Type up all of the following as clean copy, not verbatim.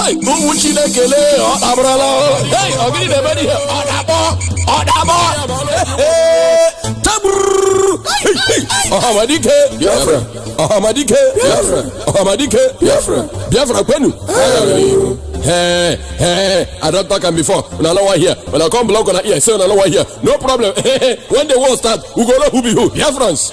Hey, Muchi de Kele, Abrala. Hey, I'll give you the money here. Ahamadike, Biafra. Ahamadike, Biafra. Ahamadike, Biafra. Biafra, Kwenu. Hey, I don't talk am before. When I know what here, when I come block on here, say when I know what here. No problem. When the war start, we go know who be who. Biafrans.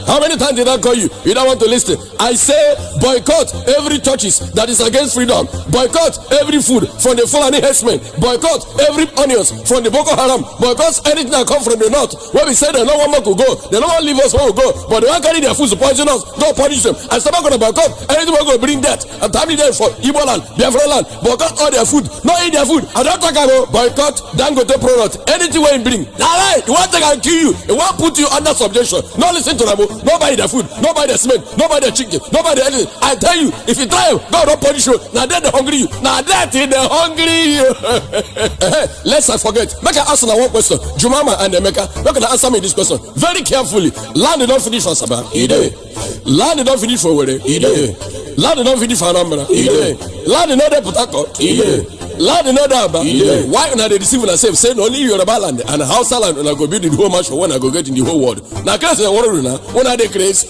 How many times did I call you? You don't want to listen. I say boycott every churches that is against freedom. Boycott every food from the Fulani herdsmen. Boycott every onions from the Boko Haram. Boycott anything that come from the north. When we say they no one more to go, they no one leave us where we go, but they want carry their food to poison us. Don't punish them. And stop going to boycott anything we're going to bring death. I'm telling you for Igbo land. Biafra land, boycott all their food, not eat their food. I don't talk about boycott Dangote product, anything where you bring. Now, you want to kill you, you want to put you under subjection. No listen to them, nobody their food, nobody their cement, nobody their chicken, nobody anything. I tell you, if you try, God don't punish you. Now they're hungry you. Now that is the hungry you. Let's not forget. Make an answer one question. Jumama and Emeka, make an answer me this question very carefully. Land don't finish for Sabah. Land don't finish for Wede. Land don't finish for Anambra. Land in other Port land in other Aba. Why not they deceive themselves? Saying only Yoruba land and Hausa land and I go build the whole match for when I go get in the whole world. Now, crazy, when are they crazy?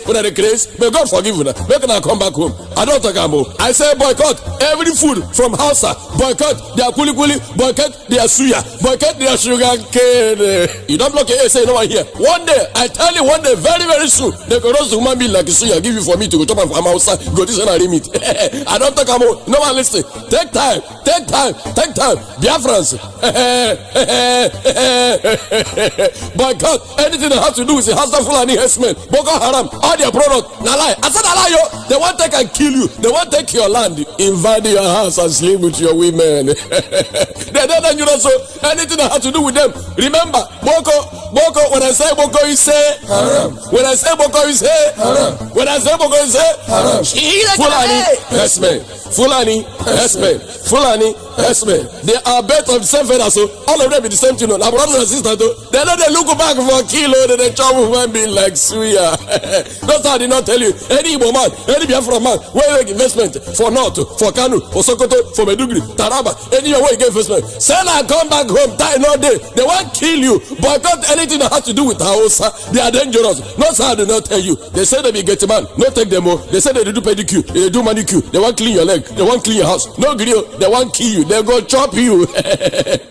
May God forgive you. Make them come back home. I don't talk about. I say boycott every food from Hausa. Boycott their kuli, boycott their suya, boycott their sugar cane. You don't block it. Say no one here. One day, I tell you, one day, very, very soon, they go roast human being like a suya. Give you for me to go chop and from Hausa. Go this and I limit. I don't talk about. No one listen. Take time. Biafrans. Boycott anything that has to do with the Hausa Fulani herdsmen, Boko Haram, all their products. Now lie. I said lie, yo. They want to take and kill you. They want to take your land, invade your house and sleep with your women. They don't know you know, so anything that has to do with them. Remember, Boko. When I say Boko, you say haram. When I say Boko, you say haram. When I say Boko, you say haram. Fulani herdsmen. They are bet of the same feather, so all of them be the same thing. Our brothers and sisters, they know they look back for a kilo, they chop human being like suya. That's how I did not tell you. Any Igbo man, any Biafra man, where you make investment for North, for Kanu, for Sokoto, for Meduguri, Taraba, any way you get investment. Sell and come back home, die no day. They won't kill you. Boycott anything that has to do with Hausa. They are dangerous. Not so I do not tell you. They say they be get a man, no take them more. They say they do pedicure, they do manicure, they want clean your leg, they want clean your house. No grill, they want kill you, they go chop you.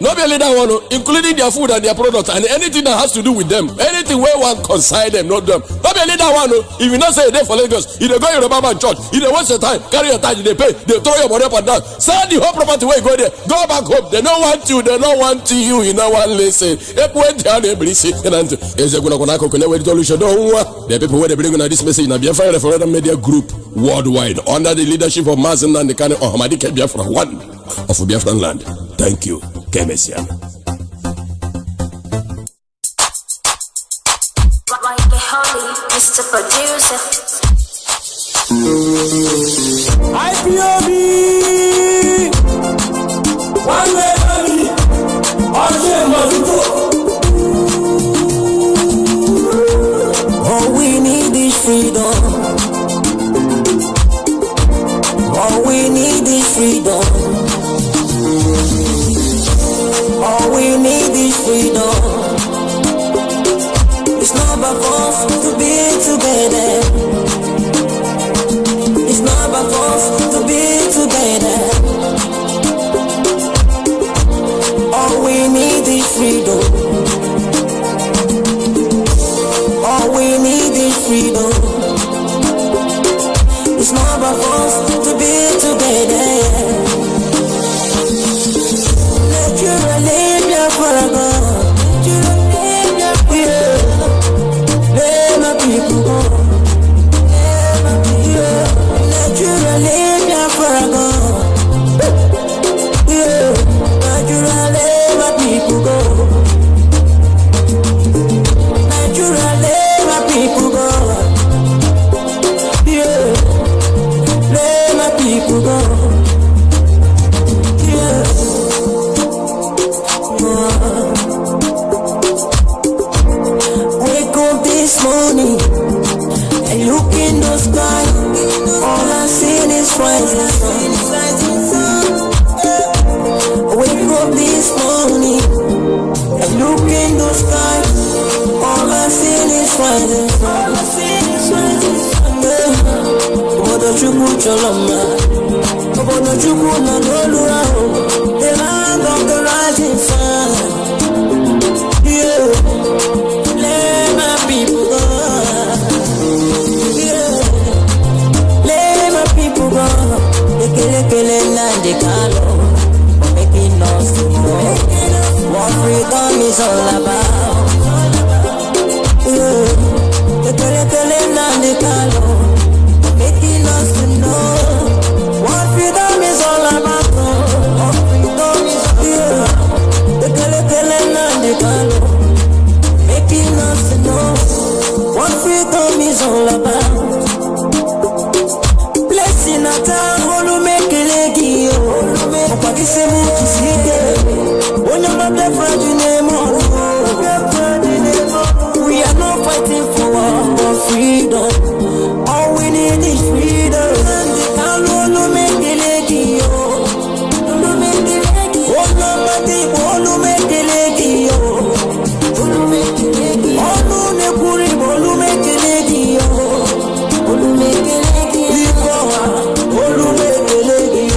Not only that one, including their food and their products and anything that has to do with them. Anything where one consign them, not them. Not only that one, if you not say a day for Lagos, if they go to your Baba church, if they waste your time, carry your time, they pay, they throw your money up and down. Sell the whole property where you go there. Go back home. They don't want you, they don't want you, you know one listen. The people where they bring on this message in a BIAFRA Referendum Media Group worldwide under the leadership of MAZI and the kind of Onyeibe Biafra one of Biafran land. Thank you, Kemesia. Mr. Producer. Ipob. One day, honey. All we need is freedom. All we need is freedom. All we need is freedom. It's not about us to be together. It's not about us to be together. All we need is freedom. All we need is freedom. It's not about us to be together. Let you live your forever. Let my people go. Let you live your forever. Let you let my people go. Let you let my people go. Let my people go. rising sun. Wake up this morning and look in the sky. All I see is rising sun. Obodo Chukwu Choloma, Obodo Chukwu Nanolura, the land of the rising sun. Yeah, let my people go. Yeah, let my people go. Ekele nande kalo, making us to know what freedom is all about. Yeah, ekele nande kalo, making us to know what freedom is all about. What freedom is all about. Ekele nande kalo, making us to know what freedom is all about. Blessing at all, make a leggy. Opakise mutu sike. Onyama BIAFRA we are not fighting for our freedom. All we need is freedom. Olu make a leggy. Olu make a leggy. Olu make a leggy. Olu make a leggy. Olu nekuri. Olu make a leggy. Olu make a leggy. Olu make a leggy.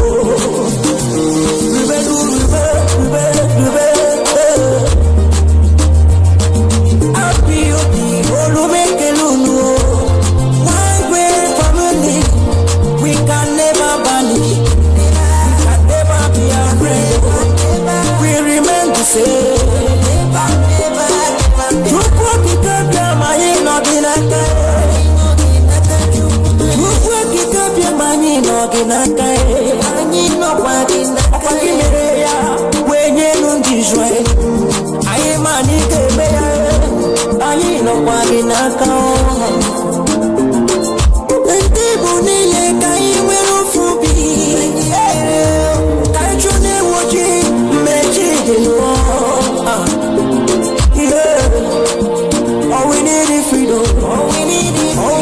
All we need is freedom. All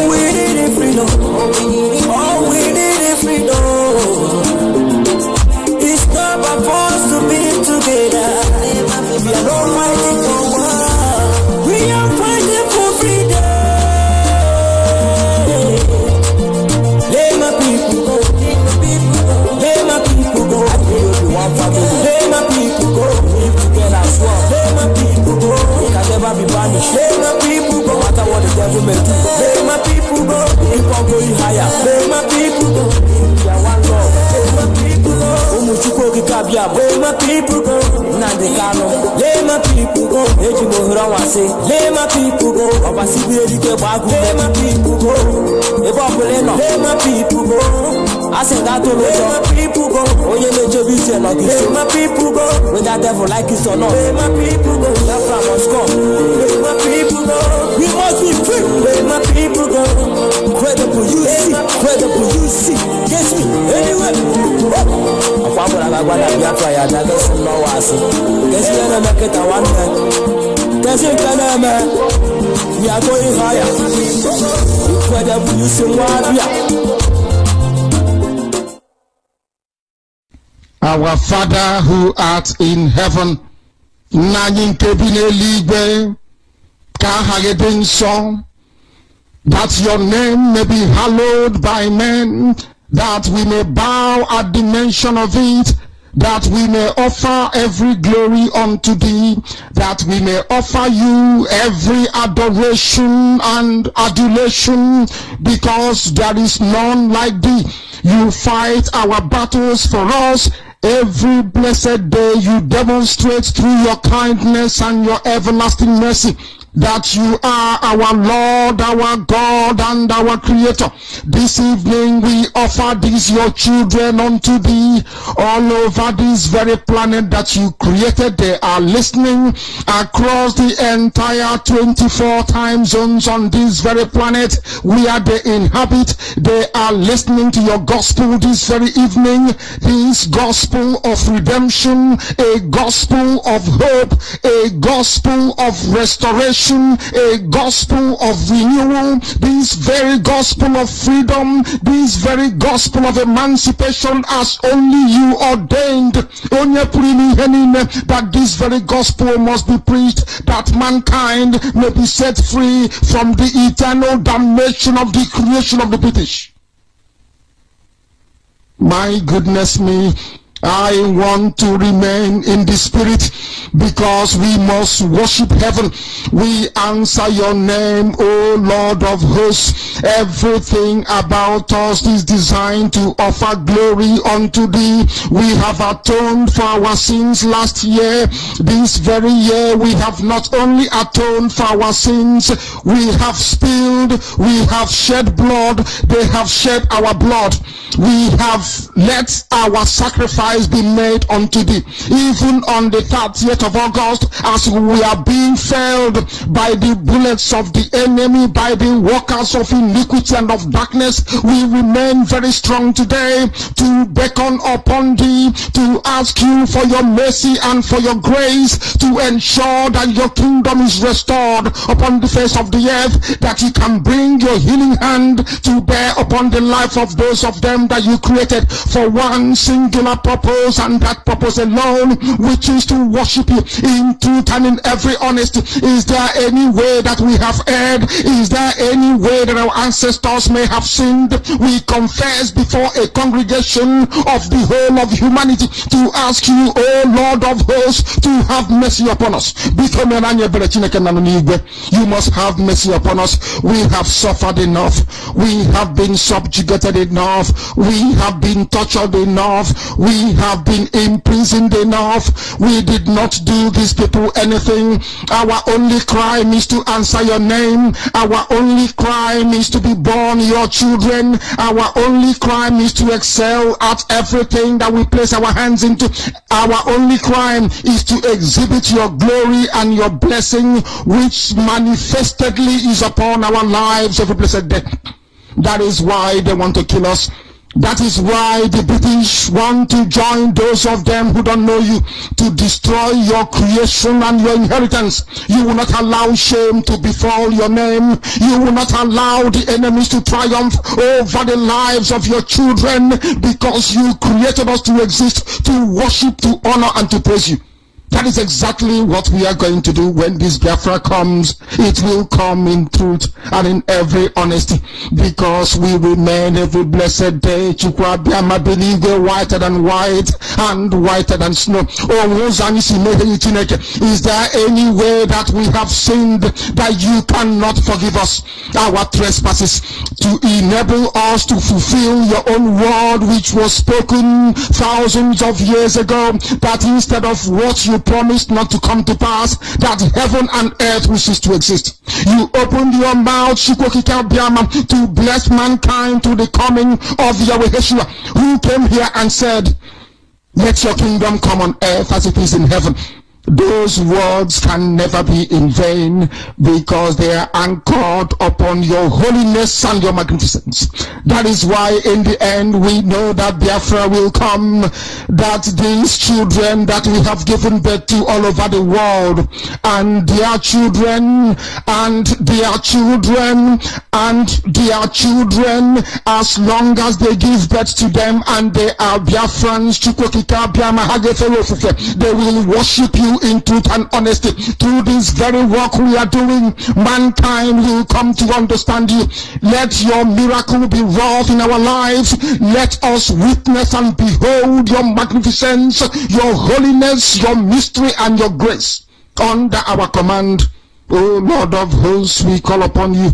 we need is freedom. All we need is freedom. It's not by force to be together. We are not fighting for war. We are fighting for freedom. Let my people go. Let my people go. Let my people go. Live together as one. Let my people go. We can never be banished. Let my people go. No matter what the devil may do. Let my people go. Keep on going higher. Let my people go. We are one love. Let my people go. Umuchuko kikabia. Let my people go. Nande kano. Let my people go. Eji mohura wase. Let my people go. Obasibi erike bagu. Let my people go. Ebo apeleno. Let my people go. Asengato lojo. Let my people go. Oye meje bise no kiso. Let my people go. When that devil like it or not. Let my people go. BIAFRA must come. Let my people go. We must be free. Let my people go. Credible you see. Credible you see. Guess me. Anyway. Akwamura bagwana BIAFRA ya daga sunno wasi. Guess me na make it a one man. Guess me kana man. We are going higher. Credible you see wabia. Our Father who art in heaven, Nanyin Kebine Ligbe, Kahagedin song, that your name may be hallowed by men, that we may bow at the mention of it, that we may offer every glory unto thee, that we may offer you every adoration and adulation, because there is none like thee. You fight our battles for us. Every blessed day you demonstrate through your kindness and your everlasting mercy that you are our Lord, our God, and our Creator. This evening we offer these your children unto thee all over this very planet that you created. They are listening across the entire 24 time zones on this very planet where they inhabit. They are listening to your gospel this very evening, this gospel of redemption, a gospel of hope, a gospel of restoration, resurrection, a gospel of renewal, this very gospel of freedom, this very gospel of emancipation as only you ordained. That this very gospel must be preached, that mankind may be set free from the eternal damnation of the creation of the British. My goodness me, I want to remain in the spirit because we must worship heaven. We answer your name, O Lord of hosts. Everything about us is designed to offer glory unto thee. We have atoned for our sins last year. This very year we have not only atoned for our sins, we have spilled, we have shed blood, they have shed our blood. We have let our sacrifice be made unto thee. Even on the 30th of August, as we are being felled by the bullets of the enemy, by the workers of iniquity and of darkness, we remain very strong today to beckon upon thee, to ask you for your mercy and for your grace, to ensure that your kingdom is restored upon the face of the earth, that you can bring your healing hand to bear upon the life of those of them that you created for one singular purpose, and that purpose alone, which is to worship you in truth and in every honesty. Is there any way that we have erred? Is there any way that our ancestors may have sinned? We confess before a congregation of the whole of humanity to ask you, O Lord of hosts, to have mercy upon us. You must have mercy upon us. We have suffered enough. We have been subjugated enough. We have been tortured enough. We have been imprisoned enough. We did not do these people anything. Our only crime is to answer your name. Our only crime is to be born your children. Our only crime is to excel at everything that we place our hands into. Our only crime is to exhibit your glory and your blessing, which manifestedly is upon our lives every blessed day. That is why they want to kill us. That is why the British want to join those of them who don't know you to destroy your creation and your inheritance. You will not allow shame to befall your name. You will not allow the enemies to triumph over the lives of your children, because you created us to exist, to worship, to honor, and to praise you. That is exactly what we are going to do when this Biafra comes. It will come in truth and in every honesty, because we remain every blessed day whiter than white and whiter than snow. Is there any way that we have sinned that you cannot forgive us our trespasses, to enable us to fulfill your own word which was spoken thousands of years ago, that instead of what you promised not to come to pass, that heaven and earth will cease to exist, you opened your mouth to bless mankind to the coming of Yahweh Yeshua, who came here and said, let your kingdom come on earth as it is in heaven. Those words can never be in vain, because they are anchored upon your holiness and your magnificence. That is why in the end we know that Biafra will come, that these children that we have given birth to all over the world, and their children, and their children, and their children, as long as they give birth to them and they are Biafrans, they will worship you in truth and honesty. Through this very work we are doing, mankind will come to understand you. Let your miracle be wrought in our lives. Let us witness and behold your magnificence, your holiness, your mystery, and your grace under our command. O Lord of hosts, we call upon you.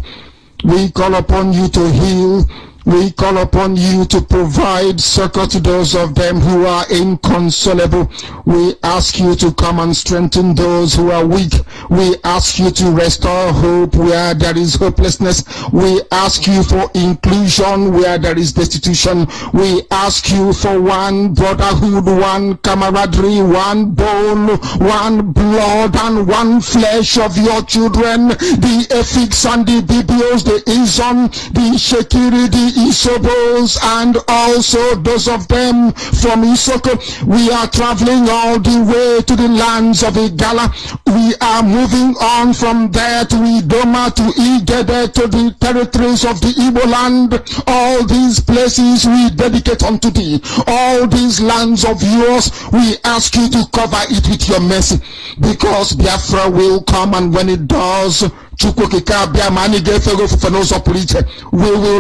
We call upon you to heal. We call upon you to provide succor to those of them who are inconsolable. We ask you to come and strengthen those who are weak. We ask you to restore hope where there is hopelessness. We ask you for inclusion where there is destitution. We ask you for one brotherhood, one camaraderie, one bone, one blood, and one flesh of your children. The Efiks and the Bibios, the Izon, the Shekiri, the Isobos and also those of them from Isoko. We are traveling all the way to the lands of Igala. We are moving on from there to Idoma, to Igede, to the territories of the Igbo land. All these places we dedicate unto thee. All these lands of yours, we ask you to cover it with your mercy, because Biafra will come, and when it does, we will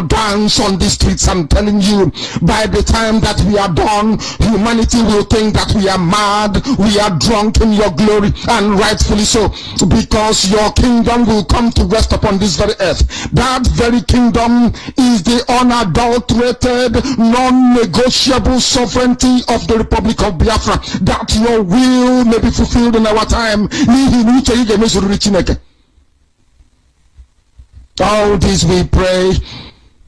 dance on the streets. I'm telling you, by the time that we are done, humanity will think that we are mad, we are drunk in your glory, and rightfully so, because your kingdom will come to rest upon this very earth. That very kingdom is the unadulterated, non-negotiable sovereignty of the Republic of Biafra, that your will may be fulfilled in our time. All this we pray,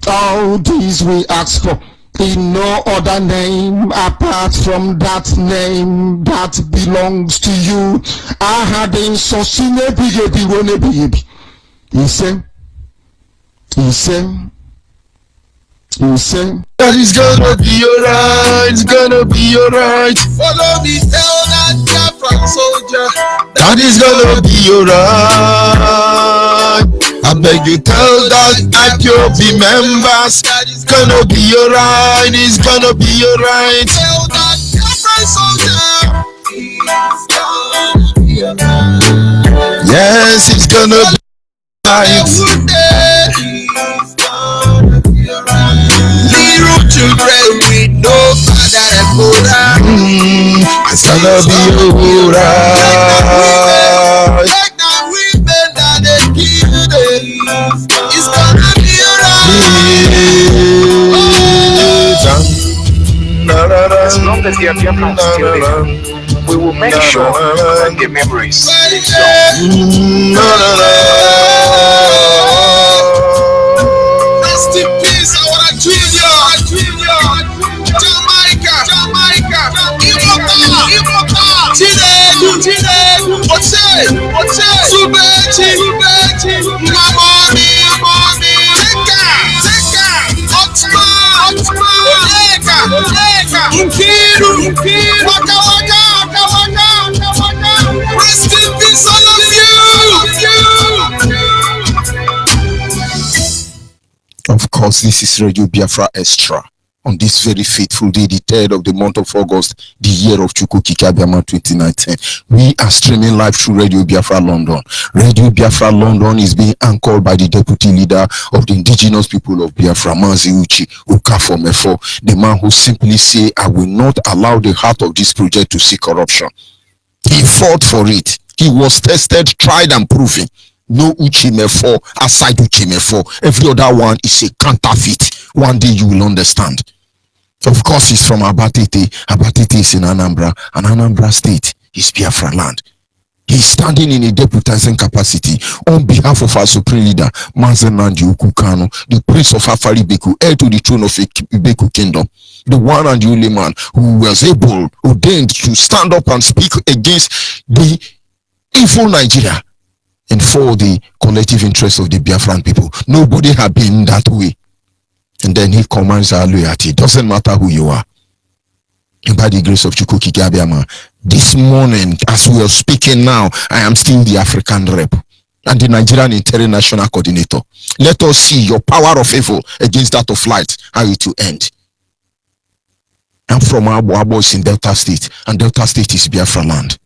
all this we ask for, in no other name apart from that name that belongs to you. Ahadin sosine bigebi wone bigebi. He said, that is gonna be alright, it's gonna be alright. Follow me, tell that Biafran soldier, that is gonna be alright. I beg you, tell that Ipob members, that is gonna be alright, it's gonna be alright. Tell that Biafran soldier, yes, it's gonna be alright. Little children with no father and mother, it's gonna be alright. Pregnant women that they kill them, it's gonna be alright. As long as their Biafran is still living, we will make sure that their memories live on. Rest in peace, our junior, Jamaica, Ipob, Chinedu, Oche, Subechi, Mamoni, Teka, Olega, Nkiru, Waka. Rest in peace, all of you. Of course, this is Radio Biafra Extra. On this very fateful day, the 3rd of the month of August, the year of Chukwu Kikabiama 2019. We are streaming live through Radio Biafra London. Radio Biafra London is being anchored by the deputy leader of the indigenous people of Biafra, MAZI Ukafomefo, the man who simply say, I will not allow the heart of this project to see corruption. He fought for it. He was tested, tried, and proven. No Uchimefo aside Uchimefo. Every other one is a counterfeit. One day you will understand. Of course, he's from Abatete. Abatete is in Anambra, and Anambra State is Biafra land. He's standing in a deputizing capacity on behalf of our supreme leader, Mazen Nandi Ukukano, the prince of Afari Beku, heir to the throne of Beku kingdom. The one and only man who was ordained to stand up and speak against the evil Nigeria and for the collective interest of the Biafran people. Nobody had been that way. And then he commands our loyalty. Doesn't matter who you are. And by the grace of Chukwu Kikabiama, this morning, as we are speaking now, I am still the African rep and the Nigerian international coordinator. Let us see your power of evil against that of light, how it will end. I'm from Abo boys in Delta State, and Delta State is Biafra land.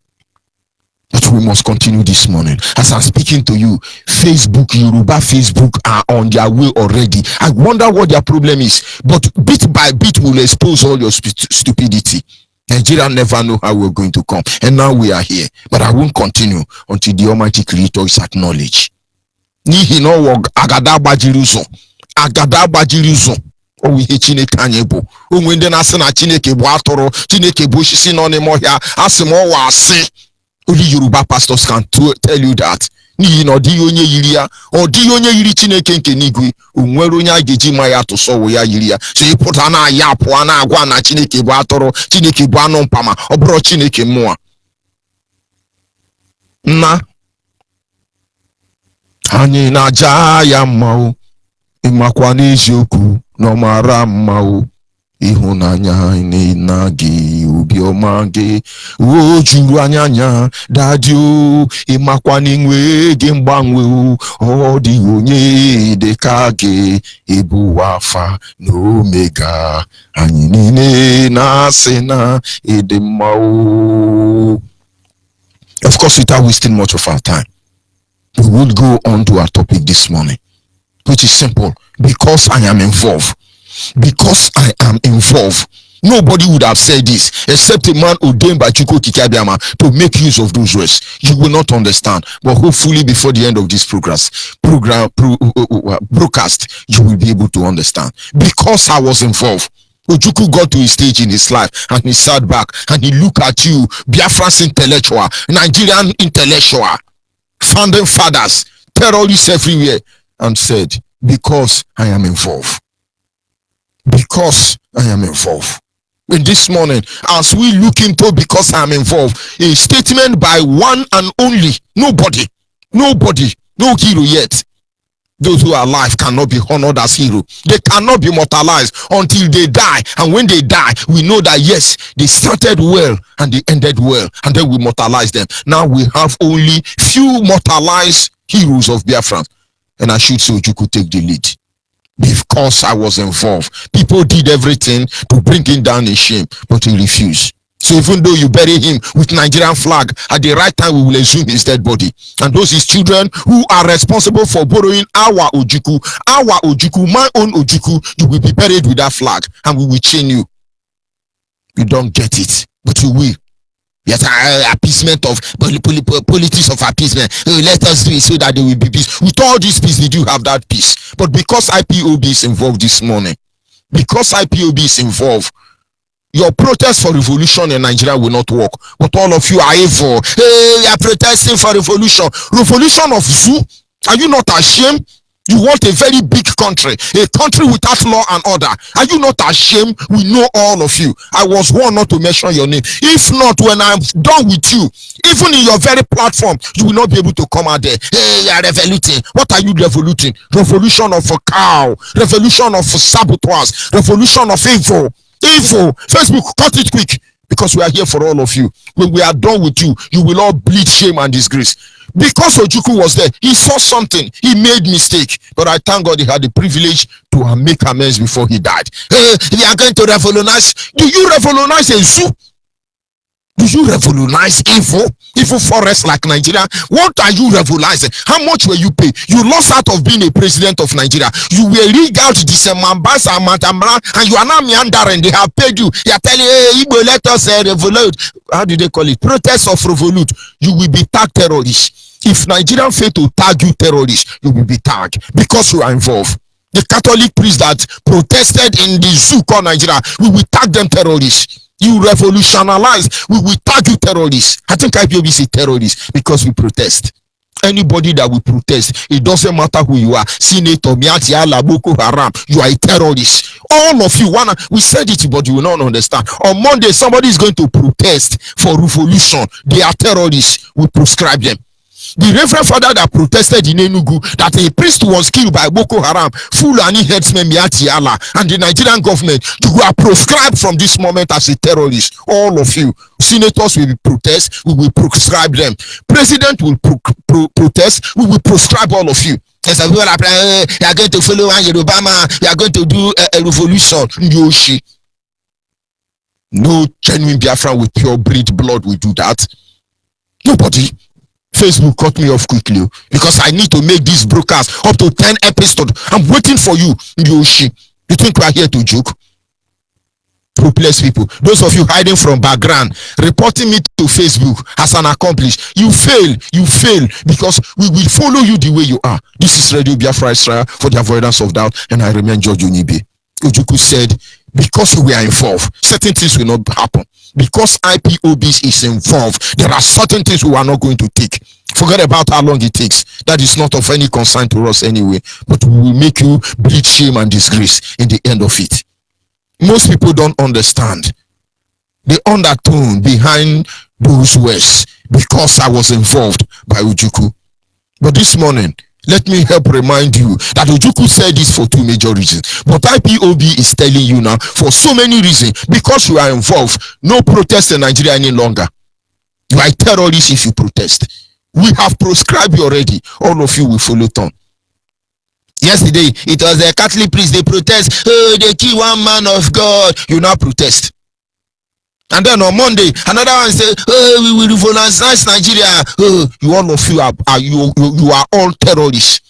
But we must continue this morning. As I'm speaking to you, Yoruba Facebook are on their way already. I wonder what their problem is. But bit by bit, we'll expose all your stupidity. Nigeria never know how we're going to come. And now we are here. But I won't continue until the Almighty Creator is acknowledged. Owihe Chineke anyị bụ onwe ndị na-asị na Chineke bụ atụrụ, Chineke bụ osisi nọ n'ime ọhịa, asị m ọwa asị. Only Yoruba pastors can tell you that. N'ihi na ọ dịghị onye yiri ya, ọ dịghị onye yiri Chineke nke n'igwe, o nwere onye a ga-eji ma ya tụsọwo ya yiri ya. So ịpụta na ya apụọ na agwa na Chineke bụ atụrụ, Chineke bụ anụ mpama, ọ bụrụ Chineke mmụọ. Nna anyị na-aja ya mma o, ịmakwa n'eziokwu. no mara mma ihunanya na gị obiọma gị o juru anya dadị o ịmakwa n'inwe gị mgbanwe ọ dị onye dịka gị ebu alfa na omega anyị niile na-asị na ịdị mma o. Of course, without wasting much of our time, we will go on to our topic this morning, which is simple: because I am involved. Because I am involved. Nobody would have said this except a man ordained by Chukwu Kikabiama to make use of those words. You will not understand, but hopefully before the end of this broadcast, you will be able to understand. Because I was involved. Ojukwu got to his stage in his life and he sat back and he looked at you, Biafra's intellectual, Nigerian intellectual, founding fathers, terrorists everywhere, and said, because I am involved. Because I am involved. And this morning, as we look into because I am involved, a statement by one and only, nobody, no hero yet. Those who are alive cannot be honored as hero. They cannot be immortalized until they die. And when they die, we know that yes, they started well and they ended well, and then we mortalize them. Now we have only few mortalized heroes of Biafra. And I should say Ojukwu take the lead. Because I was involved. People did everything to bring him down in shame, but he refused. So even though you bury him with Nigerian flag, at the right time we will exhume his dead body. And those his children who are responsible for borrowing our Ojukwu, my own Ojukwu, you will be buried with that flag and we will chain you. You don't get it, but you will. Yes, appeasement of politics of appeasement. Let us do it so that there will be peace. With all this peace, did you have that peace? But because IPOB is involved this morning, because IPOB is involved, your protest for revolution in Nigeria will not work. But all of you are evil. Hey, you are protesting for revolution. Revolution of zoo? Are you not ashamed? You want a very big country, a country without law and order. Are you not ashamed? We know all of you. I was warned not to mention your name. If not, when I'm done with you, even in your very platform, you will not be able to come out there. Hey, you are revoluting. What are you revoluting? Revolution of a cow. Revolution of saboteurs. Revolution of evil. Evil. Facebook, cut it quick. Because we are here for all of you. When we are done with you, you will all bleed shame and disgrace. Because Ojukwu was there, he saw something, he made mistake. But I thank God he had the privilege to make amends before he died. Hey, we are going to revolutionize. Do you revolutionize a zoo? Do you revolutionize evil forests like Nigeria? What are you revolutionizing? How much will you pay? You lost out of being a president of Nigeria. You were rigged out December and you are now meandering. They have paid you. They are telling you, hey, Igbo, let us revolute. How do they call it? Protest of revolute. You will be tagged terrorists. If Nigerian fail to tag you terrorists, you will be tagged because you are involved. The Catholic priests that protested in the zoo called Nigeria, we will tag them terrorists. You revolutionize, we will tag you terrorists. I think IPOB is a terrorist because we protest. Anybody that will protest, it doesn't matter who you are. Senator, Miati, Allah, Boko Haram, you are a terrorist. All of you, we said it, but you will not understand. On Monday, somebody is going to protest for revolution. They are terrorists. We prescribe them. The Reverend Father that protested in Enugu that a priest was killed by Boko Haram, Fulani headsman Miati Allah, and the Nigerian government, you are proscribed from this moment as a terrorist. All of you. Senators will protest, we will prescribe them. President will protest, we will prescribe all of you. As a people are going to follow Obama, you are going to do a revolution. Yoshi. No genuine Biafran with pure breed blood will do that. Nobody. Facebook cut me off quickly because I need to make this broadcast up to 10 episodes. I'm waiting for you, Yoshi. You think we are here to joke? Hopeless people. Those of you hiding from background, reporting me to Facebook as an accomplice. You fail because we will follow you the way you are. This is Radio Biafra Israel for the avoidance of doubt, and I remain George Onyeibe. Ojukwu said, because we are involved, certain things will not happen. Because IPOB is involved, there are certain things we are not going to take. Forget about how long it takes. That is not of any concern to us anyway. But we will make you bleed shame and disgrace in the end of it. Most people don't understand the undertone behind those words. Because I was involved by Ojukwu. But this morning, Let me help remind you that Ojukwu said this for two major reasons. But IPOB is telling you now for so many reasons. Because you are involved, no protest in Nigeria any longer. You are a terrorist if you protest. We have proscribed you already. All of you will follow on. Yesterday, it was a Catholic priest. They protest. Oh, they kill one man of God. You now protest. And then on Monday, another one said, oh, we will revolutionize Nigeria. Oh, you all of you are all terrorists.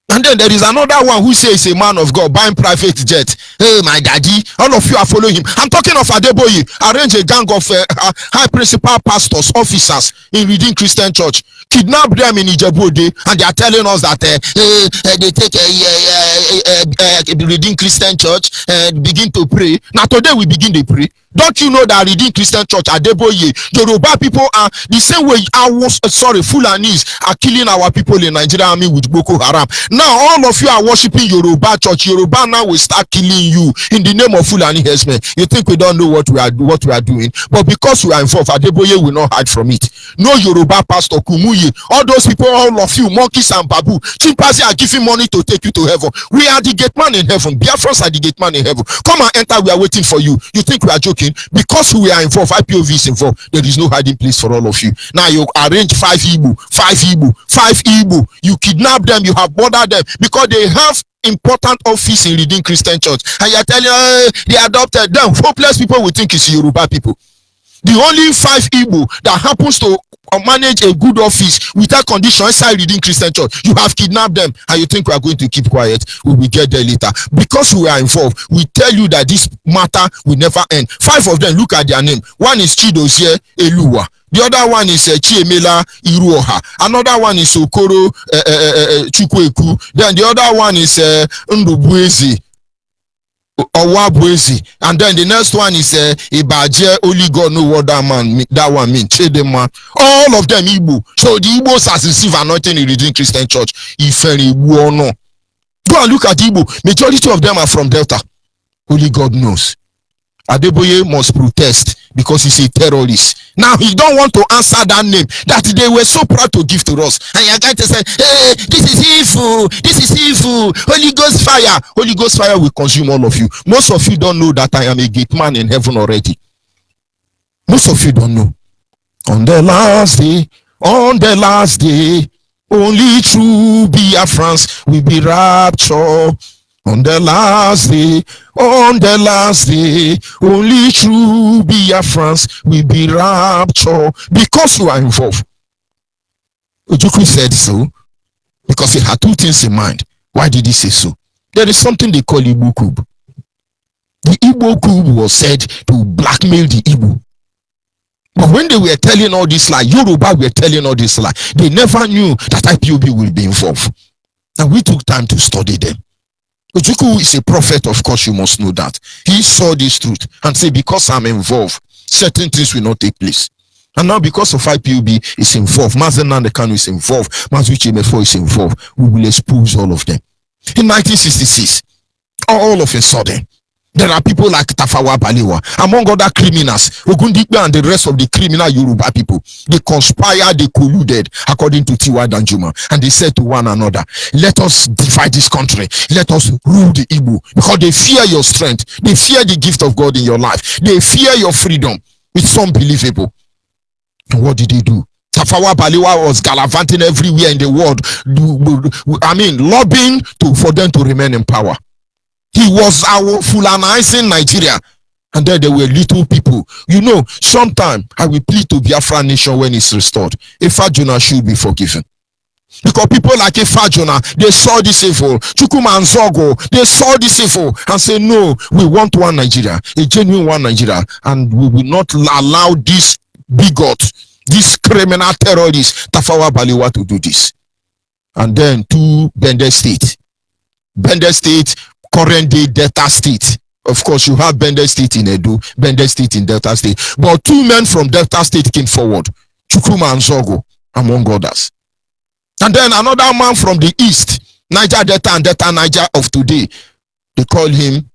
And then there is another one who says a man of God buying private jet. Hey, my daddy, all of you are following him. I'm talking of Adeboye. Arrange a gang of high principal pastors, officers in Redeemed Christian Church. Kidnap them in Ijebu-Ode, and they are telling us that they take a Redeemed Christian Church and begin to pray. Now today we begin to pray. Don't you know that Redeemed Christian Church, Adeboye, Yoruba people are the same way Fulanis are killing our people in Nigeria army with Boko Haram. Now all of you are worshiping Yoruba church. Yoruba now will start killing you in the name of Fulani herdsmen. You think we don't know what we are doing? But because we are involved, Adeboye will not hide from it. No Yoruba pastor, Kumuyi, all those people, all of you, monkeys and babu, chimpanzee are giving money to take you to heaven. We are the gate man in heaven. Biafrans are the gate man in heaven. Come and enter. We are waiting for you. You think we are joking? Because we are involved, IPOB is involved, there is no hiding place for all of you. Now you arrange 5 Igbo, you kidnap them, you have murdered them because they have important office in Redeemed Christian Church, and you are telling they adopted them. Hopeless people will think it's Yoruba people. The only 5 Igbo that happens to manage a good office without condition inside Redeemed Christian Church, you have kidnapped them, and you think we are going to keep quiet. We will get there later. Because we are involved, we tell you that this matter will never end. 5 of them, look at their name. One is Chidozie Eluwa. The other one is Chiemela Iruoha. Another one is Okoro Chukweku. Then the other one is Ndubuezi. And then the next one is Ibaje. Only God know what that one means. Chedema. All of them Igbo. So the Igbos has received anointing in Redeemed Christian Church. If any Igbo or no, go and look at Igbo. Majority of them are from Delta. Only God knows. Adeboye must protest because he's a terrorist. Now he don't want to answer that name that they were so proud to give to us. And you're going to say, hey, this is evil. This is evil. Holy Ghost fire. Holy Ghost fire will consume all of you. Most of you don't know that I am a gate man in heaven already. Most of you don't know. On the last day, only true Biafrans will be raptured. On the last day, only true Biafrans will be raptured. Because you are involved. Ojukwu said so because he had 2 things in mind. Why did he say so? There is something they call Igbo coup. The Igbo coup was said to blackmail the Igbo. But when they were telling all this lie, Yoruba were telling all this lie, they never knew that IPOB will be involved. And we took time to study them. Ojukwu is a prophet, of course, you must know that. He saw this truth and said, because I'm involved, certain things will not take place. And now because of IPOB is involved, MAZI Nnamdi is involved, MAZI Chimefo is involved, we will expose all of them. In 1966, all of a sudden, there are people like Tafawa Balewa, among other criminals, Ogundikpe and the rest of the criminal Yoruba people. They conspired, they colluded, according to Tiwa Danjuma, and they said to one another, let us divide this country, let us rule the Igbo, because they fear your strength, they fear the gift of God in your life, they fear your freedom. It's unbelievable. And what did they do? Tafawa Balewa was gallivanting everywhere in the world, lobbying for them to remain in power. He was our Fulanizing Nigeria. And then there were little people. You know, sometime I will plead to Biafra nation when it's restored. Ifa Jonah should be forgiven. Because people like Ifa Jonah, they saw this evil. Chukuma and Zogo, they saw this evil and say, no, we want one Nigeria, a genuine one Nigeria. And we will not allow this bigot, this criminal terrorist, Tafawa Balewa, to do this. And then to Bender State. Bender State, current day Delta State. Of course, you have Bender State in Edo, Bender State in Delta State. But 2 men from Delta State came forward, Chukwuma and Zogo, among others. And then another man from the east, Niger Delta and Delta Niger of today, they call him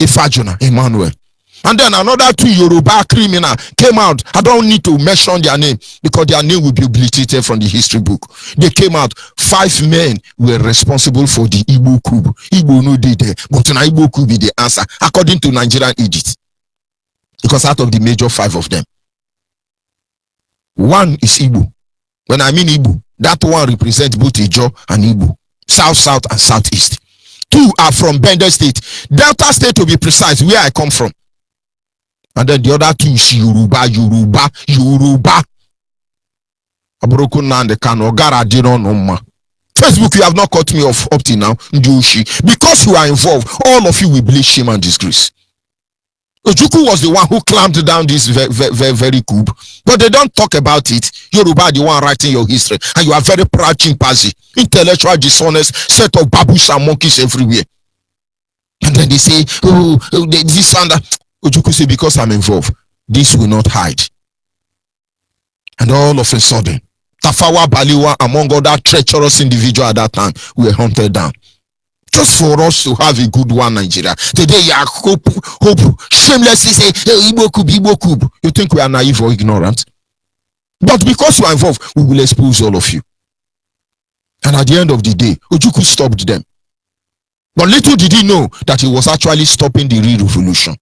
Ifa Jonah Emmanuel. And then another 2 Yoruba criminal came out. I don't need to mention their name because their name will be obliterated from the history book. They came out. 5 men were responsible for the Igbo coup. Igbo no did there, but now Igbo coup be the answer according to Nigerian edict. Because out of the major 5 of them, 1 is Igbo. When I mean Igbo, that one represents both Ijo and Igbo, south and southeast. 2 are from Bender State, Delta State to be precise, where I come from. And then the other 2 is Yoruba. Facebook, you have not cut me off up till now. Because you are involved, all of you will bleed shame and disgrace. Ojukwu was the one who clamped down this very coup, but they don't talk about it. Yoruba, the one writing your history, and you are very proud chimpanzee, intellectual dishonest, set of baboons and monkeys everywhere. And then they say, oh this and that. Ojukwu say, because I'm involved, this will not hide. And all of a sudden, Tafawa Balewa, among other treacherous individuals at that time, were hunted down. Just for us to have a good one, Nigeria. Today, you are hope shamelessly say, hey, Igbo coup. You think we are naive or ignorant? But because you are involved, we will expose all of you. And at the end of the day, Ojukwu stopped them. But little did he know that he was actually stopping the real revolution.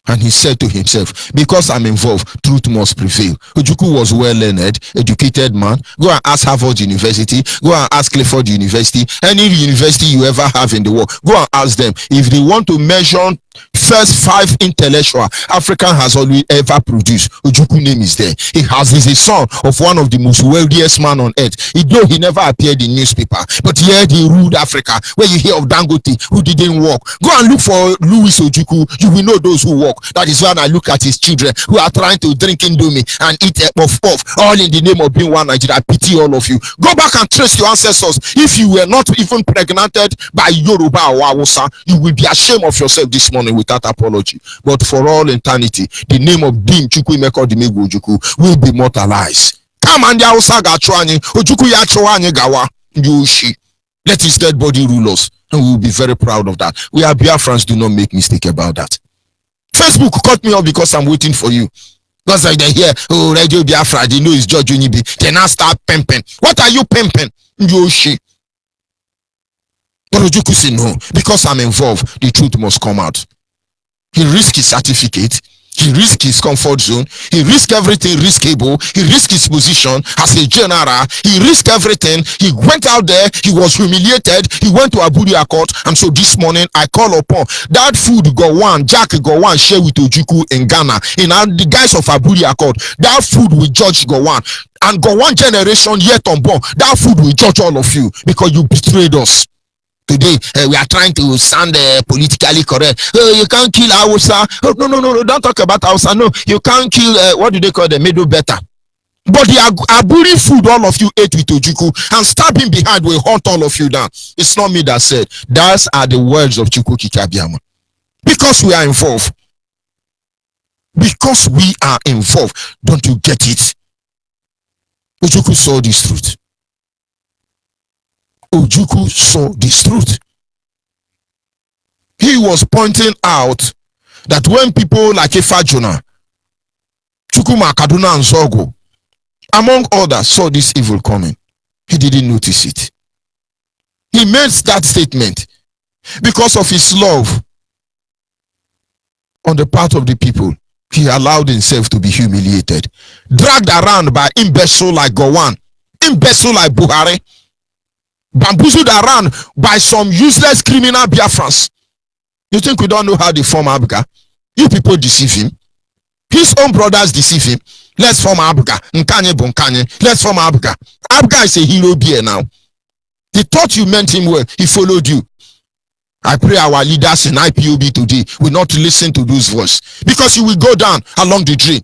And he said to himself, because I'm involved, truth must prevail. Ojukwu was well-learned, educated man. Go and ask Harvard University. Go and ask Clifford University. Any university you ever have in the world, go and ask them. If they want to measure first 5 intellectual Africa has always ever produced, Ojukwu name is there. He is a son of one of the most wealthiest man on earth. Though he never appeared in newspaper, but yet he ruled Africa. Where you hear of Dangote, who didn't work, go and look for Louis Ojukwu. You will know those who work. That is when I look at his children who are trying to drink Indomie and eat puff, all in the name of being one Nigeria. I pity all of you. Go back and trace your ancestors. If you were not even pregnanted by Yoruba or Hausa, you will be ashamed of yourself this morning without apology. But for all eternity, the name of Dim Chukwuemeka Odimegwu Ojukwu will be immortalized. Come and the Hausa gachwani, Ojukwu yachwani gawa, Yoshi. Let his dead body rule us, and we will be very proud of that. We are Biafrans, do not make mistake about that. Facebook cut me off because I'm waiting for you. Because like they hear, oh, Radio Biafra, they know it's George Onyeibe. They now start pimping. What are you pimping? Yoshi. But Ojukwu say no, because I'm involved, the truth must come out. He risked his certificate. He risked his comfort zone. He risked everything riskable. He risked his position as a general. He risked everything. He went out there. He was humiliated. He went to Abuja court. And so this morning, I call upon that food Jack Gowon share with Ojukwu in Ghana. In the guise of Abuja court, that food will judge Gowon. And Gowon generation yet unborn, that food will judge all of you because you betrayed us. Today, we are trying to sound politically correct. You can't kill Hausa. Oh, no, don't talk about Hausa. No, you can't kill, what do they call the middle better? But the Aburi food all of you ate with Ojukwu and stabbing behind will hunt all of you down. It's not me that said. Those are the words of Chukwu Kikabiama. Because we are involved. Because we are involved. Don't you get it? Ojukwu saw this truth. Ojukwu saw this truth. He was pointing out that when people like Ifajuna, Chukwuma Kaduna and Zogo, among others, saw this evil coming, he didn't notice it. He made that statement because of his love on the part of the people. He allowed himself to be humiliated, dragged around by imbecile like Gowon, imbecile like Buhari, bamboozled around by some useless criminal Biafrans. You think we don't know how they form Abga? You people deceive him. His own brothers deceive him. Let's form Abga. Nkanye Bonkanye. Let's form Abga. Abga is a hero beer now. He thought you meant him well. He followed you. I pray our leaders in IPOB today will not listen to those voices, because you will go down along the drain.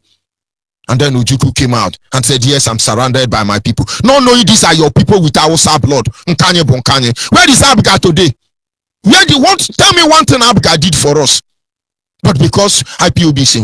And then Ojukwu came out and said, yes, I'm surrounded by my people. Not knowing these are your people with our blood. Nkanye Bonkanye. Where is Abga today? Where do you want? Tell me one thing Abga did for us. But because IPOB is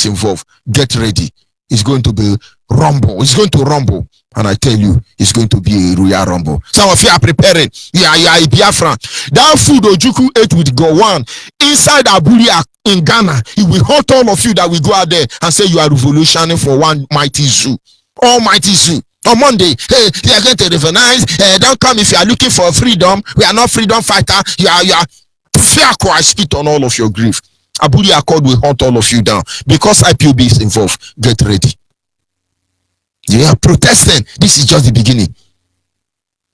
involved, get ready. It's going to be rumble. It's going to rumble. And I tell you, it's going to be a royal rumble. Some of you are preparing. You are a Biafran. That food Ojukwu ate with Gowon inside Abuja in Ghana, it will haunt all of you that will go out there and say you are revolutionary for one mighty zoo. Almighty zoo. On Monday, hey, they are going to recognize. Don't come if you are looking for freedom. We are not freedom fighter. You are. I spit on all of your grief. Abuja Accord will hunt all of you down because IPOB is involved. Get ready. You are protesting. This is just the beginning.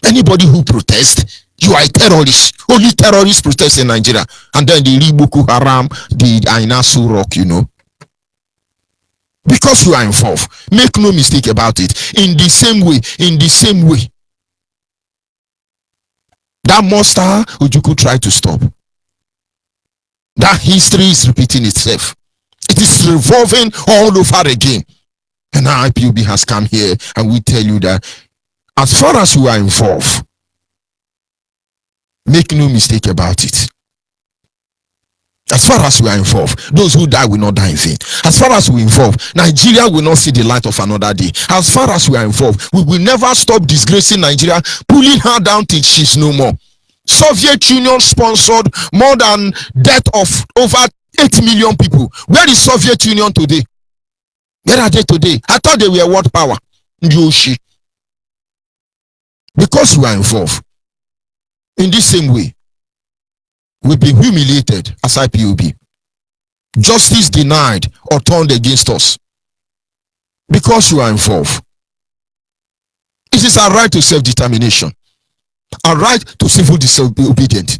Anybody who protests, you are a terrorist. Only terrorists protest in Nigeria. And then the Boko Haram, the Ainasu Rock, you know. Because you are involved. Make no mistake about it. In the same way. That monster Ojukwu tried to stop. That history is repeating itself. It is revolving all over again. And now IPOB has come here and we tell you that as far as you are involved, make no mistake about it. As far as we are involved, those who die will not die in vain. As far as we involve, Nigeria will not see the light of another day. As far as we are involved, we will never stop disgracing Nigeria, pulling her down till she's no more. Soviet Union sponsored more than death of over 8 million people. Where is Soviet Union today? Where are they today? I thought they were world power. Yoshi. Because we are involved. In this same way, we've been humiliated as IPOB. Justice denied or turned against us. Because you are involved. It is our right to self-determination. Our right to civil disobedience.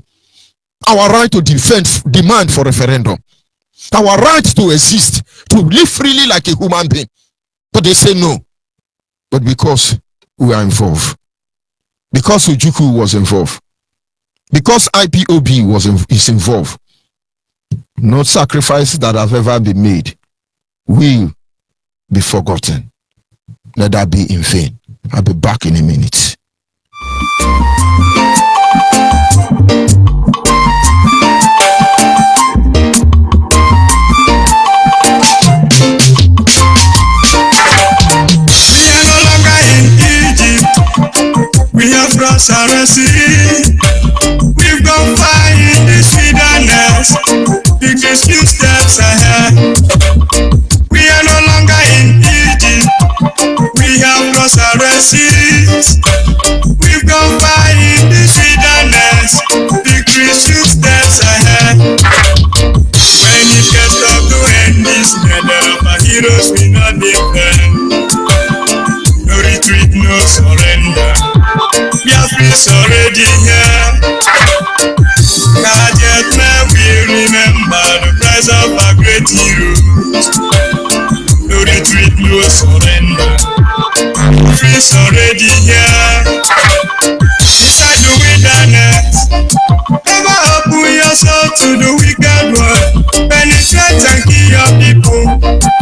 Our right to demand for referendum. Our right to exist, to live freely like a human being. But they say no. But because we are involved. Because Ojukwu was involved. Because IPOB is involved. No sacrifices that have ever been made will be forgotten. Let that be in vain. I'll be back in a minute. We have crossed our sea. We've gone far in this wilderness. Because few steps ahead. We are no longer in Egypt. We have crossed our seas. We've gone far in this wilderness. Because few steps ahead. When it gets tough to end this, neither of our heroes will not defend. No retreat, no surrender. BIAFRA is already here. Not yet now we remember the price of our great heroes. No retreat, no surrender. BIAFRA is already here. Inside the wilderness, never open your soul to the wicked one. Penetrate and kill your people.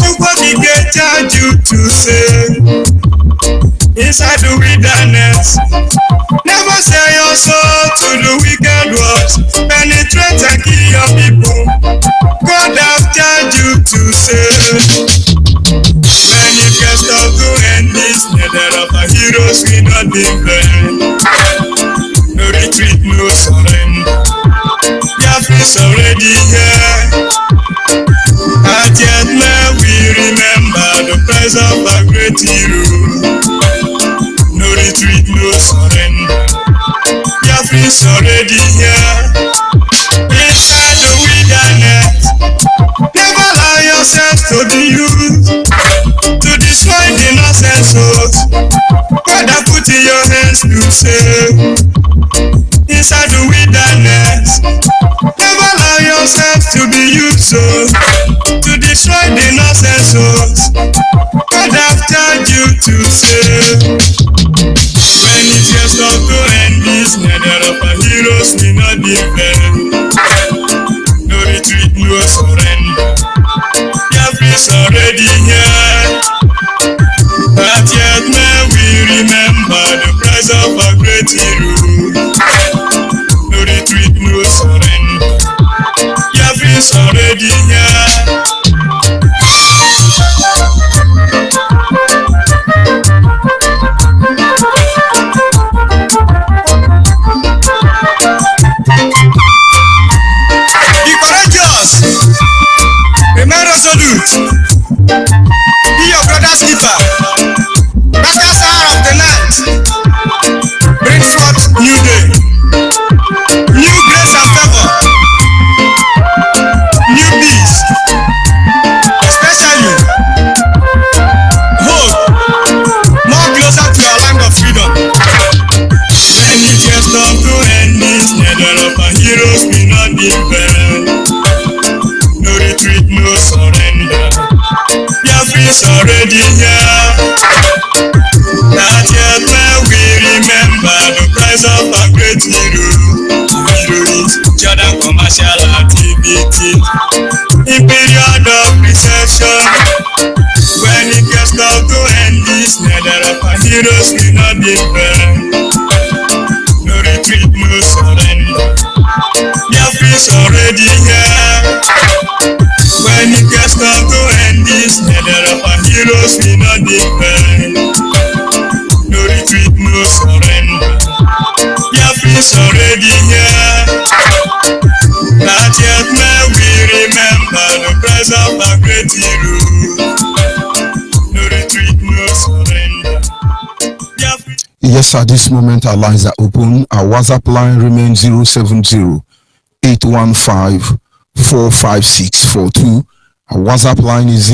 Look what the gate charge you to say. Inside the wilderness, never sell your soul to the wicked ones. Penetrate and kill your people. God have charged you to save. When it gets tough to end this, neither of our heroes will not defend. No retreat, no surrender. BIAFRA is already here. Not yet now we remember the price of our great hero. No retreat, no surrender. BIAFRA is already here. Inside the wilderness, never allow yourself to be used to destroy the innocent souls. God has put in your hands to save. Inside the wilderness, never allow yourself to be used to destroy the innocent souls. God has charged you to save. When it gets tough to end this, neither of our heroes will not defend. No retreat, no surrender. BIAFRA is already here. But yet now we remember the price of our great hero. No retreat, no surrender. BIAFRA is already here. youth, be your brother's keeper. Darkest hour of the night, bring forth new day, new grace and favor, new peace, especially hope, more closer to our land of freedom. When it gets time to end this, nether of our heroes will not be burned. No retreat, no surrender. Biafra is already here. Not yet when we remember the price of a great hero. Heroes, Jordan commercial activity. In period of recession, when it gets time to end this, nether of our heroes will not be burned. No retreat, no surrender. Biafra is already here. When it gets time to end this, nether of our heroes will not be burned. No retreat, no surrender. Biafra is already here. Not yet may we remember the price of a great hero. No retreat, no surrender. Biafra. Yes, at this moment our lines are open. Our WhatsApp line remains 070-815-45642. Our WhatsApp line is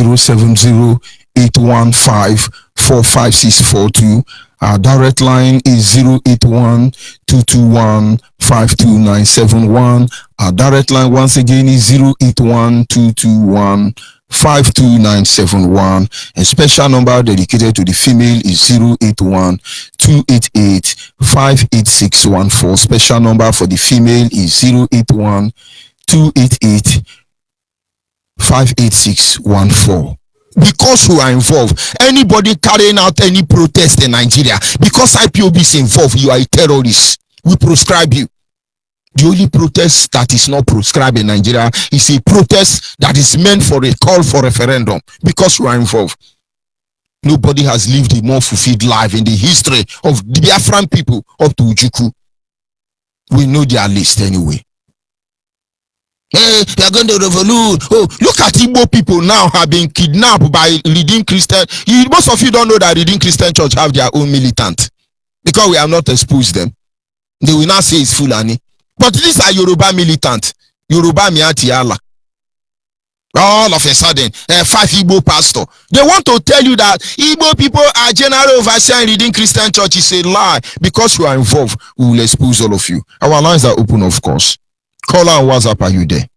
070-815-45642. Our direct line is 081-221-52971. Our direct line once again is 081-221-52971. A special number dedicated to the female is 081-288-58614. Special number for the female is 081-288-58614. Because you are involved, anybody carrying out any protest in Nigeria, because IPOB is involved, you are a terrorist. We proscribe you. The only protest that is not proscribed in Nigeria is a protest that is meant for a call for referendum. Because you are involved, nobody has lived a more fulfilled life in the history of the Biafran people up to Ojukwu. We know their list anyway. Hey, they are going to revolute. Oh, look at Igbo people now have been kidnapped by Redeemed Christian. Most of you don't know that Redeemed Christian Church have their own militant. Because we have not exposed them. They will not say it's Fulani. But these are Yoruba militant. Yoruba Miati Allah. All of a sudden, 5 Igbo pastor. They want to tell you that Igbo people are general overseer in Redeemed Christian Church. Is a lie. Because you are involved, we will expose all of you. Our lines are open, of course. Caller on WhatsApp, are you there?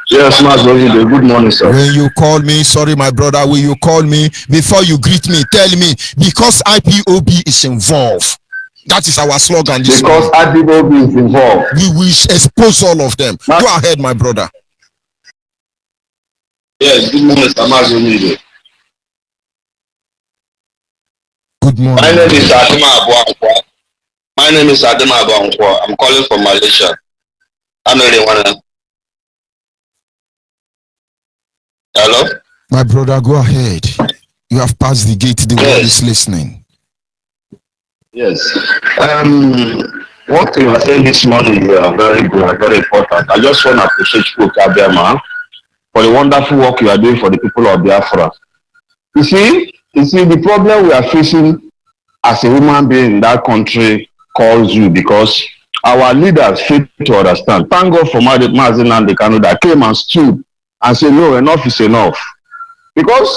Yes, Master. Good morning, sir. When you call me, sorry, my brother, when you call me, before you greet me, tell me, because IPOB is involved. That is our slogan. This because morning. IPOB is involved. We will expose all of them. Go ahead, my brother. Yes, good morning, sir. Master. Good morning. My name is Adema Abuankwa. My name is Adema Abuankwa. I'm calling from Malaysia. I know they wanna. Hello? My brother, go ahead. You have passed the gate. The world is listening. Yes. One thing I said this morning is very good and very important. I just want to appreciate you, Kabiama, for the wonderful work you are doing for the people of Biafra. You see, the problem we are facing as a human being in that country calls you because our leaders fail to understand. Thank God for MAZI and the Kanu that came and stood and said, no, enough is enough. Because,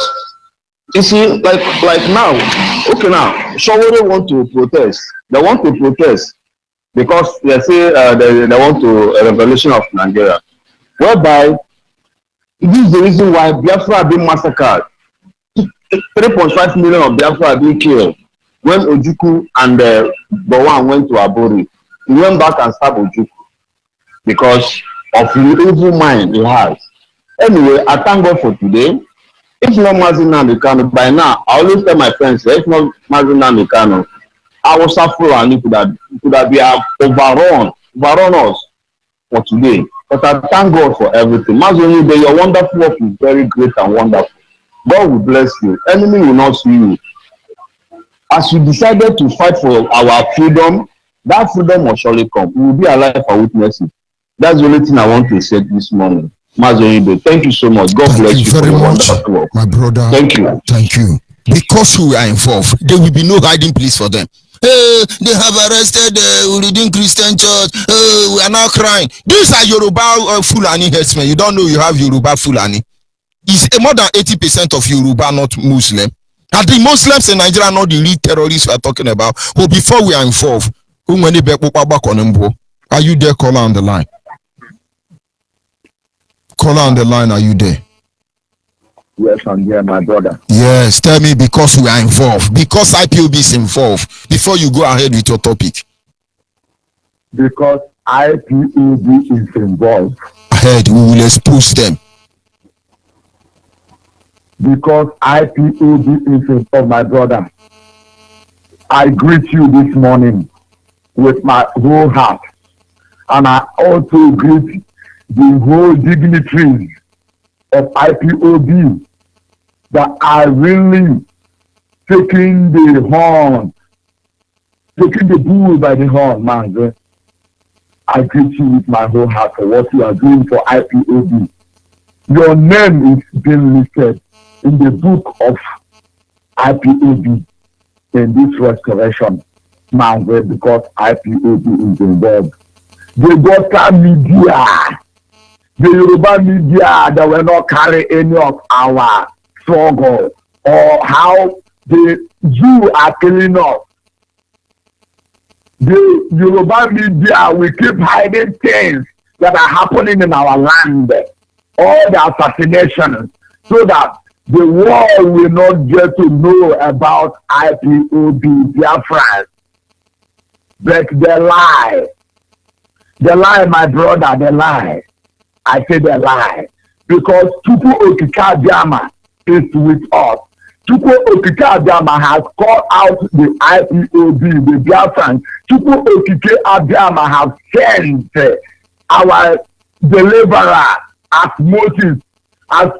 you see, like now, okay now, somebody want to protest. They want to protest because they say they want to a revolution of Nigeria. Whereby, this is the reason why Biafra are being massacred. 3.5 million of Biafra are being killed. When Ojukwu and Bowan went to Abori, he went back and stabbed Ojukwu because of the evil mind he has. Anyway, I thank God for today. If not MAZI Kano, by now, I always tell my friends, if not MAZI Kano, I will suffer and it could have been overrun us for today. But I thank God for everything. MAZI, your wonderful work is very great and wonderful. God will bless you. Enemy will not see you. As you decided to fight for our freedom, that freedom will surely come. We will be alive for witnesses. That's the only thing I want to say this morning. MAZI Onyeibe. Thank you so much. God bless you very for your much, wonderful work. my brother. Thank you. Thank you. Because we are involved, there will be no hiding place for them. Hey, they have arrested the leading Christian church. We are now crying. These are Yoruba Fulani herdsmen. You don't know you have Yoruba Fulani. Is more than 80% of Yoruba not Muslim. And the Muslims in Nigeria are not the real terrorists we are talking about. But before we are involved, are you there, caller on the line? Caller on the line, are you there? Yes, I'm here, my brother. Yes, tell me, because we are involved. Because IPOB is involved. Before you go ahead with your topic. Because IPOB is involved. Ahead, we will expose them. Because IPOB is involved, my brother. I greet you this morning with my whole heart. And I also greet the whole dignitaries of IPOB that are really taking the bull by the horn, man. I greet you with my whole heart for what you are doing for IPOB. Your name is being listed in the book of IPOB in this restoration, man, because IPOB is involved. The Gota media, the Yoruba media that will not carry any of our struggle or how the Jews are killing us. The Yoruba media will keep hiding things that are happening in our land, all the assassinations, so that the world will not get to know about IPOB, Biafra. But the lie, my brother, the lie. I say the lie. Because Chukwu Okike Abiama is with us. Chukwu Okike Abiama has called out the IPOB, the Biafran. Chukwu Okike Abiama has sent our deliverer as Moses, as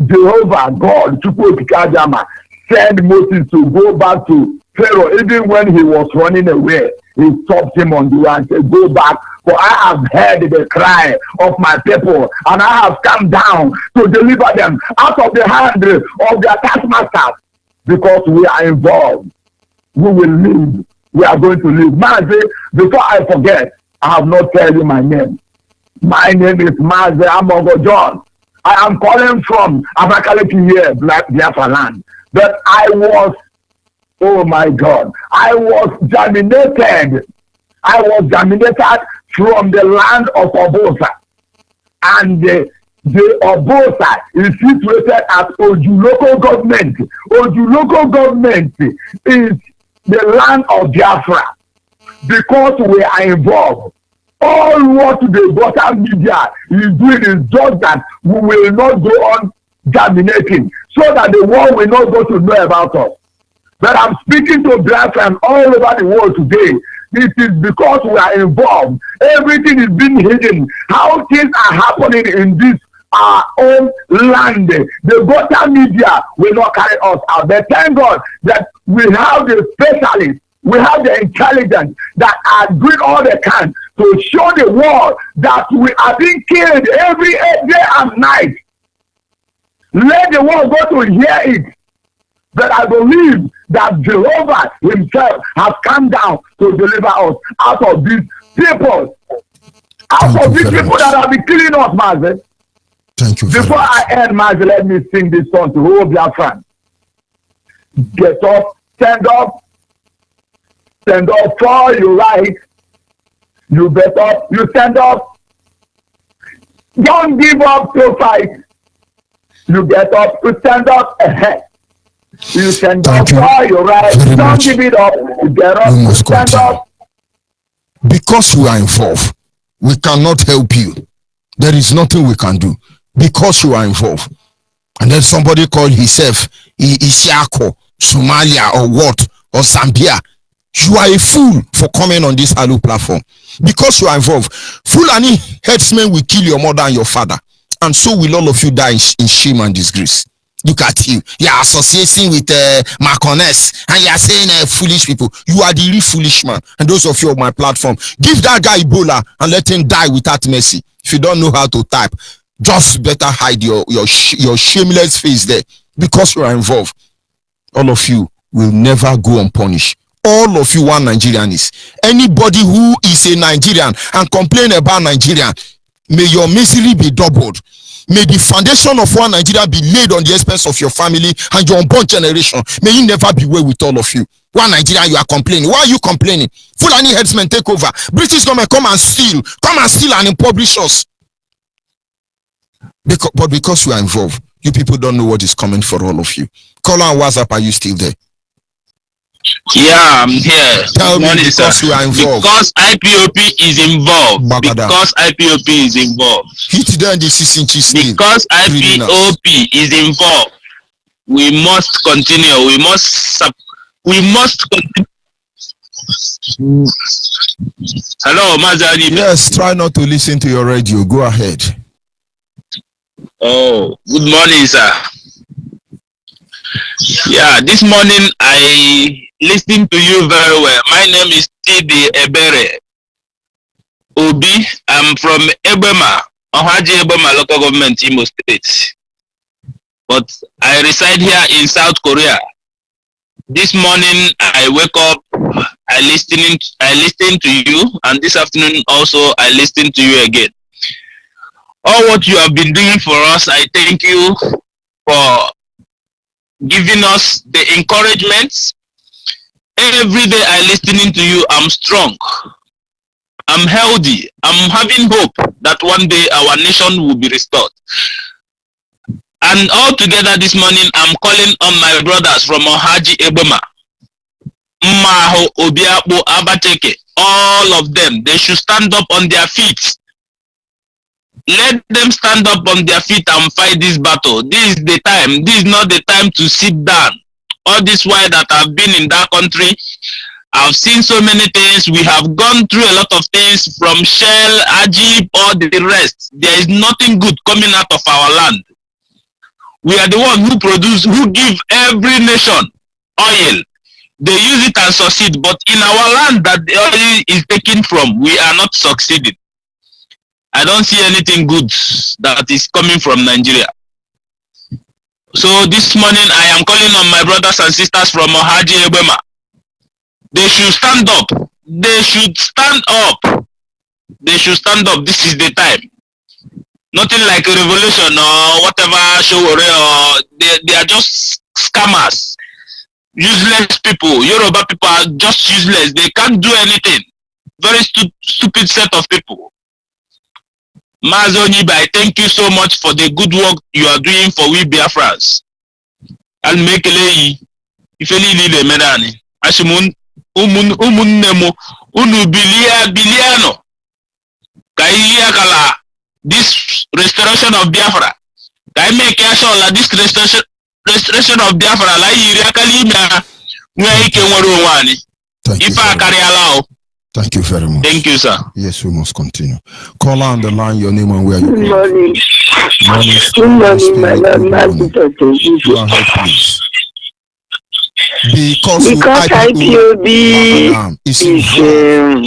Jehovah God. Chukwu Okike Abiama sent Moses to go back to Pharaoh. Even when he was running away, he stopped him on the way and said, go back, for I have heard the cry of my people, and I have come down to deliver them out of the hand of their taskmasters. Because we are involved, we will live. We are going to live. MAZI, before I forget, I have not told you my name. My name is MAZI Amogo John. I am calling from Abakaliki here, Biafra land. But I was, oh my God, I was germinated. I was germinated from the land of Obosa. And the Obosa is situated at Oju local government. Oju local government is the land of Biafra. Because we are involved, all what the Gotham media is doing is just that we will not go on germinating, so that the world will not go to know about us. But I'm speaking to Biafra all over the world today. It is because we are involved. Everything is being hidden. How things are happening in this our own land. The Gotham media will not carry us out. But thank God that we have the specialists, we have the intelligence that are doing all they can to show the world that we are being killed every day and night. Let the world go to hear it. But I believe that Jehovah himself has come down to deliver us out of these people. Out of these people that have been killing us, MAZI. Thank you. Before I end, MAZI, let me sing this song to all Biafran. Get up, stand up for your right. You get up, you stand up. Don't give up to fight. You get up, you stand up ahead. You stand up for your right. Don't give it up. You get up, you stand up. Because we are involved, we cannot help you. There is nothing we can do. Because you are involved. And then somebody called himself Isiako, Somalia, or what, or Zambia. You are a fool for coming on this Hello platform. Because you are involved. Fulani headsmen will kill your mother and your father. And so will all of you die in shame and disgrace. Look at you. You are associating with Macones, and you are saying foolish people. You are the real foolish man. And those of you on my platform, give that guy Ebola and let him die without mercy. If you don't know how to type, Just better hide your shameless face there, because you are involved. All of you will never go unpunished. All of you one Nigerian is. Anybody who is a Nigerian and complain about Nigerian, may your misery be doubled. May the foundation of one Nigeria be laid on the expense of your family and your unborn generation. May you never be well with all of you. One Nigeria, you are complaining. Why are you complaining? Fulani headsmen take over. British government come and steal and impoverish us. But because you are involved, you people don't know what is coming for all of you. Call on WhatsApp, are you still there? Yeah, I'm here. Tell me, because you are involved. Because IPOP is involved. Bagada. Because IPOP is involved. Hit them the CCG. Because IPOP is involved. We must continue. We must continue. Hello, MAZI. Yes, try not to listen to your radio. Go ahead. Oh, good morning, sir. Yeah, this morning I listened to you very well. My name is T.D. Ebere Obi. I'm from Ebema, Ohaji Ebema local government, Imo State. But I reside here in South Korea. This morning I wake up, I listened to you, and this afternoon also I listened to you again. All what you have been doing for us, I thank you for giving us the encouragement. Every day I listening to you, I'm strong, I'm healthy, I'm having hope that one day our nation will be restored. And all together this morning, I'm calling on my brothers from Ohaji Ebema, Mmaho, Obiakpo, Abateke, all of them. They should stand up on their feet. Let them stand up on their feet and fight this battle. This is the time. This is not the time to sit down. All this while that I've been in that country, I've seen so many things. We have gone through a lot of things from Shell, Ajib, all the rest. There is nothing good coming out of our land. We are the ones who produce, who give every nation oil. They use it and succeed. But in our land that the oil is taken from, we are not succeeding. I don't see anything good that is coming from Nigeria. So this morning I am calling on my brothers and sisters from Ohaji Ebema. They should stand up. They should stand up. They should stand up. This is the time. Nothing like a revolution or whatever show or they are just scammers. Useless people. Yoruba people are just useless. They can't do anything. Very stupid set of people. MAZI Onyeibe, I thank you so much for the good work you are doing for we Biafrans. I'll make a lay if any leader medani. Ashimun umunemo unu biliano. Kaiya kala this restoration of Biafra. Kai make sure that this restoration of Biafra la yiri akalima nwe ike nwere onwani. If I carry allow. Thank you very much. Thank you, sir. Yes, we must continue. Call on the line, your name and where you Good morning. Good morning, my Lord. Go ahead, please. Because IPOB is involved.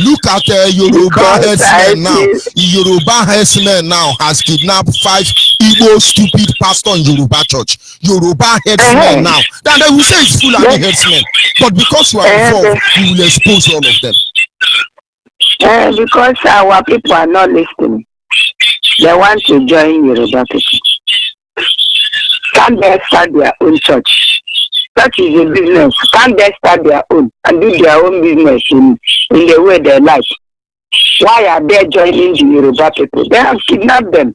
Look at Yoruba headsmen now. Yoruba headsmen now has kidnapped 5 Igbo stupid pastor in Yoruba church. Yoruba headsmen now. Then they will say it's Fulani headsmen. But because you are involved, you will expose all of them. Because our people are not listening. They want to join Yoruba people. Can't they start their own church? That is a business. Can't they start their own and do their own business in the way they like? Why are they joining the Yoruba people? They have kidnapped them.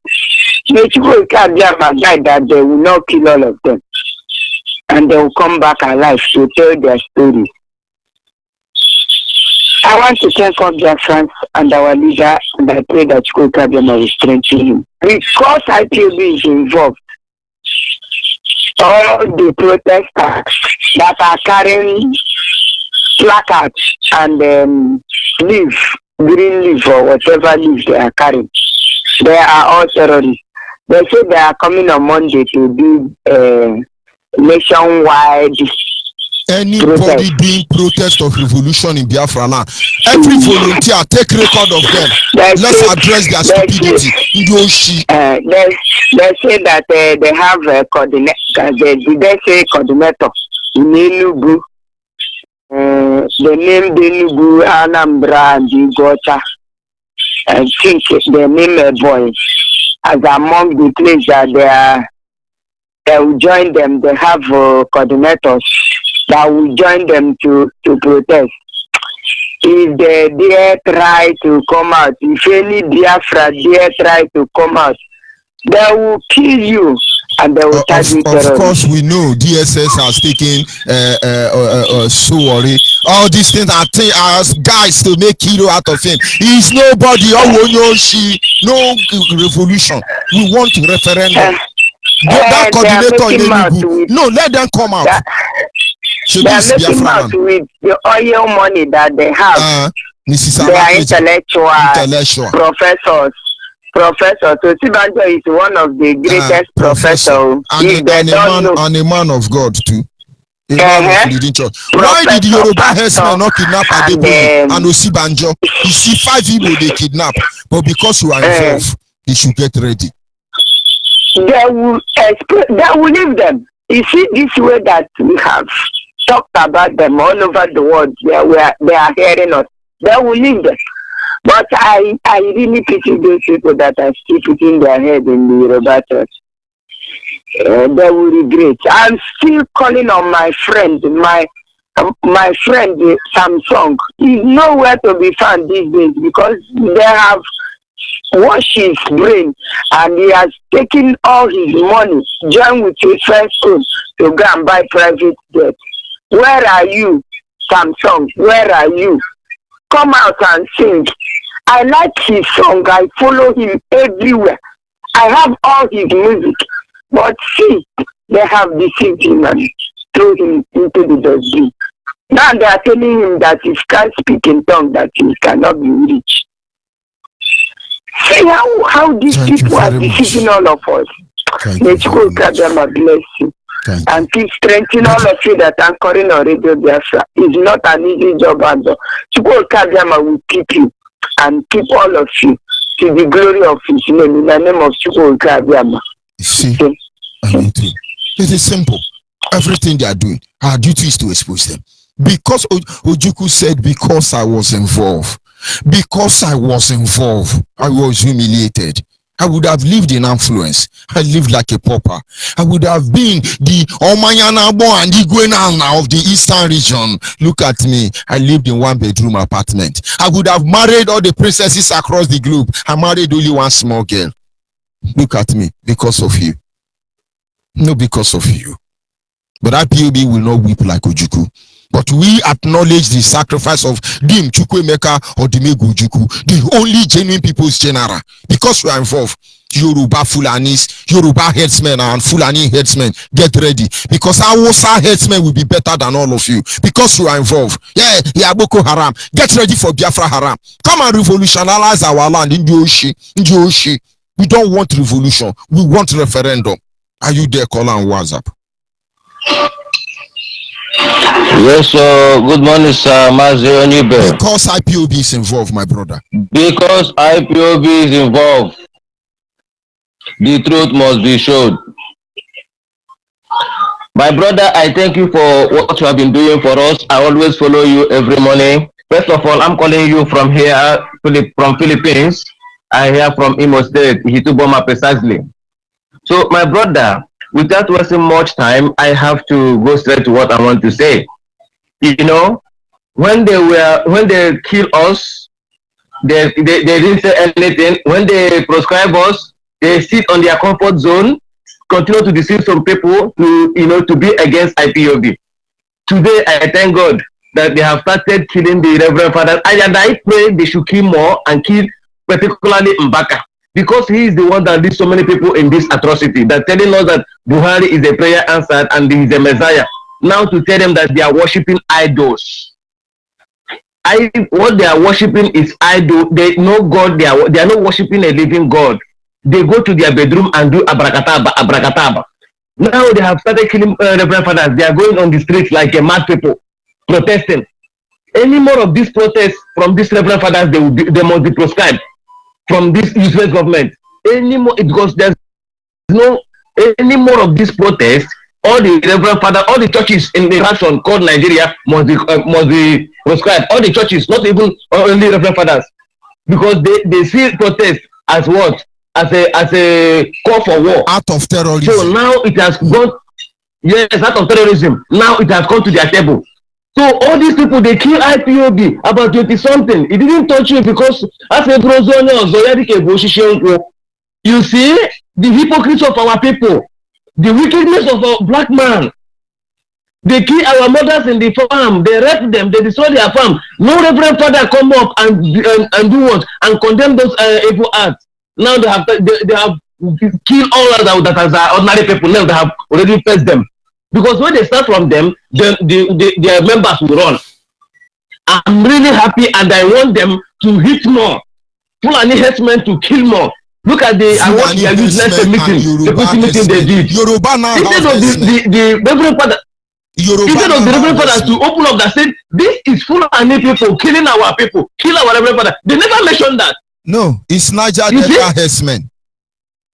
Mexico can be a guide that they will not kill all of them. And they will come back alive to tell their story. I want to thank all their friends and our leader, and I pray that Chukwuka will strengthen him. Because IPOB is involved, all the protesters that are carrying placards and green leaf or whatever leaf they are carrying, they are all terrorists. They say they are coming on Monday to do nationwide Anybody doing protest of revolution in Biafra land, every volunteer take record of them. Let's address their stupidity. They say that they have a coordinator. They say coordinator in Enugu. The name Enugu, Anambra, and Igota. I think they name a boy as among the places that they will join them. They have coordinators that will join them to protest. If they dare try to come out, if any Biafra dare try to come out, they will kill you and they will charge you terrorism. Of course, we know DSS has taken so worry. All these things are as guys to make hero out of him. He's nobody. No revolution. We want referendum. That coordinator in Enugu. No, let them come out. They are making out with the oil money that they have. They are intellectual professors. So Sibanjo is one of the greatest professors. And a man of God too. Why did the Yoruba herdsmen not kidnap Adeboye and Osibanjo? You see 5 people they kidnap, but because you are involved, they should get ready. They will leave them. You see this way that we have talked about them all over the world. They are hearing us. They will leave them. But I really pity those people that are still putting their head in the Yoruba church. They will regret. I'm still calling on my friend, my friend Samsung. He's nowhere to be found these days because they have washed his brain and he has taken all his money, joined with his first own to go and buy private jet. Where are you, Samsung? Where are you? Come out and sing. I like his song. I follow him everywhere. I have all his music. But see, they have deceived him and threw him into the dustbin. Now they are telling him that he can't speak in tongue, that he cannot be rich. See how these people are deceiving all of us. May God bless you. And keep strengthening all of you that are calling on Radio Biafra. It's not an easy job, and Chukwu Kadama will keep you and keep all of you to the glory of his name in the name of Chukwu Kadama. See, I mean, it is simple. Everything they are doing, our duty is to expose them. Because Ojukwu said, because I was involved, I was humiliated. I would have lived in affluence. I lived like a pauper. I would have been the Omayanabo and Igwenana of the eastern region. Look at me. I lived in 1-bedroom apartment. I would have married all the princesses across the globe. I married only one small girl. Look at me. Because of you. No, because of you. But IPOB will not weep like Ojukwu. But we acknowledge the sacrifice of Dim Chukwemeka or Dimegu Ojukwu, the only genuine people's general. Because we are involved, Yoruba Fulanis, Yoruba headsmen and Fulani headsmen, get ready. Because our headsmen will be better than all of you. Because you are involved. Yeah, Boko Haram. Get ready for Biafra Haram. Come and revolutionize our land in Oshi. We don't want revolution. We want referendum. Are you there? Call on WhatsApp. Yes, sir. Good morning, sir. MAZI Onyeibe. Because IPOB is involved, my brother. Because IPOB is involved, the truth must be showed. My brother, I thank you for what you have been doing for us. I always follow you every morning. First of all, I'm calling you from here, from Philippines. I hear from Imo State, Hituboma precisely. So, my brother, without wasting much time, I have to go straight to what I want to say. You know, when they kill us, they didn't say anything. When they proscribe us, they sit on their comfort zone, continue to deceive some people to be against IPOB. Today, I thank God that they have started killing the Reverend Father. And I pray they should kill more and kill particularly Mbaka. Because he is the one that leads so many people in this atrocity, that telling us that Buhari is a prayer answered and he is a Messiah. Now to tell them that they are worshipping idols. What they are worshipping is idol. They know God. They are not worshipping a living God. They go to their bedroom and do abrakataba. Now they have started killing Reverend Fathers. They are going on the streets like mad people, protesting. Any more of these protests from these Reverend Fathers, they must be proscribed from this useless government. Any more, because there's no any more of these protests. All the Reverend Fathers, all the churches in the nation called Nigeria must be proscribed. All the churches, not even only Reverend Fathers, because they see protest as what? As a call for war. Act of terrorism. So now it has gone, yes, act of terrorism. Now it has come to their table. So all these people, they kill IPOB about 20 something. It didn't touch you because as a you see the hypocrisy of our people, the wickedness of our black man. They kill our mothers in the farm, they rape them, they destroy their farm. No Reverend Father come up and do what? And condemn those evil acts. Now they have killed all of that as ordinary people. Now they have already faced them. Because when they start from them, then their members will run. I'm really happy and I want them to hit more. Fulani herdsmen to kill more. Look at the I want their useless meeting. The meeting they did. Yoruba now instead of the Reverend Father. Instead of the Reverend Fathers to open up that said, this is Fulani people killing our people, kill our Reverend Father. They never mentioned that. No, it's Niger Delta herdsmen.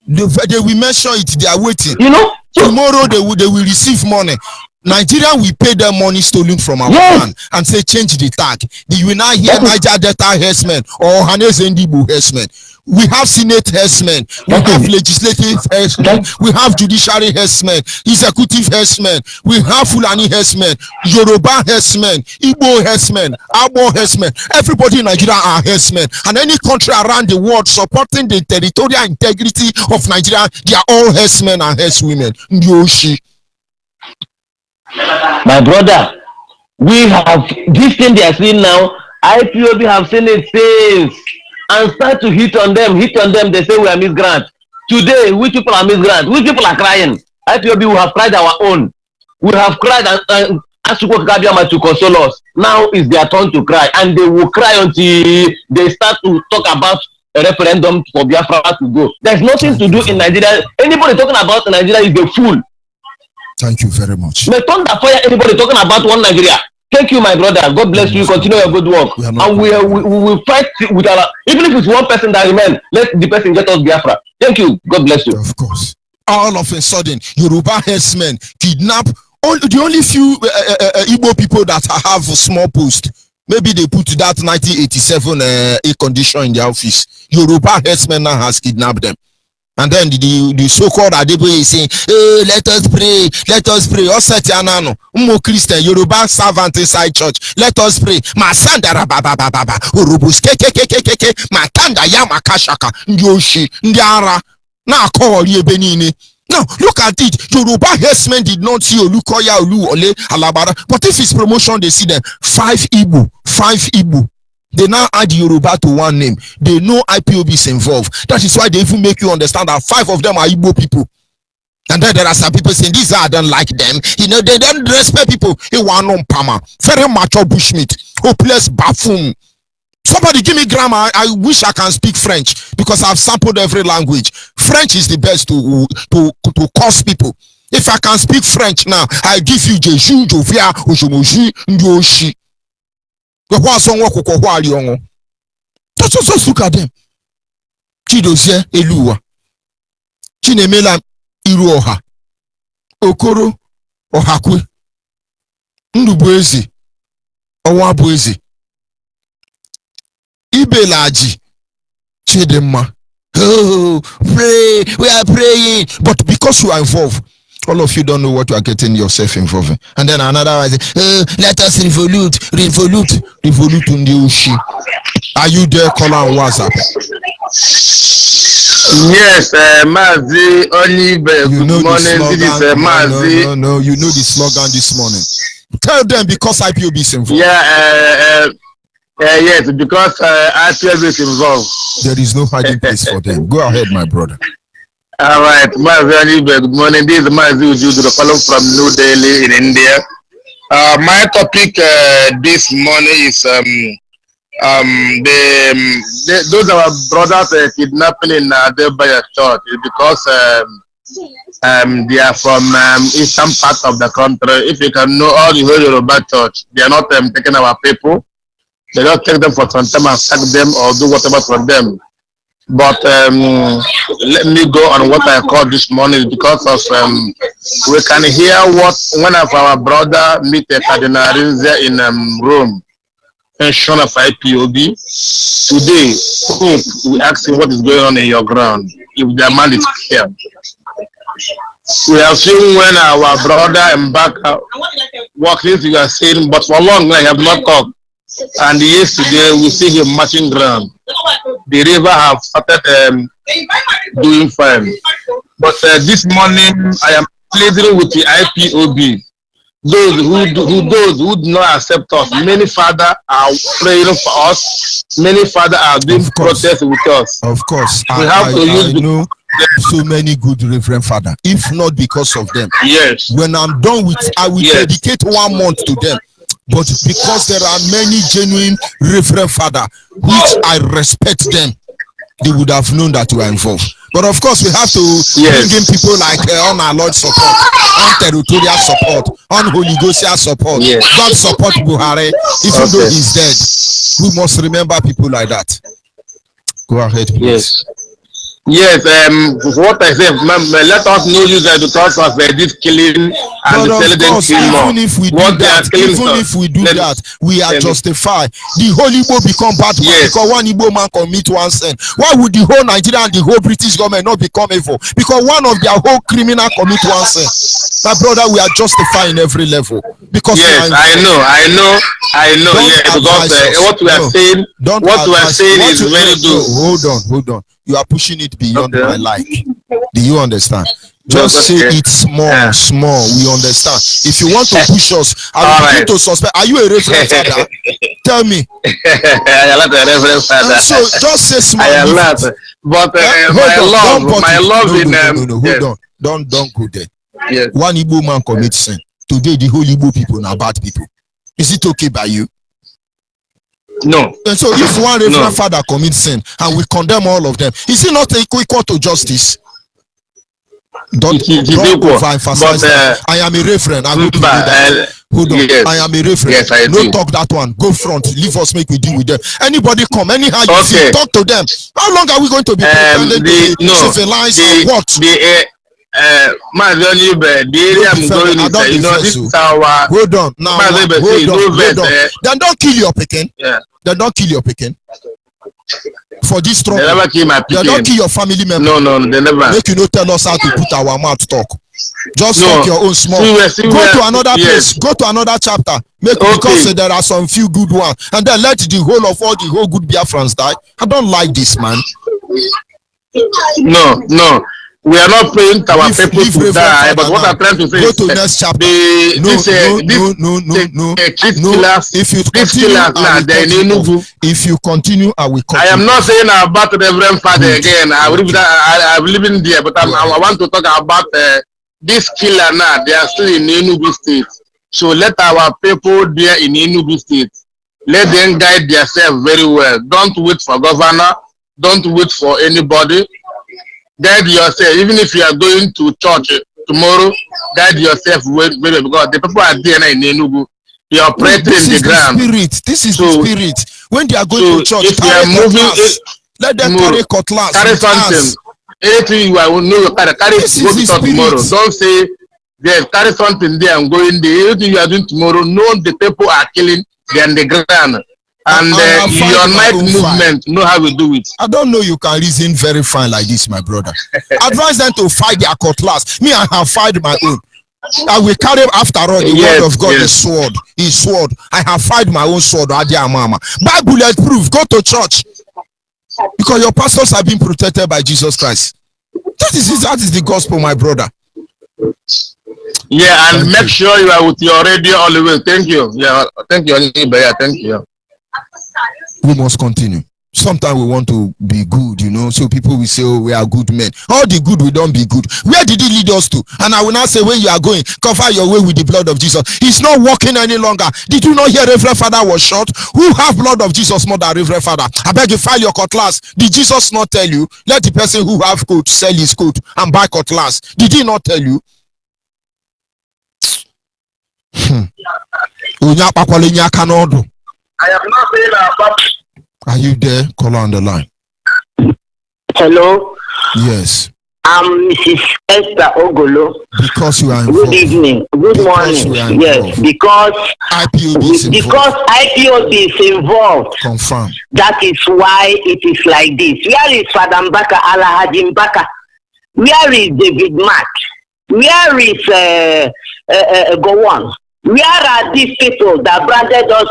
They will mention it. They are waiting. You know, so, tomorrow they will receive money. Nigeria will pay them money stolen from our land and say change the tag. You will now hear Niger Delta herdsmen or Hanese Ndibu herdsmen. We have Senate herdsmen, we have legislative herdsmen, we have judiciary herdsmen, executive herdsmen, we have Fulani herdsmen, Yoruba herdsmen, Igbo herdsmen, Abo herdsmen. Everybody in Nigeria are herdsmen, and any country around the world supporting the territorial integrity of Nigeria, they are all herdsmen and herdswomen. Yoshi. My brother, we have this thing they are seeing now. IPOB have seen it since and start to hit on them. They say we are misgrant. Today, which people are misgrant? Which people are crying? IPOB, we have cried our own. We have cried and asked to console us. Now is their turn to cry, and they will cry until they start to talk about a referendum for Biafra to go. There's nothing to do in Nigeria. Anybody talking about Nigeria is a fool. Thank you very much. May thunder fire anybody talking about one Nigeria. Thank you, my brother. God bless you. Continue your good work. And we will fight with our, even if it's one person that remains, let the person get us Biafra. Thank you. God bless you. Of course. All of a sudden, Yoruba herdsmen kidnap the only few Igbo people that have a small post. Maybe they put that 1987 a condition in their office. Yoruba herdsmen now has kidnapped them. And then the so-called Adebo is saying, oh, let us pray. Osetianano, Umo Christian, Yoruba servant inside church. Let us pray. Masandara baba baba, Urubus keke, Matanda yamakashaka, Yoshi, Ndiara, na call ye benini. Now look at it. Yoruba herdsmen did not see Olukoya Olu Ole Alabara, but if it's promotion, they see them 5 Igbo. They now add Yoruba to one name. They know IPOB is involved. That is why they even make you understand that 5 of them are Igbo people. And then there are some people saying, these I don't like them. You know, they don't respect people. They want no pama. Very mature bushmeat. Hopeless buffoon. Somebody give me grammar. I wish I can speak French because I've sampled every language. French is the best to curse people. If I can speak French now, I give you Jeju, Jovia, Ojomoji, Ndioshi. Just look at them. Chidozie Eluwa, Chinemela Iruoha, Okoro Ohakwe, Ndubuezi, Owabuezi, Ibelaji, Chidema. Oh, pray, we are praying. But because you are involved, all of you don't know what you are getting yourself involved in. And then another one say, let us revolute in the ocean. Are you there, caller on WhatsApp? Yes, MAZI, Onyeibe, good morning. This is MAZI. No, you know the slogan this morning. Tell them because IPOB is involved. Yes, because IPOB is involved. There is no hiding place for them. Go ahead, my brother. All right, MAZI, good morning. This is MAZI Ujudu, the fellow from New Delhi in India. My topic this morning is those are our brothers kidnapping in Adebaya Church because They are from eastern part of the country. If you can know all the whole Yoruba church, they are not taking our people. They don't take them for some time and sack them or do whatever for them. But let me go on what I called this morning because of we can hear what one of our brother meet a Cardinal Rinze in Rome, mention of IPOB. Today, we ask him what is going on in your ground, if the man is here. We have seen when our brother embarked walking to your saying, but for long I have not talked. And yesterday we see him marching ground. The river have started doing fine. But this morning I am pleading with the IPOB. Those who do not accept us. Many fathers are praying for us. Many fathers are doing protests with us. Of course, we have to use know so many good Reverend Father. If not because of them, yes. When I'm done with, I will dedicate 1 month to them. But because there are many genuine Reverend Father, which I respect them, they would have known that we are involved. But of course, we have to bring in people like on our Lord support, on territorial support, on Holy Ghost support, God support Buhari, even though he's dead. We must remember people like that. Go ahead, please. Yes, what I said, let us know you guys because of this killing and the intelligent killing more. Even if we do that, we are justified. The whole Igbo become bad man because one Igbo man commit one sin. Why would the whole Nigeria and the whole British government not become evil? Because one of their whole criminal commit one sin. My brother, we are justified in every level. Because I know. Yeah, because what we are saying is very good. Hold on. You are pushing it beyond my like. Do you understand? Just say it small. We understand. If you want to push us, I will begin to suspect. Are you a Reverend Father? Tell me. I am not a Reverend Father. So just say small. I am not. But my love hold on. Don't go there. Yes. One Igbo man commits sin. Today the whole Igbo people are bad people. Is it okay by you? No. And so if one Reverend Father commits sin and we condemn all of them, is it not equal to justice? Don't overemphasize that. I am a reverend. I will do that. Hold on. Yes. I am a reverend. Yes, I no do. Talk that one. Go front. Leave us. Make we deal with them. Anybody come. Anyhow you see. Talk to them. How long are we going to be pretending to be civilized or what? MAZI Onyeibe, the area I'm going is, this is our... Hold on. Now, hold on. Then don't kill your pikin. Yeah. Then don't kill your pikin. For this trouble. They never kill my pikin. They don't kill your family member. No, they never. Make you no tell us how to put our mouth talk. Just talk your own small. Go to another place. Go to another chapter. Because there are some few good ones. And then let the whole good Biafrans die. I don't like this, man. No. We are not praying to our people to die, but what I'm trying to say is to next chapter. If you continue, I will continue. I am not saying about the Reverend Father again. I'm living there, but I want to talk about this killer now. They are still in Enugu State. So let our people there in Enugu State, let them guide themselves very well. Don't wait for governor. Don't wait for anybody. Guide yourself. Even if you are going to church tomorrow, guide yourself well because the people are there in Enugu. They are operating in the ground. This is the spirit. When they are going to church, if you are moving, let them carry cutlass. Carry something. Anything you will know, you carry. Go to church tomorrow. Don't say there's carry something there. I'm going there. Anything you are doing tomorrow, know the people are killing. They're in the ground. And your night movement, know how we do it. I don't know you can reason very fine like this, my brother. Advise them to fight their cutlass. Me, I have fight my own. I will carry after all the word of God, his sword. I have fight my own sword. Buy bulletproof. Go to church. Because your pastors have been protected by Jesus Christ. That is the gospel, my brother. Yeah, and make sure you are with your radio always. Thank you. Yeah, thank you, Onyeibe. Thank you. We must continue. Sometimes we want to be good, so people will say, oh, we are good men. All the good we don't be good. Where did he lead us to? And I will not say, when you are going, cover your way with the blood of Jesus. He's not walking any longer. Did you not hear Reverend Father was shot? Who have blood of Jesus more than Reverend Father? I beg you, file your cutlass. Did Jesus not tell you? Let the person who have coat sell his coat and buy cutlass. Did he not tell you? I am not saying about. Are you there? Caller on the line. Hello. Yes. I'm Mrs. Esther Ogolo. Because you are involved. Good evening. Good morning. Yes, because IPOB is involved. Confirm. That is why it is like this. Where is Father Mbaka Alhaji Mbaka? Where is David Mark? Where is Gowon? Where are these people that branded us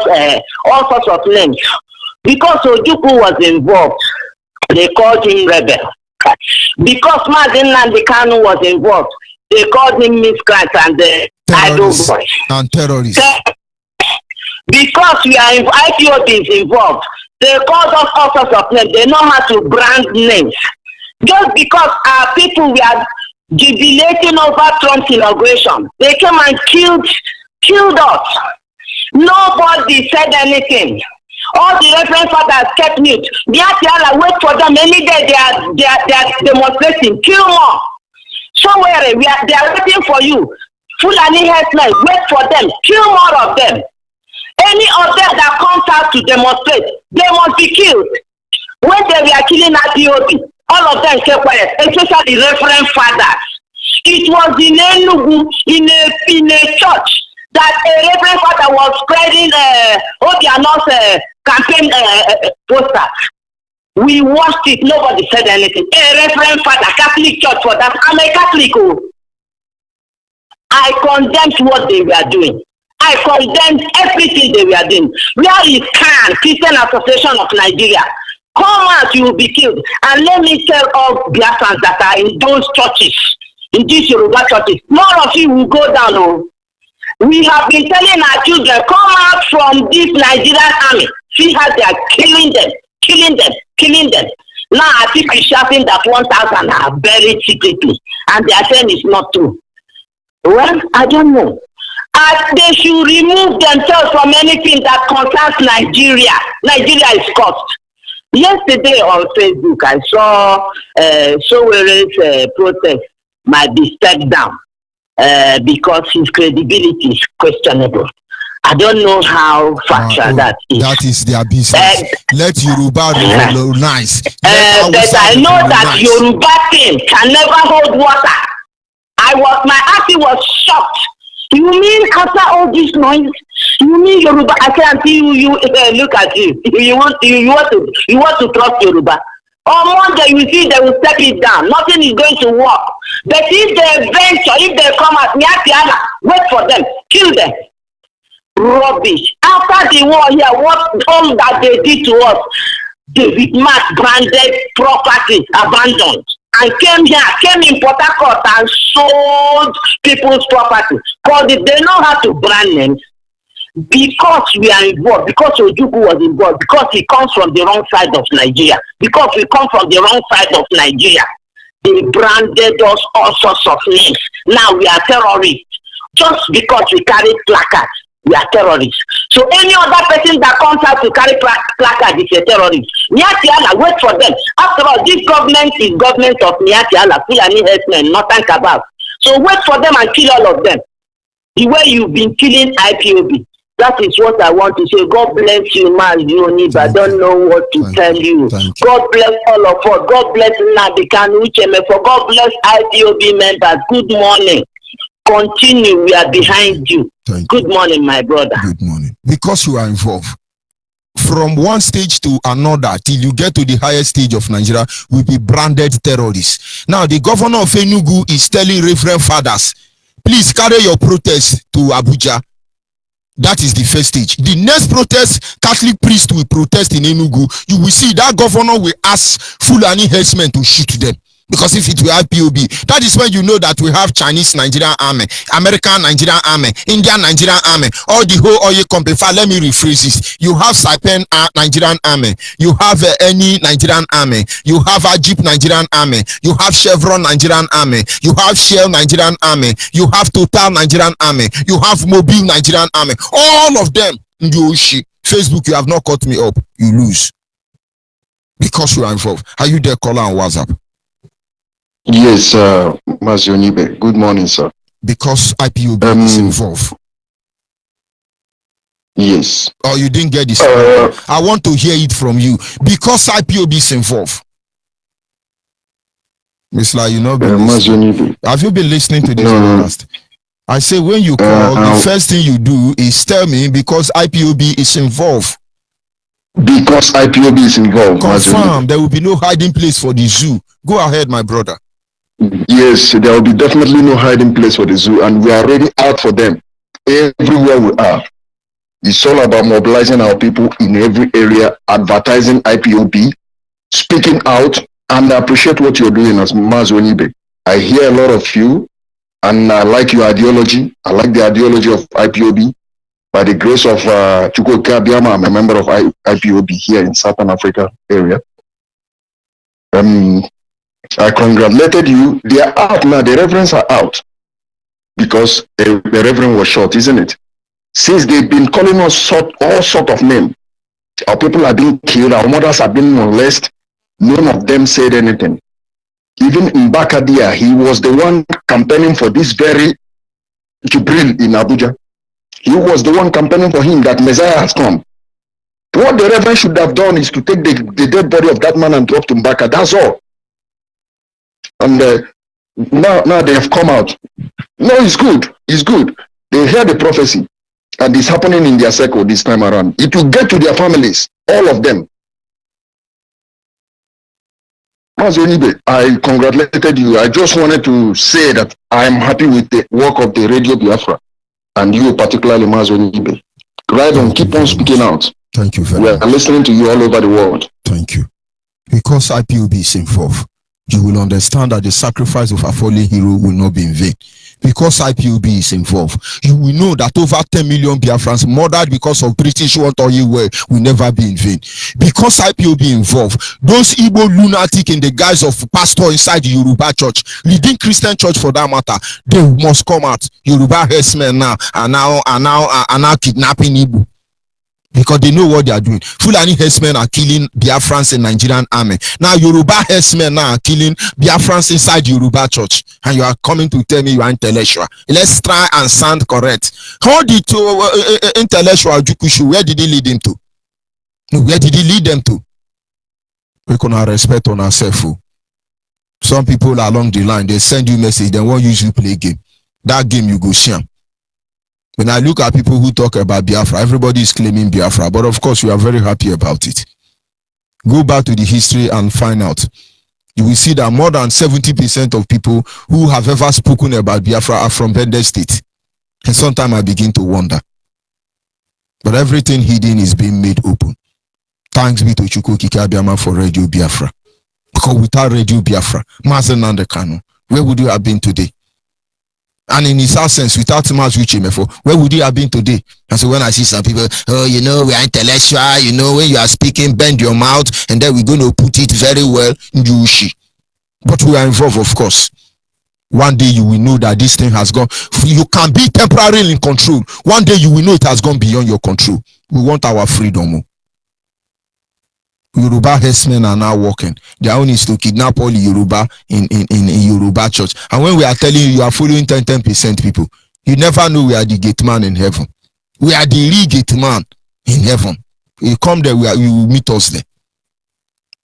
all sorts of names? Because Ojukwu was involved, they called him rebel. Because MAZI Nnamdi Kanu was involved, they called him miscreant and idol boy. And terrorist. Because we are IPOB is involved, they called us all sorts of names. They know how to brand names. Just because our people were jubilating over Trump's inauguration, they came and killed us. Nobody said anything. All the reference fathers kept mute. BIAFRA, wait for them. Any day they are demonstrating. Kill more. Somewhere they are waiting for you. Fulani herdsmen, wait for them. Kill more of them. Any of them that comes out to demonstrate, they must be killed. When they were killing IPOB, all of them kept quiet, especially the reference fathers. It was in Enugu, in a church, that a reverend father was spreading campaign poster. We watched it, nobody said anything. A reverend father, Catholic church for that. I'm a Catholic. I condemned what they were doing. I condemned everything they were doing. Where is CAN, Christian Association of Nigeria? Come out, you will be killed. And let me tell all Biafrans that are in those churches, in these Yoruba churches, more of you will go down. Oh. We have been telling our children, come out from this Nigerian army. See how they are killing them. Now I think we're shouting that 1,000 are buried secretly. And they are saying it's not true. Well, I don't know. They should remove themselves from anything that concerns Nigeria. Nigeria is cursed. Yesterday on Facebook, I saw Sowere's protest might be stepped down. Because his credibility is questionable. I don't know how factual that is. That is their business. Let Yoruba recognize. But I know that Yoruba thing can never hold water. My auntie was shocked. You mean after all this noise? You mean Yoruba? I can't see you look at you. You want to trust Yoruba. On Monday, you see they will step it down. Nothing is going to work. But if they venture, if they come at Nyatiana, wait for them, kill them. Rubbish. After the war here, what all that they did to us, David Mark branded properties abandoned and came in Port Harcourt and sold people's property. Because they know how to brand names. Because we are involved, because Ojukwu was involved, because he comes from the wrong side of Nigeria, because we come from the wrong side of Nigeria, they branded us all sorts of names. Now we are terrorists. Just because we carry placards, we are terrorists. So any other person that comes out to carry placard is a terrorist. Nyatiala, wait for them. After all, this government is government of Nyatiala, Fulani herdsmen, Northern Cabal. So wait for them and kill all of them. The way you've been killing IPOB. That is what I want to say. God bless you, man. Onyeibe. I don't know what to tell you. God bless all of us. God bless Nnamdi Kanu Ucheme. For God bless IPOB members. Good morning. Continue. We are behind you. Good morning, my brother. Good morning. Because you are involved. From one stage to another, till you get to the highest stage of Nigeria, will be branded terrorists. Now, the governor of Enugu is telling Reverend fathers, please carry your protest to Abuja. That is the first stage. The next protest, Catholic priest will protest in Enugu. You will see that governor will ask Fulani herdsmen to shoot them. Because if it were IPOB, that is when you know that we have Chinese Nigerian army, American Nigerian army, Indian Nigerian army, all the whole oil company. Let me rephrase this. You have Saipan Nigerian army, you have any Nigerian army, you have Ajip Nigerian army, you have Chevron Nigerian army, you have Shell Nigerian army, you have Total Nigerian army, you have Mobile Nigerian army. All of them, Facebook, you have not cut me up. You lose. Because you are involved. Are you there, caller on WhatsApp? Yes, MAZI Onyeibe. Good morning, sir. Because IPOB is involved. Yes. Oh, you didn't get this. I want to hear it from you. Because IPOB is involved. It's like you know. MAZI Onyeibe. Have you been listening to this podcast? I say when you call, the first thing you do is tell me because IPOB is involved. Because IPOB is involved. Confirm. There will be no hiding place for the zoo. Go ahead, my brother. Yes, there will be definitely no hiding place for the zoo, and we are ready out for them everywhere we are. It's all about mobilizing our people in every area, advertising IPOB, speaking out, and I appreciate what you're doing as MAZI Onyeibe. I hear a lot of you, and I like your ideology. I like the ideology of IPOB. By the grace of Chukwu Kabiama, I'm a member of IPOB here in Southern Africa area. I congratulated you. They are out now. The reverends are out because the reverend was shot, isn't it? Since they've been calling us all sort of names, our people are being killed, our mothers are being molested. None of them said anything. Even in Bakadia, he was the one campaigning for this very Jubril in Abuja. He was the one campaigning for him that Messiah has come. What the reverend should have done is to take the dead body of that man and drop to Mbaka. That's all. And now they have come out. No, it's good. It's good. They hear the prophecy, and it's happening in their circle this time around. It will get to their families, all of them. MAZI Onyeibe, I congratulated you. I just wanted to say that I am happy with the work of the Radio Biafra, and you particularly, MAZI Onyeibe. Right on, keep on speaking out. Thank you very much. We are listening to you all over the world. Thank you. Because IPOB is involved, you will understand that the sacrifice of a fallen hero will not be in vain. Because IPOB is involved, you will know that over 10 million Biafrans murdered because of British want or you will never be in vain. Because IPOB involved, those Igbo lunatic in the guise of pastor inside the Yoruba church, leading Christian church for that matter, they must come out. Yoruba herdsmen now are now kidnapping Igbo. Because they know what they are doing. Fulani herdsmen are killing Biafrans in Nigerian army. Now Yoruba herdsmen now are killing Biafrans inside Yoruba church. And you are coming to tell me you are intellectual. Let's try and sound correct. How did intellectual Jukushu, where did he lead him to? Where did he lead them to? We can respect on ourselves. Some people along the line, they send you message, they won't use you play game. That game you go sham. When I look at people who talk about Biafra, everybody is claiming Biafra, but of course we are very happy about it. Go back to the history and find out. You will see that more than 70% of people who have ever spoken about Biafra are from Bende State. And sometimes I begin to wonder. But everything hidden is being made open. Thanks be to Chukwu Kikabiama for Radio Biafra. Because without Radio Biafra, Mazi Nnamdi Kanu, where would you have been today? And in his absence, without Mazi Uchemefo, where would you have been today? And so when I see some people, oh, you know, we are intellectual, you know, when you are speaking, bend your mouth, and then we're going to put it very well, Yushi. But we are involved, of course. One day you will know that this thing has gone. You can be temporarily in control. One day you will know it has gone beyond your control. We want our freedom. Yoruba herdsmen are now working. Their own is to kidnap all Yoruba in Yoruba church. And when we are telling you, you are following 10% people, you never know we are the gate man in heaven. We are the real gate man in heaven. You come there, you will meet us there.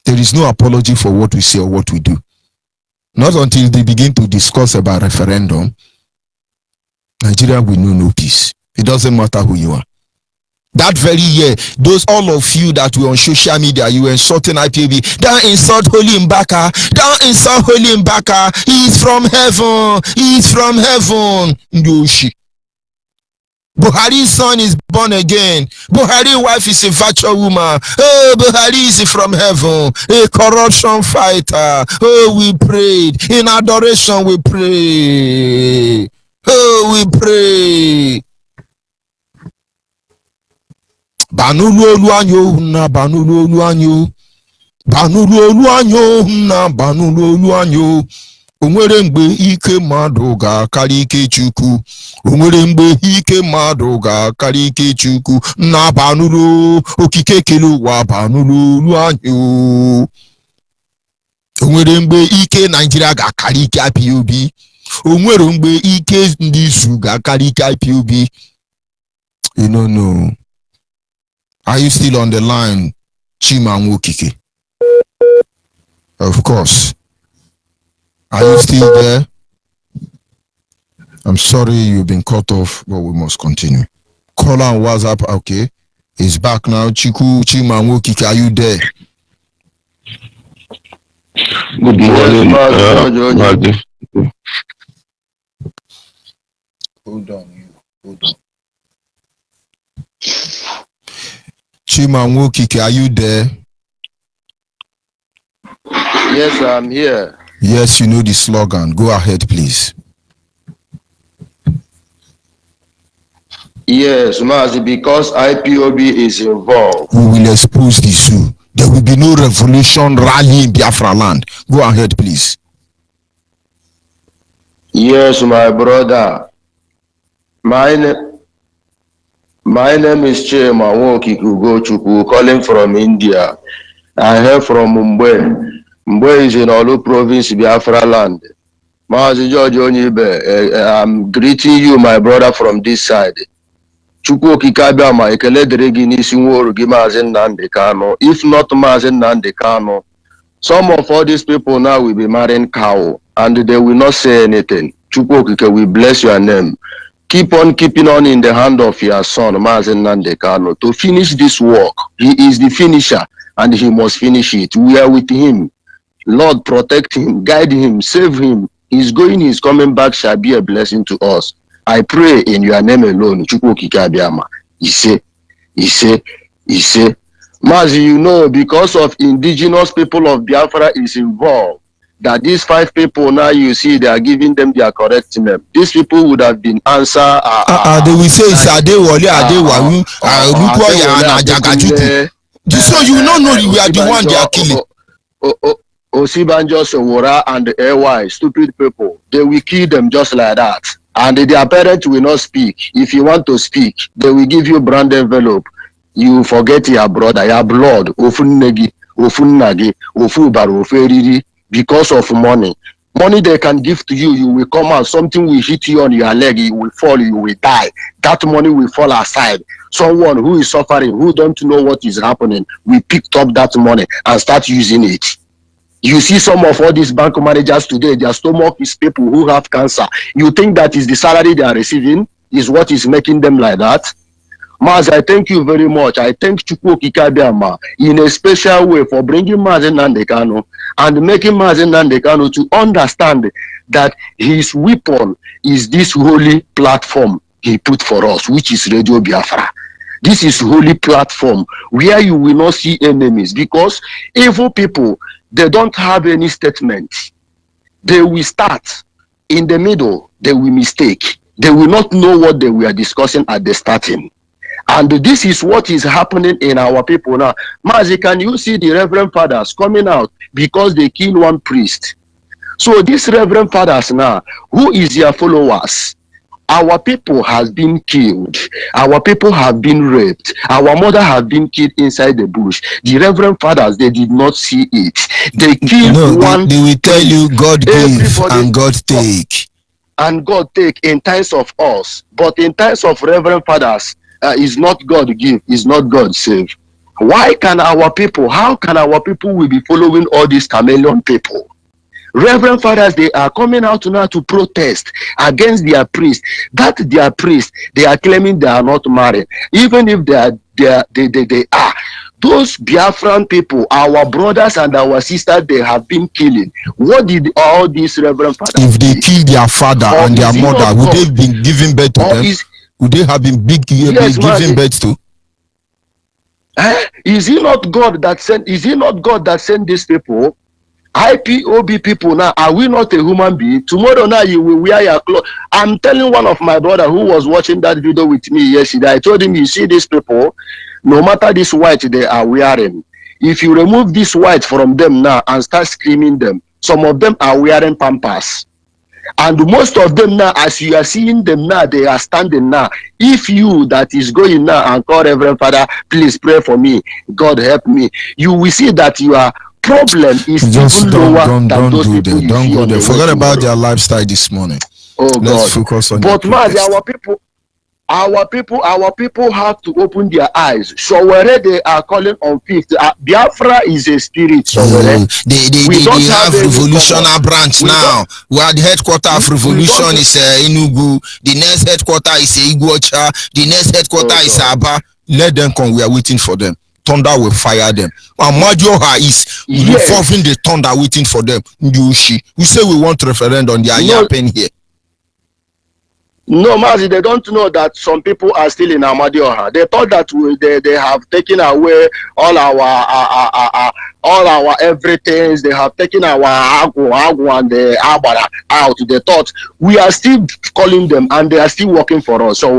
There is no apology for what we say or what we do. Not until they begin to discuss about referendum, Nigeria will know no peace. It doesn't matter who you are. That very year, all of you that were on social media, you were insulting IPOB. Don't insult Holy Mbaka. Don't insult Holy Mbaka. He is from heaven. He is from heaven. Yoshi. Buhari's son is born again. Buhari's wife is a virtual woman. Oh, Buhari is from heaven, a corruption fighter. Oh, we prayed. In adoration, we pray. Oh, we pray. Banulu oluanyo na banulu oluanyo. Banulu oluanyo na banulu oluanyo. Onwere mgbe ike mmadụ ga-akarị ike Chukwu. Onwere mgbe ike mmadụ ga-akarị ike Chukwu. Na banulu okike kele ụwa banulu oluanyo. Onwere mgbe ike Nigeria ga-akarị ike IPOB. Onwere mgbe ike ndị isu ga-akarị ike IPOB. You don't know. Are you still on the line, Chima Nwokike? Of course. Are you still there? I'm sorry you've been cut off, but we must continue. Call on WhatsApp, okay? It's back now. Chima Nwokike, are you there? Good morning, Mazi. Hold on. Chima Nwokike, are you there? Yes, I'm here. Yes, you know the slogan. Go ahead, please. Yes, Mazi, because IPOB is involved. We will expose the zoo. There will be no revolution rally in Biafra land. Go ahead, please. Yes, my brother. My name is Chima Nwokike, calling from India. I hail from Mumbai. Mumbai is in Olu province, Biafra land. Mazi George Onyeibe, I'm greeting you, my brother, from this side. Chukwu okike abịama ekele dịrị gị n'isi nworu gị Maazị Nnamdi Kanu. If not Maazị Nnamdi Kanu, some of all these people now will be marrying cow and they will not say anything. Chukwu okike, we bless your name. Keep on keeping on in the hand of your son, Maazị Nnamdi Kanu, to finish this work. He is the finisher and he must finish it. We are with him. Lord, protect him, guide him, save him. His going, his coming back shall be a blessing to us. I pray in your name alone, Chukwu okike abịama. He say. Mazi, you know, because of indigenous people of Biafra is involved, that these 5 people now you see, they are giving them their correct name. These people would have been answered. They will say it's Adewale, Adewalu, Rukwoya, so you will not know we are the one they are killing. Osibanjo, Sowora, and the AY, stupid people, they will kill them just like that. And their parents will not speak. If you want to speak, they will give you brand envelope. You forget your brother, your blood, ofunnegi, ofunnagi, ofubaru, oferiri, because of money. Money they can give to you, you will come out, something will hit you on your leg, you will fall, you will die. That money will fall aside. Someone who is suffering, who don't know what is happening, will pick up that money and start using it. You see some of all these bank managers today, their stomach is people who have cancer. You think that is the salary they are receiving, is what is making them like that? Maz, I thank you very much. I thank Chukwu okike abịama in a special way for bringing Maazị Nnamdi Kanu and making Maazị Nnamdi Kanu to understand that his weapon is this holy platform he put for us, which is Radio Biafra. This is holy platform where you will not see enemies, because evil people, they don't have any statement. They will start. In the middle, they will mistake. They will not know what they were discussing at the starting. And this is what is happening in our people now. Mazi, can you see the reverend fathers coming out because they killed one priest? So these reverend fathers now, who is their followers? Our people has been killed. Our people have been raped. Our mother has been killed inside the bush. The reverend fathers, they did not see it. They killed one. They will tell you God give and God take. And God take in times of us. But in times of reverend fathers, is not God give, is not God save. Why can our people, how can our people will be following all these chameleon people? Reverend fathers, they are coming out now to protest against their priest. That their priest, they are claiming they are not married. Even if they are. Those Biafran people, our brothers and our sisters, they have been killing. What did all these reverend fathers If they kill their father and their mother, would they be giving birth to them? Would they have been Yes, giving Mazi. birth to? Is he not God that sent? Is he not God that sent these people? IPOB people now, are we not a human being? Tomorrow now you will wear your clothes. I'm telling one of my brother who was watching that video with me yesterday, I told him, you see these people, no matter this white they are wearing, if you remove this white from them now and start screaming them, some of them are wearing pampers. And most of them now, as you are seeing them now, they are standing now. If you that is going now and call Reverend Father, please pray for me, God help me, you will see that you are problem is just even lower than those people you don't see go there. Forget about tomorrow. their lifestyle this morning. Oh, let's God. focus on But Mazi, protest. our people have to open their eyes. So where they are calling on fifth, Biafra is a spirit. So where they have revolutionary branch now. Where the headquarters of revolution is Enugu. The next headquarters is Iguacha. The next headquarters is Aba. Let them come. We are waiting for them. Thunder will fire them. And Majoha is revolving the thunder waiting for them. We say we want referendum. They are yapping here. No, Mazi, they don't know that some people are still in Amadioha. They thought that they have taken away all our everything. They have taken our agu and the abara out. They thought we are still calling them and they are still working for us. So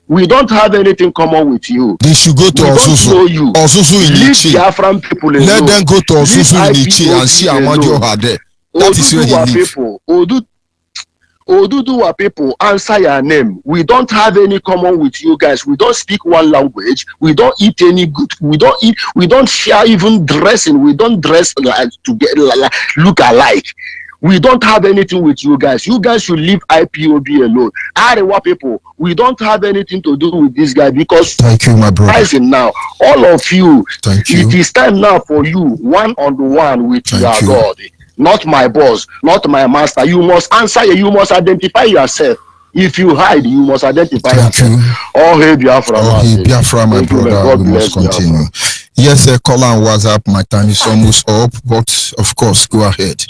we don't have anything common with you. They should go to Osusu. Osusu in Ichi. Biafran people alone. Let them go to Osusu in Ichi and see Amadioha there. That is where he lives. Oduduwa people, answer your name. We don't have any common with you guys. We don't speak one language. We don't eat any good. We don't share even dressing. We don't dress like to get look alike. We don't have anything with you guys. You guys should leave IPOB alone. Arewa people, we don't have anything to do with this guy because thank you, my brother. Rising now, all of you, thank you. It is time now for you, one-on-one with your God. Not my boss, not my master. You must answer. You must identify yourself. If you hide, you must identify yourself. Oh, hey, Biafra. Oh, hey, Biafra, my brother. We must continue. Biafra. Yes, call and WhatsApp. My time is almost up, but of course, go ahead.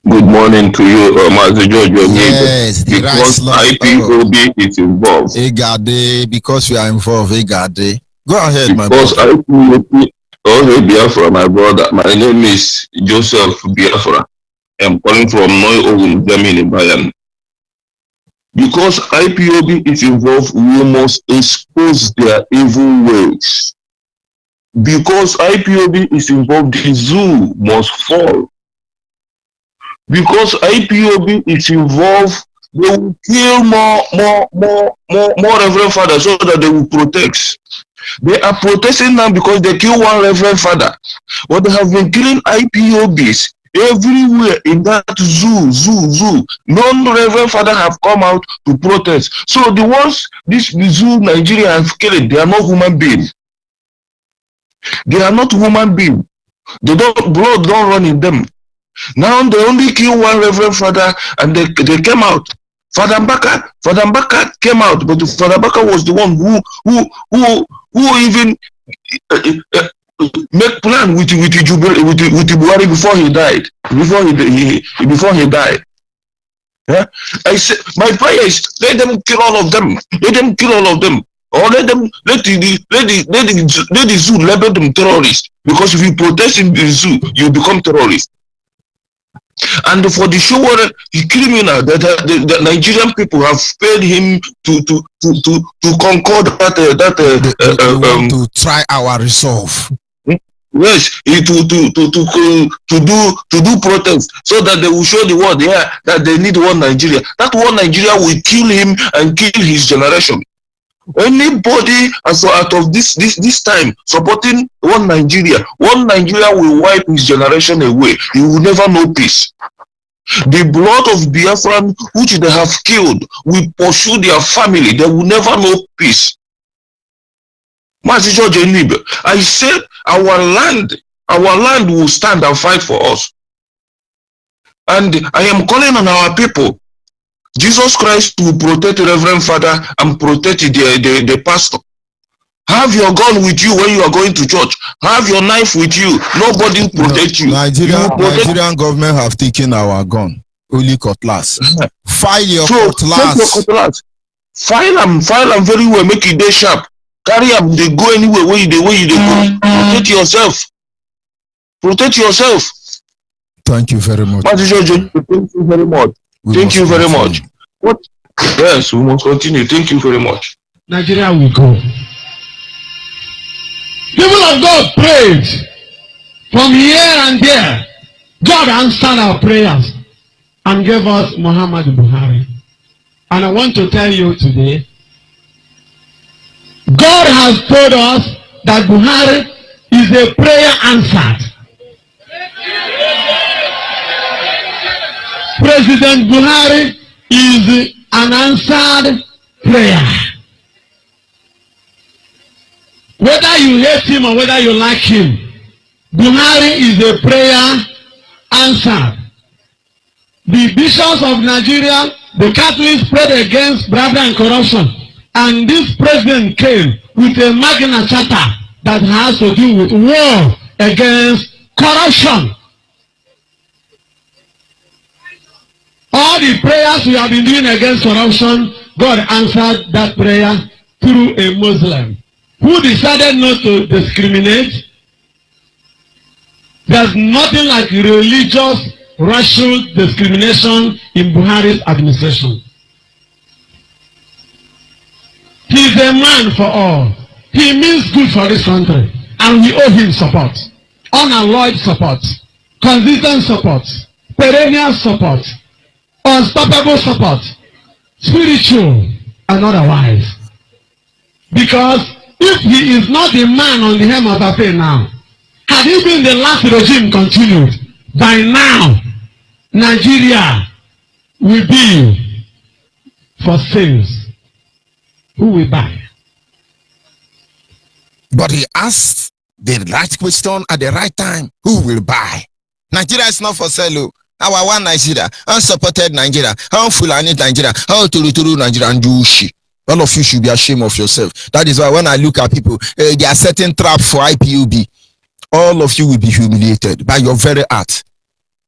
Good morning to you, Master George. Yes, the because IPOB is involved. Egade, because we are involved. Egade. Go ahead, my brother. Because IPOB. Oh, hey, Biafra, my brother. My name is Joseph Biafra. I'm calling from Noi Germany, Bayern. Because IPOB is involved, we must expose their evil ways. Because IPOB is involved, the zoo must fall. Because IPOB is involved, they will kill more Reverend Father so that they will protect. They are protesting now because they kill one Reverend Father. But they have been killing IPOBs everywhere in that zoo. Non-Reverend Father have come out to protest. So the ones this zoo Nigeria have killed, they are not human beings. They are not human beings. Blood don't run in them. Now they only kill one Reverend Father and they came out. Father Mbaka came out, but Father Mbaka was the one who even make plan with Buhari before he died. Before he died. Yeah? I said my prayer is let them kill all of them. Let them kill all of them. Or let the zoo label them terrorists. Because if you protest in the zoo, you become terrorists. And for the show the criminal that the Nigerian people have paid him to concord they want to try our resolve. Yes, to do protest so that they will show the world that they need one Nigeria. That one Nigeria will kill him and kill his generation. Anybody out of this time supporting one Nigeria will wipe his generation away. He will never know peace. The blood of Biafran which they have killed will pursue their family. They will never know peace. Master Onyeibe, I said our land will stand and fight for us. And I am calling on our people. Jesus Christ will protect the Reverend Father and protect the pastor. Have your gun with you when you are going to church. Have your knife with you. Nobody will protect you. Nigerian government have taken our gun. Only cutlass. File your cutlass. File them very well, make it day sharp. Carry them, they go anywhere where you go. Protect yourself. Protect yourself. Thank you very much. Thank you very much. Thank you very much. What? Yes, we must continue. Thank you very much. Nigeria will go. People of God prayed from here and there. God answered our prayers and gave us Muhammad Buhari. And I want to tell you today, God has told us that Buhari is a prayer answered. President Buhari is an answered prayer. Whether you hate him or whether you like him, Buhari is a prayer answered. The bishops of Nigeria, the Catholics prayed against bribery and corruption. And this president came with a Magna Charta that has to do with war against corruption. All the prayers we have been doing against corruption, God answered that prayer through a Muslim who decided not to discriminate. There's nothing like religious racial discrimination in Buhari's administration. He's a man for all. He means good for this country, and we owe him support. Unalloyed support, consistent support, perennial support, unstoppable support, spiritual and otherwise. Because if he is not the man on the hem of the pay now, had he been the last regime continued, by now, Nigeria will be for sales. Who will buy? But he asked the right question at the right time. Who will buy? Nigeria is not for sale. Our one Nigeria, unsupported Nigeria, how Fulani Nigeria, how Turuturu Nigeria, and Jushi. All of you should be ashamed of yourself. That is why when I look at people, they are setting traps for IPOB. All of you will be humiliated by your very art.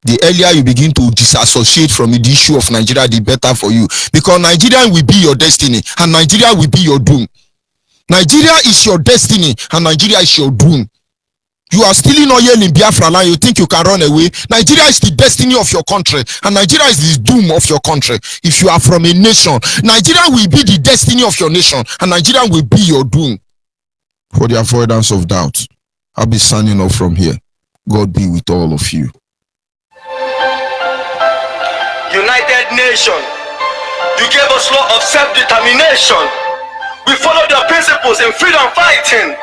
The earlier you begin to disassociate from the issue of Nigeria, the better for you. Because Nigeria will be your destiny and Nigeria will be your doom. Nigeria is your destiny and Nigeria is your doom. You are stealing oil in Biafra land, you think you can run away. Nigeria is the destiny of your country and Nigeria is the doom of your country. If you are from a nation, Nigeria will be the destiny of your nation and Nigeria will be your doom. For the avoidance of doubt, I'll be signing off from here. God be with all of you. United Nation, you gave us law of self-determination. We followed your principles in freedom fighting.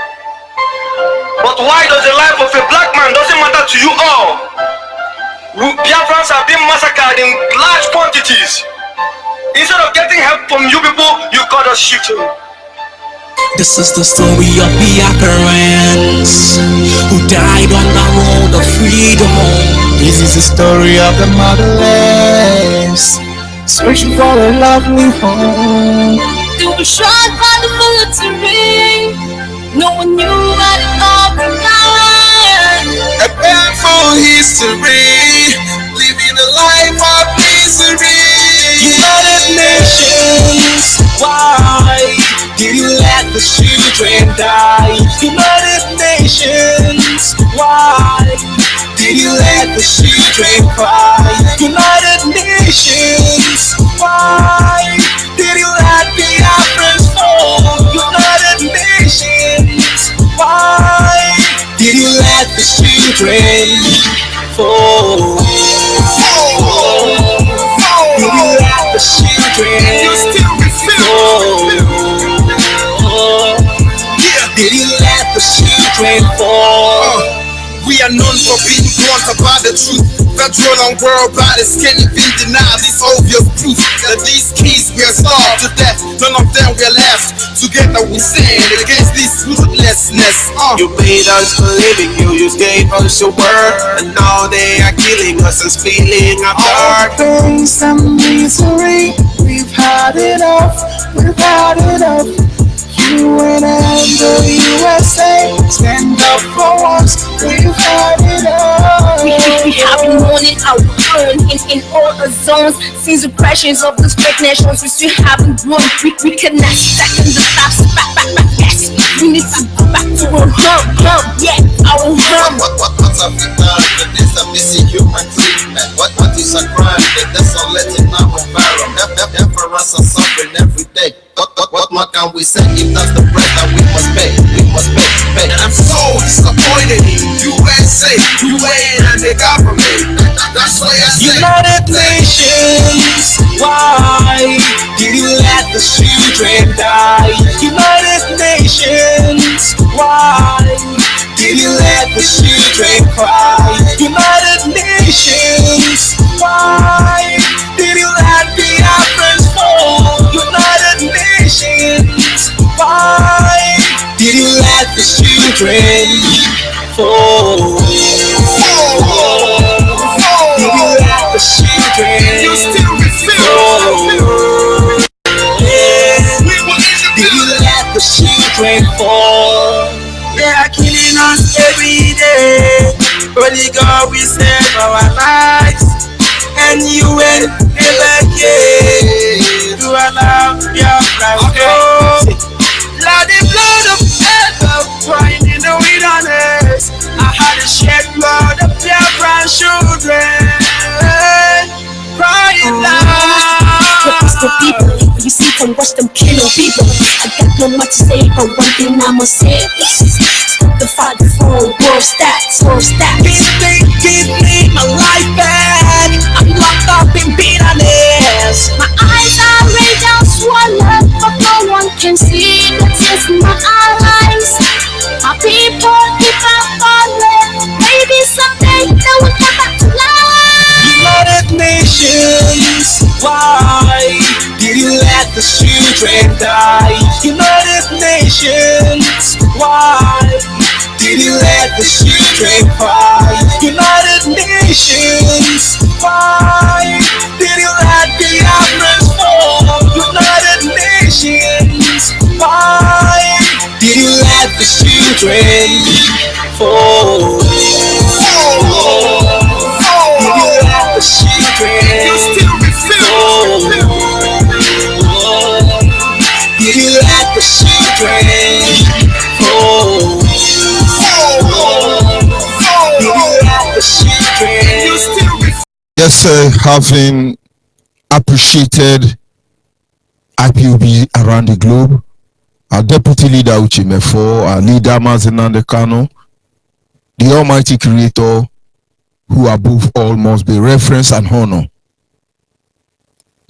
But why does the life of a black man doesn't matter to you all? Biafrans are being massacred in large quantities. Instead of getting help from you people, you got us shooting. This is the story of Biafrans who died on the road of freedom. This is the story of the motherless searching for a lovely home. They were shot by the military. No one knew what it all began. A painful history, living a life of misery. United Nations, why did you let the children die? United Nations, why did you let the children cry? United Nations, why did you let the Africans fall? United Nations, why did you let the children fall? Did you let the children fall? Did you let the children fall? We are known for being blunt about the truth. Federal and world bodies can't even deny this obvious proof that these kids were starved to death. None of them were left. Together we stand against this ruthlessness. You made us believe in you, you gave us your word, and now they are killing us and stealing our blood. Some misery, we've had enough, we've had enough. You and the USA stand up for us. We've had it all. We have been mourning our turn in all the zones. Since the crashes of those great nations, we still haven't grown. We cannot second the steps back. Yes, we need to go back to our home. Yeah, our home. What have we done? That is a missing human treatment. What is a crime? That's all letting our environment. Emperors are suffering every day. What more can we say if that's the price that we must pay? And I'm so disappointed in USA, UN and the government. That's why I say United Nations, why did you let the children die? United Nations, why did you let the children cry? United Nations, why did you let the Africans fall? United Nations, why did you let the children fall? Did you let the children you still fall? Did you let the children fall? They are killing us every day. Only God will save our lives. And you will never get to allow BIAFRA to go. Let the blood of Abel crying in the wilderness. I had to shed blood of BIAFRA children crying loud. The people, you see them watch them killing people. I got no much to say, but one thing I must say is stop the fight for world stats. Give me my life back. I'm locked up in bitterness. My eyes are red and swollen, but no one can see the tears in my eyes. My people keep on falling. Maybe someday they will come back to life. United Nations, why did you let the children die? United Nations, why did you let the children cry? United Nations, why did you let the Africans fall? United Nations, why did you let the children fall? Did you let the children you still fall? Did you let the children fall? Yes, sir, having appreciated IPOB around the globe, our deputy leader Uchimefo, our leader Mazinande Kano, the almighty creator who above all must be reverence and honor.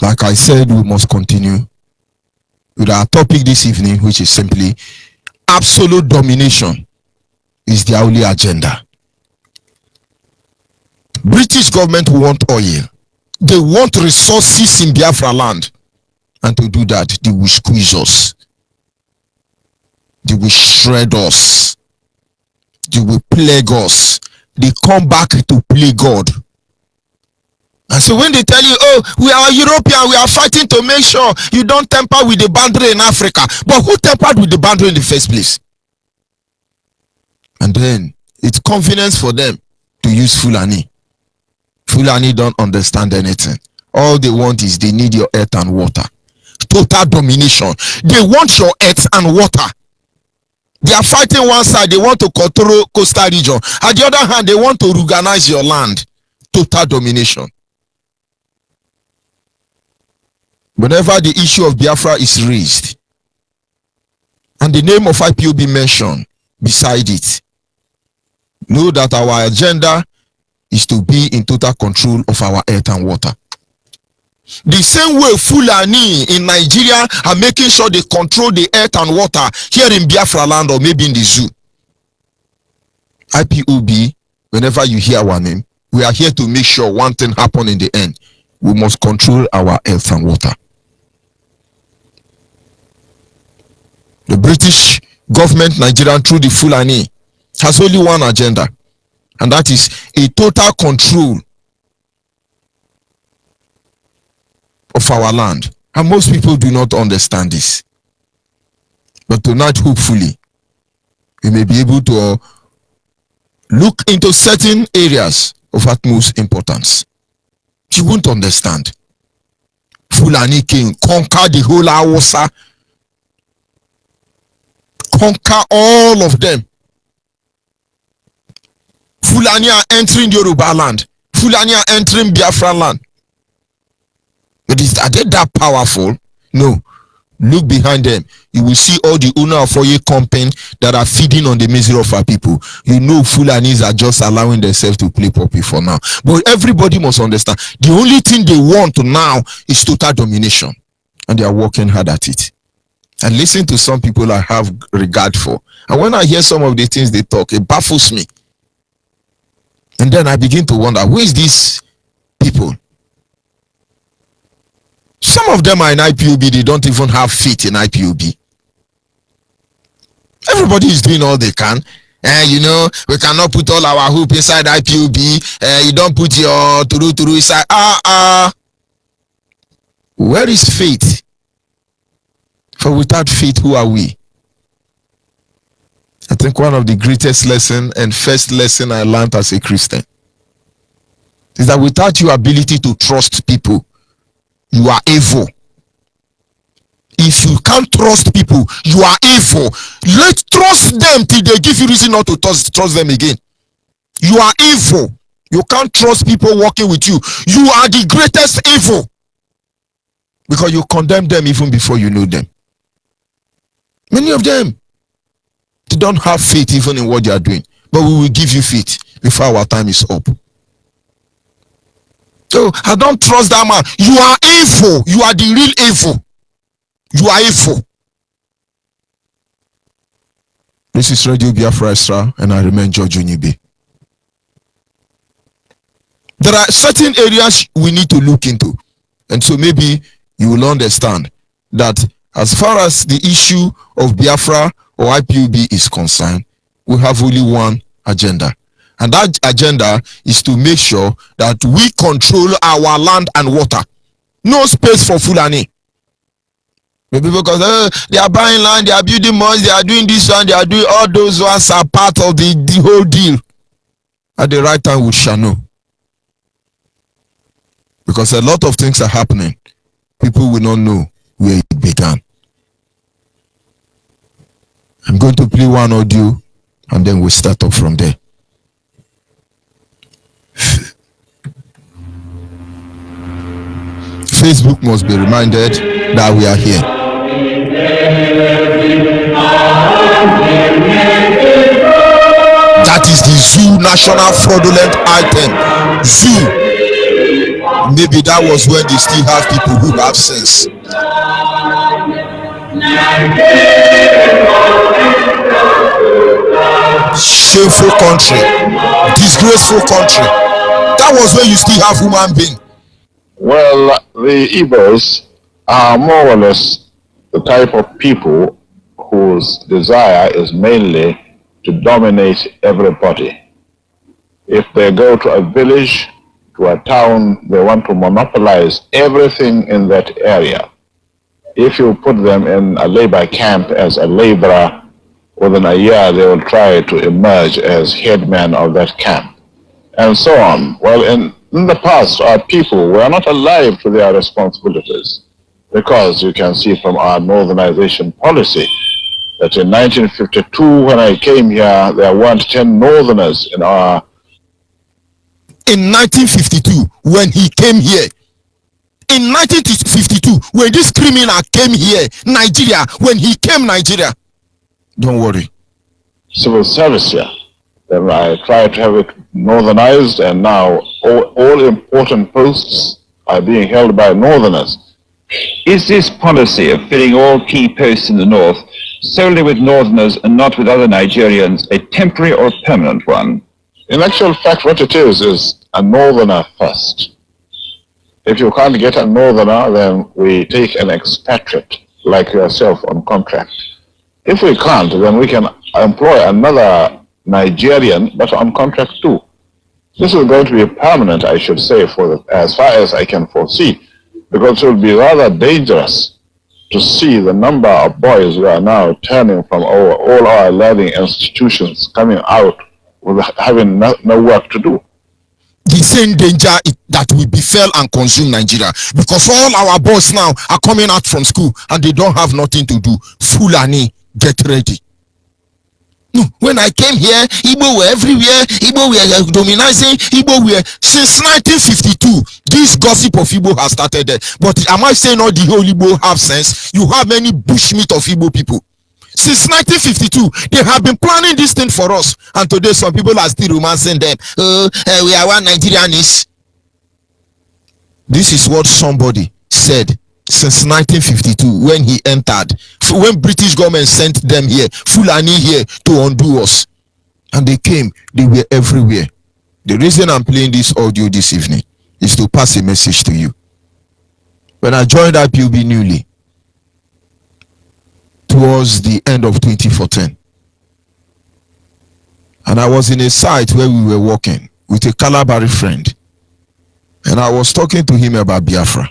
Like I said, we must continue with our topic this evening, which is simply absolute domination is the only agenda. British government want oil. They want resources in Biafra land. And to do that, they will squeeze us. They will shred us. They will plague us. They come back to play God. And so when they tell you, oh, we are European, we are fighting to make sure you don't tamper with the boundary in Africa. But who tampered with the boundary in the first place? And then it's convenience for them to use Fulani. Fulani don't understand anything. All they want is they need your earth and water. Total domination. They want your earth and water. They are fighting one side, they want to control coastal region. On the other hand, they want to organize your land. Total domination. Whenever the issue of Biafra is raised, and the name of IPOB mentioned beside it, know that our agenda is to be in total control of our earth and water. The same way Fulani in Nigeria are making sure they control the earth and water here in Biafra land or maybe in the zoo. IPOB, whenever you hear our name, we are here to make sure one thing happen in the end. We must control our earth and water. The British government, Nigerian, through the Fulani, has only one agenda, and that is a total control of our land. And most people do not understand this. But tonight, hopefully, we may be able to look into certain areas of utmost importance. You won't understand. Fulani king conquer the whole Hausa, conquer all of them. Fulani are entering Yoruba land. Fulani are entering Biafra land. But are they that powerful? No. Look behind them. You will see all the owner of Oye company that are feeding on the misery of our people. You know Fulanis are just allowing themselves to play puppy for now. But everybody must understand, the only thing they want now is total domination. And they are working hard at it. And listen to some people I have regard for. And when I hear some of the things they talk, it baffles me. And then I begin to wonder, who is these people? Some of them are in IPOB, they don't even have faith in IPOB. Everybody is doing all they can. You know, we cannot put all our hope inside IPOB. You don't put your turu inside. Where is faith? For without faith, who are we? I think one of the greatest lesson and first lesson I learned as a Christian is that without your ability to trust people, you are evil. If you can't trust people, you are evil. Let's trust them till they give you reason not to trust them again. You are evil. You can't trust people working with you. You are the greatest evil. Because you condemn them even before you know them. Many of them, they don't have faith even in what they are doing. But we will give you faith before our time is up. So I don't trust that man. You are evil. You are the real evil. You are evil. This is Radio BIAFRA Extra, and I remain George Onyeibe. There are certain areas we need to look into, and so maybe you will understand that as far as the issue of Biafra or IPOB is concerned, we have only one agenda. And that agenda is to make sure that we control our land and water. No space for Fulani. Maybe because they are buying land, they are building mosques, they are doing this one, they are doing all those ones are part of the whole deal. At the right time, we shall know. Because a lot of things are happening. People will not know where it began. I'm going to play one audio and then we'll start up from there. Facebook must be reminded that we are here. That is the zoo national fraudulent item. Zoo. Maybe that was when they still have people who have sense. Shameful country, disgraceful country. That was when you still have human being. Well, the Igbos are more or less the type of people whose desire is mainly to dominate everybody. If they go to a village, to a town, they want to monopolize everything in that area. If you put them in a labor camp as a laborer, within a year they will try to emerge as headman of that camp, and so on. Well, in the past, our people were not alive to their responsibilities, because you can see from our northernization policy that in 1952, when I came here, there weren't 10 northerners in our... In 1952, when he came here, in 1952, when this criminal came here, Nigeria, when he came Nigeria, don't worry. Civil service here. Then I tried to have it northernized, and now all important posts are being held by northerners. Is this policy of filling all key posts in the north solely with northerners and not with other Nigerians a temporary or permanent one? In actual fact, what it is a northerner first. If you can't get a northerner, then we take an expatriate like yourself on contract. If we can't, then we can employ another Nigerian, but on contract too. This is going to be permanent, I should say, as far as I can foresee, because it will be rather dangerous to see the number of boys who are now turning from all our learning institutions, coming out with having no work to do. The same danger that will befell and consume Nigeria, because all our boys now are coming out from school and they don't have nothing to do. Fulani, get ready. No, when I came here, Igbo were everywhere. Igbo were dominating. Igbo were since 1952. This gossip of Igbo has started there. But am I saying all the whole Igbo have sense? You have many bushmeat of Igbo people. Since 1952, they have been planning this thing for us. And today, some people are still romancing them. We are one Nigerians. This is what somebody said since 1952 when he entered, when British government sent them here, Fulani here, to undo us. And they came, they were everywhere. The reason I'm playing this audio this evening is to pass a message to you. When I joined IPOB newly, towards the end of 2014, and I was in a site where we were working with a Calabari friend, and I was talking to him about Biafra.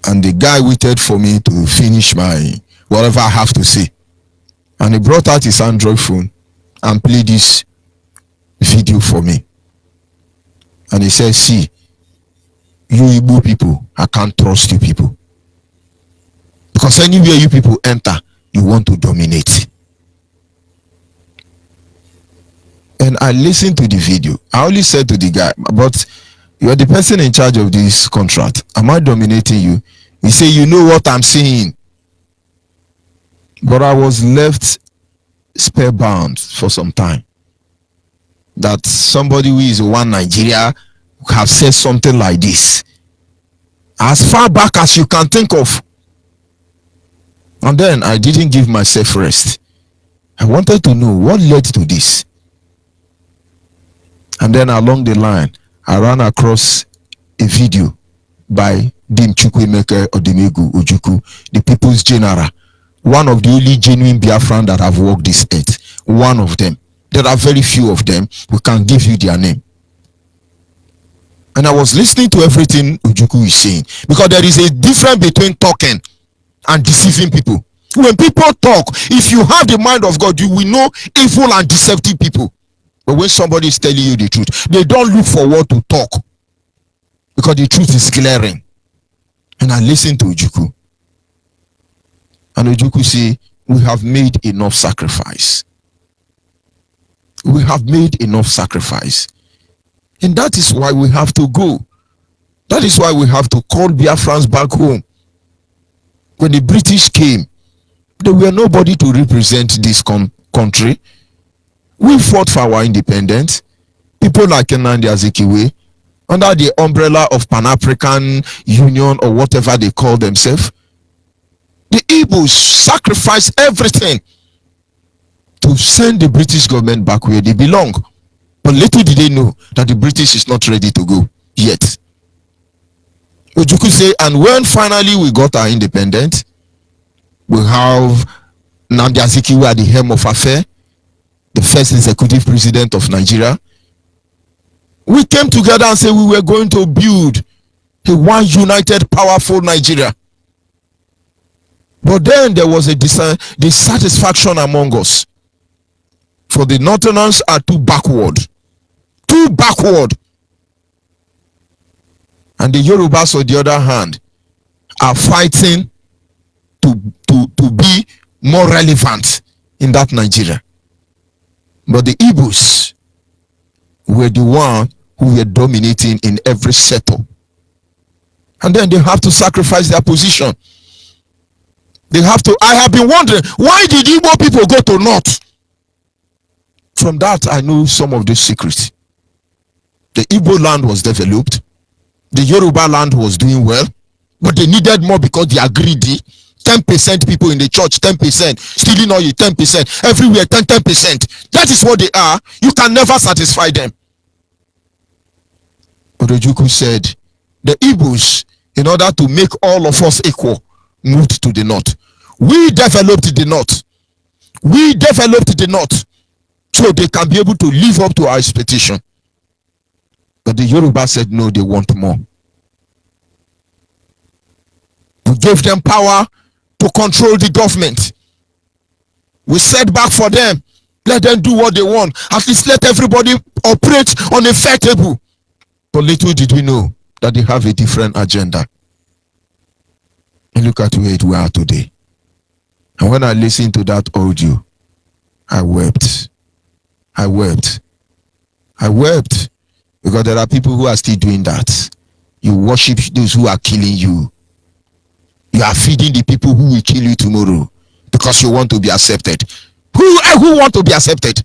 And the guy waited for me to finish my whatever I have to say. And he brought out his Android phone and played this video for me. And he said, see, you Igbo people, I can't trust you people. Because anywhere you people enter, you want to dominate. And I listened to the video. I only said to the guy, but you are the person in charge of this contract. Am I dominating you? He said, you know what I'm saying. But I was left spellbound for some time. That somebody who is one Nigeria have said something like this. As far back as you can think of. And then I didn't give myself rest. I wanted to know what led to this. And then along the line, I ran across a video by Dim Chukwemeke Odimegu Ojukwu, the People's General, one of the only genuine Biafran that have walked this earth. One of them. There are very few of them. We can give you their name. And I was listening to everything Ojukwu is saying, because there is a difference between talking and deceiving people. When people talk, if you have the mind of God, you will know evil and deceptive people. But when somebody is telling you the truth, they don't look for what to talk, because the truth is glaring. And I listened to Ojukwu. And Ojukwu say, we have made enough sacrifice. We have made enough sacrifice. And that is why we have to go. That is why we have to call Biafrans back home. When the British came, there were nobody to represent this country. We fought for our independence. People like Nnamdi Azikiwe, under the umbrella of Pan-African Union or whatever they call themselves, the Igbos sacrificed everything to send the British government back where they belong. But little did they know that the British is not ready to go yet. Ojukwu say, and when finally we got our independence, we have Nnamdi Azikiwe at the helm of affair, the first executive president of Nigeria. We came together and said we were going to build a one united, powerful Nigeria. But then there was a dissatisfaction among us. For the Northerners are too backward. Too backward. And the Yorubas, on the other hand, are fighting to be more relevant in that Nigeria. But the Igbos were the one who were dominating in every sector. And then they have to sacrifice their position. They have to. I have been wondering, why did Igbo people go to North? From that, I know some of the secrets. The Igbo land was developed. The Yoruba land was doing well. But they needed more because they are greedy. 10% people in the church, 10%. Stealing oil, 10%. Everywhere, 10%. That is what they are. You can never satisfy them. But Ojukwu said, the Igbos, in order to make all of us equal, moved to the North. We developed the North. We developed the North so they can be able to live up to our expectation. But the Yoruba said no, they want more. We gave them power to control the government. We set back for them. Let them do what they want. At least let everybody operate on a fair table. But little did we know that they have a different agenda. And look at where we are today. And when I listened to that audio, I wept. I wept. I wept. Because there are people who are still doing that. You worship those who are killing you. You are feeding the people who will kill you tomorrow because you want to be accepted. Who want to be accepted?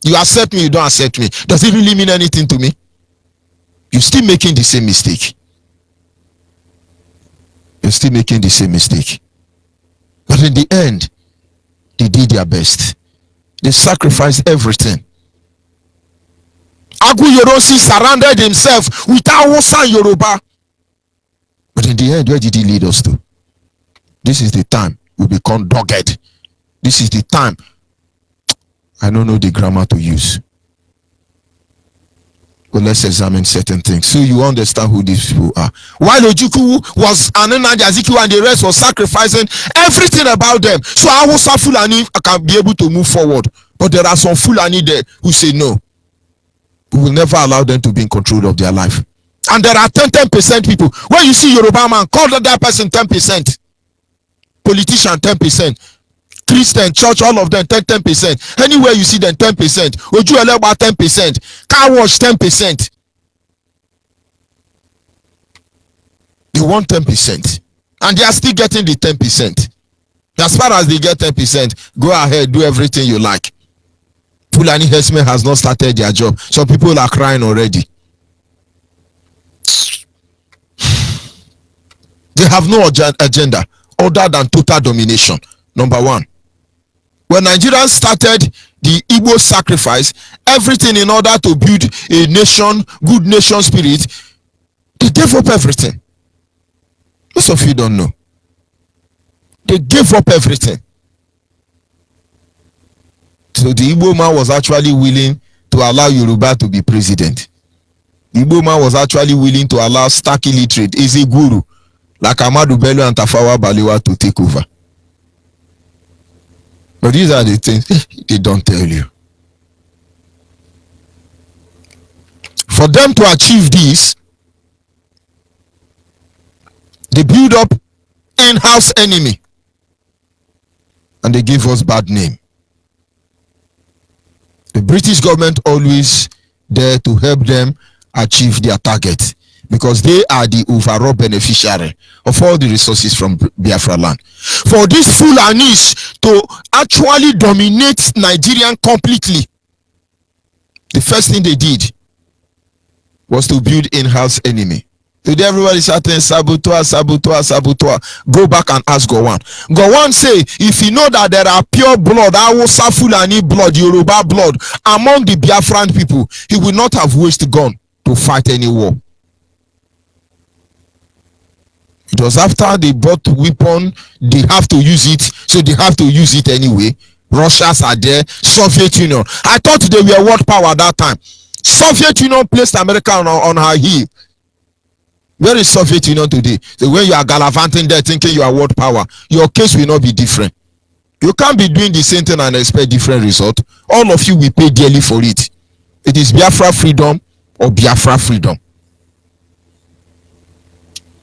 You accept me, you don't accept me. Does it really mean anything to me? You're still making the same mistake. You're still making the same mistake. But in the end, they did their best. They sacrificed everything. Agu Yorosi surrounded himself with Hausa and Yoruba. But in the end, where did he lead us to? This is the time we become dogged. This is the time. I don't know the grammar to use. But let's examine certain things so you understand who these people are. While Ojukwu was Ananaji Azikiwe and the rest was sacrificing everything about them, so Hausa Fulani can be able to move forward. But there are some Fulani there who say no. We will never allow them to be in control of their life. And there are 10% people. When you see Yoruba man, call that person 10%. Politician 10%. Christian, church, all of them 10%. Anywhere you see them 10%. Ojueleba 10%. Car wash 10%. They want 10%. And they are still getting the 10%. As far as they get 10%, go ahead, do everything you like. Fulani herdsmen has not started their job. Some people are crying already. They have no agenda other than total domination. Number one. When Nigerians started the Igbo sacrifice, everything in order to build a nation, good nation spirit, they gave up everything. Most of you don't know. They gave up everything. So the Igbo man was actually willing to allow Yoruba to be president. The Igbo man was actually willing to allow stark illiterate, Eze Guru, like Amadu Bello and Tafawa Balewa to take over. But these are the things they don't tell you. For them to achieve this, they build up in-house enemy. And they give us bad name. The British government always there to help them achieve their target, because they are the overall beneficiary of all the resources from Biafra land. For these Fulanis to actually dominate Nigerian completely, the first thing they did was to build in-house enemy. Today everybody shouting saboteur, saboteur, saboteur. Go back and ask Gowon. Gowon say, if you know that there are pure blood, Hausa Fulani blood, Yoruba blood among the Biafran people, he will not have wasted gun to fight any war. It was after they bought weapon, they have to use it, so they have to use it anyway. Russians are there, Soviet Union. I thought they were world power at that time. Soviet Union placed America on her heel. Where is Soviet Union today? So when you are gallivanting there thinking you are world power, your case will not be different. You can't be doing the same thing and expect different result. All of you will pay dearly for it. It is Biafra freedom or Biafra freedom.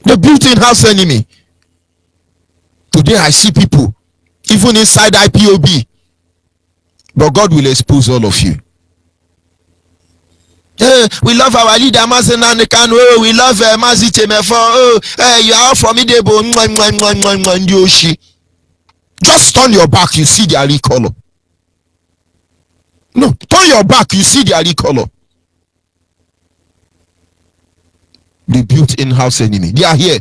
The built-in house enemy. Today I see people, even inside IPOB. But God will expose all of you. We love our leader Mazi Nanekan. Oh, we love Mazi Chemefo. Oh, you are formidable. Just turn your back, you see their color. No, turn your back, you see their color. The built in-house enemy. They are here.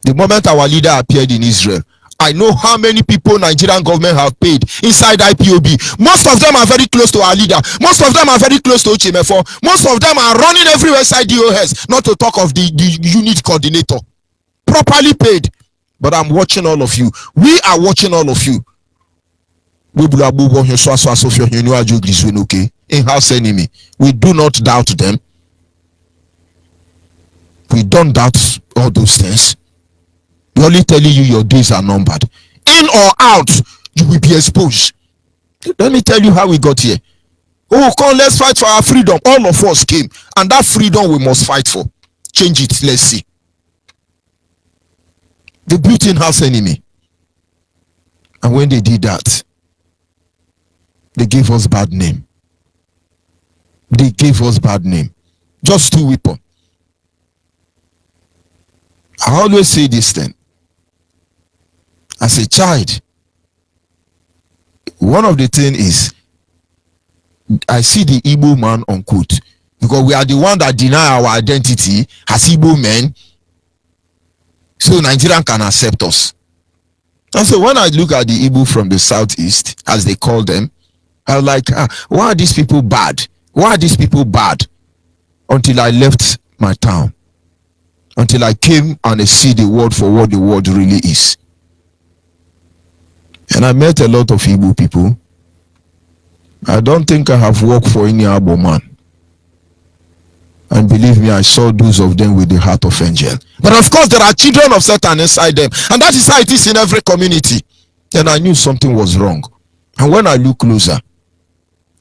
The moment our leader appeared in Israel, I know how many people Nigerian government have paid inside IPOB. Most of them are very close to our leader. Most of them are very close to Ochemefo. Most of them are running everywhere inside DOS, not to talk of the unit coordinator. Properly paid. But I'm watching all of you. We are watching all of you. In-house enemy. We do not doubt them. We don't doubt all those things. They're only telling you your days are numbered. In or out, you will be exposed. Let me tell you how we got here. Oh, come, let's fight for our freedom. All of us came, and that freedom we must fight for. Change it, let's see. The built-in house enemy. And when they did that, they gave us bad name. They gave us bad name. Just 2 weapons. I always say this thing. As a child, one of the things is I see the Igbo man unquote, because we are the one that deny our identity as Igbo men, so Nigerian can accept us. And so when I look at the Igbo from the southeast, as they call them, I was like, why are these people bad? Why are these people bad? Until I left my town, until I came and I see the word for what the word really is. And I met a lot of Igbo people. I don't think I have worked for any Igbo man. And believe me, I saw those of them with the heart of angel. But of course, there are children of Satan inside them. And that is how it is in every community. Then I knew something was wrong. And when I look closer,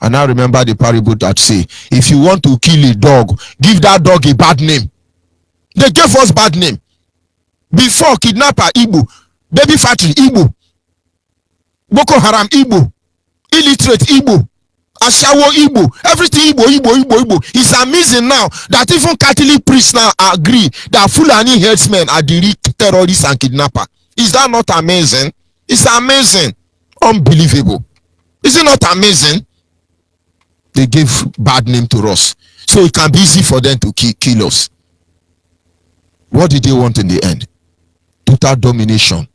and I remember the parable that say, if you want to kill a dog, give that dog a bad name. They gave us bad name. Before, kidnapper, Igbo. Baby factory, Igbo. Boko Haram, Igbo. Illiterate, Igbo. Ashawo, Igbo. Everything Igbo. It's amazing now that even Catholic priests now agree that Fulani headsmen are the real terrorists and kidnappers. Is that not amazing? It's amazing. Unbelievable. Is it not amazing? They gave bad name to us, so it can be easy for them to kill us. What did they want in the end? Total domination.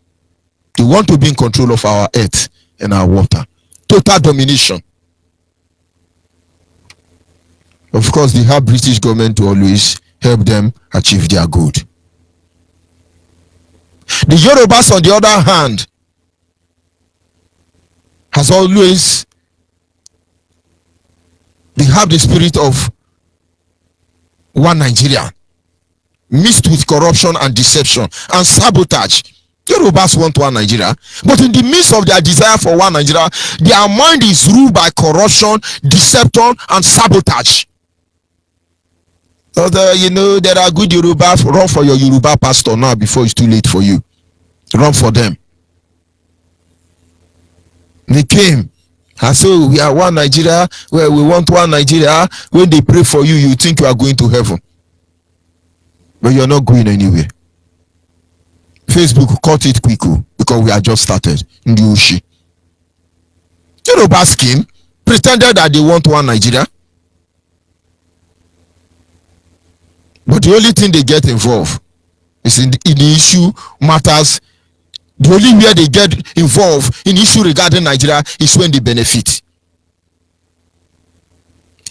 They want to be in control of our earth and our water. Total domination. Of course, they have British government to always help them achieve their goal. The Yorubas, on the other hand, has always, they have the spirit of one Nigeria mixed with corruption and deception and sabotage. Yorubas want one Nigeria, but in the midst of their desire for one Nigeria, their mind is ruled by corruption, deception, and sabotage. So there are good Yoruba. Run for your Yoruba pastor now before it's too late for you. Run for them. They came and so we are one Nigeria, where we want one Nigeria. When they pray for you, you think you are going to heaven, but you're not going anywhere. Facebook caught it quick because we are just started in the Ushi. Yoruba scheme pretended that they want one Nigeria, but the only thing they get involved is in the issue matters. The only way they get involved in issue regarding Nigeria is when they benefit.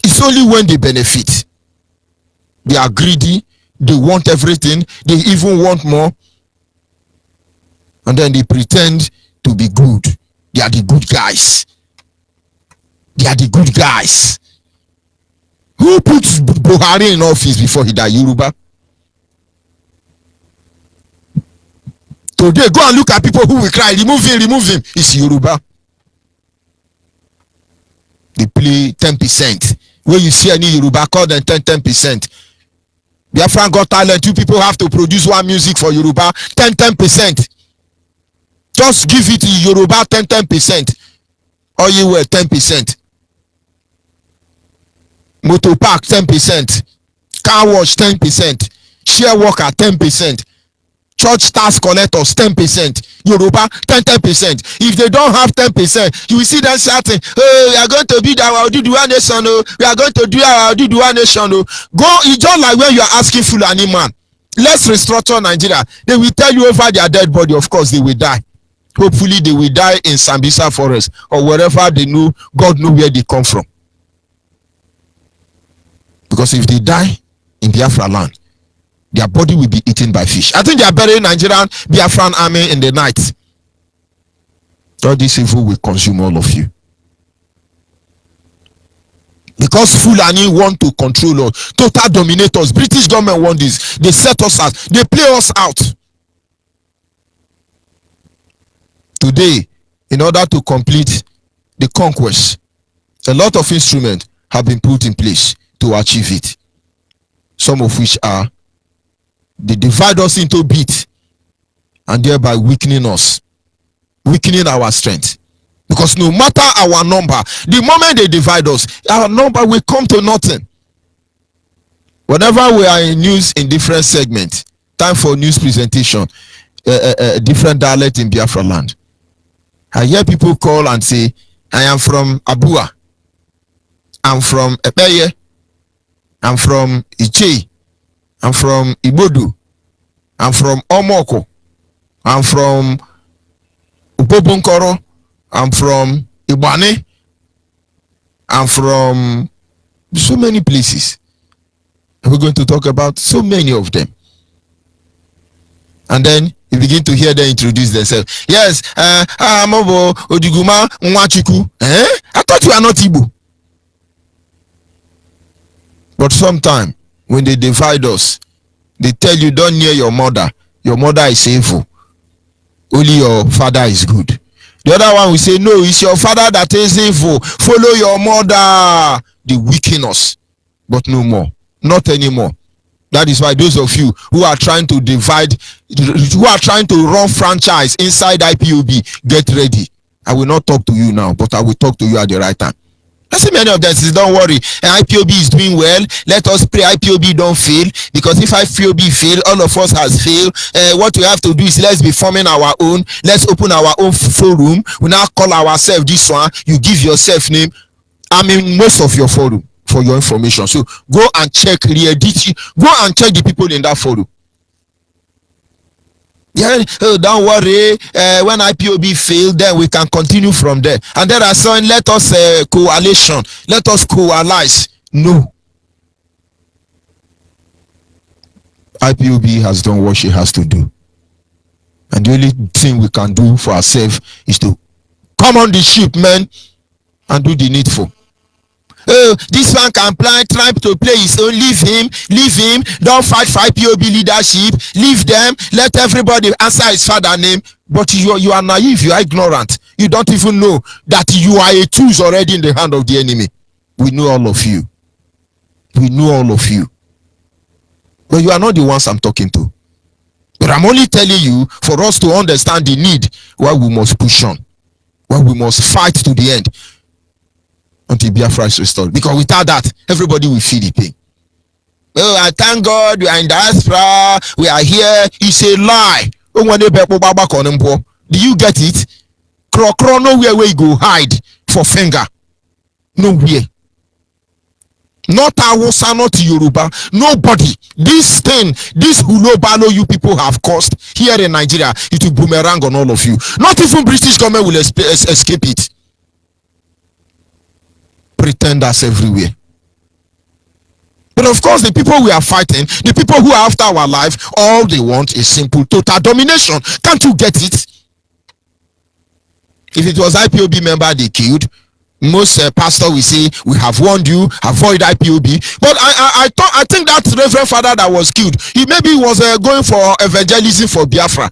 It's only when they benefit. They are greedy. They want everything. They even want more. And then they pretend to be good. They are the good guys. They are the good guys. Who put Buhari in office before he died? Yoruba. Today, go and look at people who will cry, remove him. It's Yoruba. They play 10%. When you see any Yoruba, call them 10%. Biafra got talent. You people have to produce one music for Yoruba, 10%. Just give it to Yoruba 10%. Or you were 10%. Motor park 10%. Car wash 10%. Share worker 10%. Church tax collectors 10%. Yoruba 10%. If they don't have 10%, you will see them shouting, "Oh, we are going to build our Oduduwa nation. Oh, we are going to do our Oduduwa nation." Oh, it's just like when you are asking Fulani man, let's restructure Nigeria. They will tell you over their dead body. Of course, they will die. Hopefully, they will die in Sambisa forest or wherever they know. God knows where they come from. Because if they die in Biafra land, their body will be eaten by fish. I think they are burying Nigerian Biafran army in the night. All this evil will consume all of you. Because Fulani want to control us, total dominators. British government want this. They set us out. They play us out. Today, in order to complete the conquest, a lot of instruments have been put in place to achieve it. Some of which are they divide us into bits and thereby weakening us, weakening our strength. Because no matter our number, the moment they divide us, our number will come to nothing. Whenever we are in news in different segments, time for news presentation, different dialect in Biafra land, I hear people call and say, I am from Abua, I'm from Epeye, I'm from Iche, I'm from Ibodu, I'm from Omoko, I'm from Upobunkoro, I'm from Ibane, I'm from so many places. We're going to talk about so many of them. And then you begin to hear them introduce themselves. Yes, I'm Odiguma Nwachiku. I thought you are not Igbo. But sometimes when they divide us, they tell you don't near your mother. Your mother is evil. Only your father is good. The other one will say, no, it's your father that is evil. Follow your mother. They weaken us. But no more. Not anymore. That is why those of you who are trying to divide, who are trying to run franchise inside IPOB, get ready. I will not talk to you now, but I will talk to you at the right time. I see many of them say, don't worry, IPOB is doing well. Let us pray IPOB don't fail. Because if IPOB fail, all of us has failed. What we have to do is let's be forming our own. Let's open our own forum. We now call ourselves this one. You give yourself name. I mean, most of your forum for your information. So go and check Reddit. Go and check the people in that forum. Yeah, oh, don't worry. When IPOB failed, then we can continue from there. And there are saying, let us coalition, let us coalesce. No. IPOB has done what she has to do. And the only thing we can do for ourselves is to come on the ship, man, and do the needful. Oh, this one can try to play his own. Leave him. Don't fight for IPOB leadership. Leave them. Let everybody answer his father name. But you are naive. You are ignorant. You don't even know that you are a tool already in the hand of the enemy. We know all of you. We know all of you. But you are not the ones I'm talking to. But I'm only telling you for us to understand the need why we must push on, why we must fight to the end until Biafra is restored. Because without that, everybody will feel the pain. Oh, I thank God we are in diaspora, we are here. It's a lie. Do you get it? Nowhere where you go hide for finger. Nowhere. Not Hausa, not Yoruba. Nobody. This thing, this hulobalo you people have caused here in Nigeria, it will boomerang on all of you. Not even British government will escape it. Pretenders everywhere. But of course, the people we are fighting, the people who are after our life, all they want is simple total domination. Can't you get it? If it was IPOB member they killed, most pastor will say, we have warned you, avoid IPOB. But I think that Reverend Father that was killed, he maybe was going for evangelism for Biafra.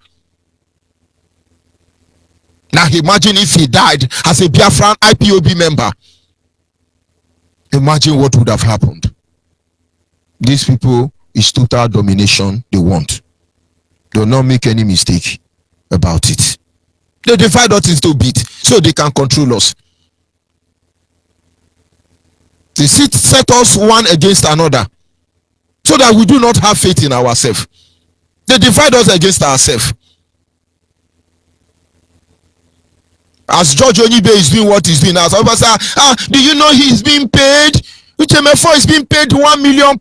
Now imagine if he died as a Biafran IPOB member. Imagine what would have happened. These people is total domination they want. They will not make any mistake about it. They divide us into bits so they can control us. They set us one against another so that we do not have faith in ourselves. They divide us against ourselves. As George Onyeibe is doing what he's doing now, some say, do you know he's being paid? HMF4 is being paid £1 million.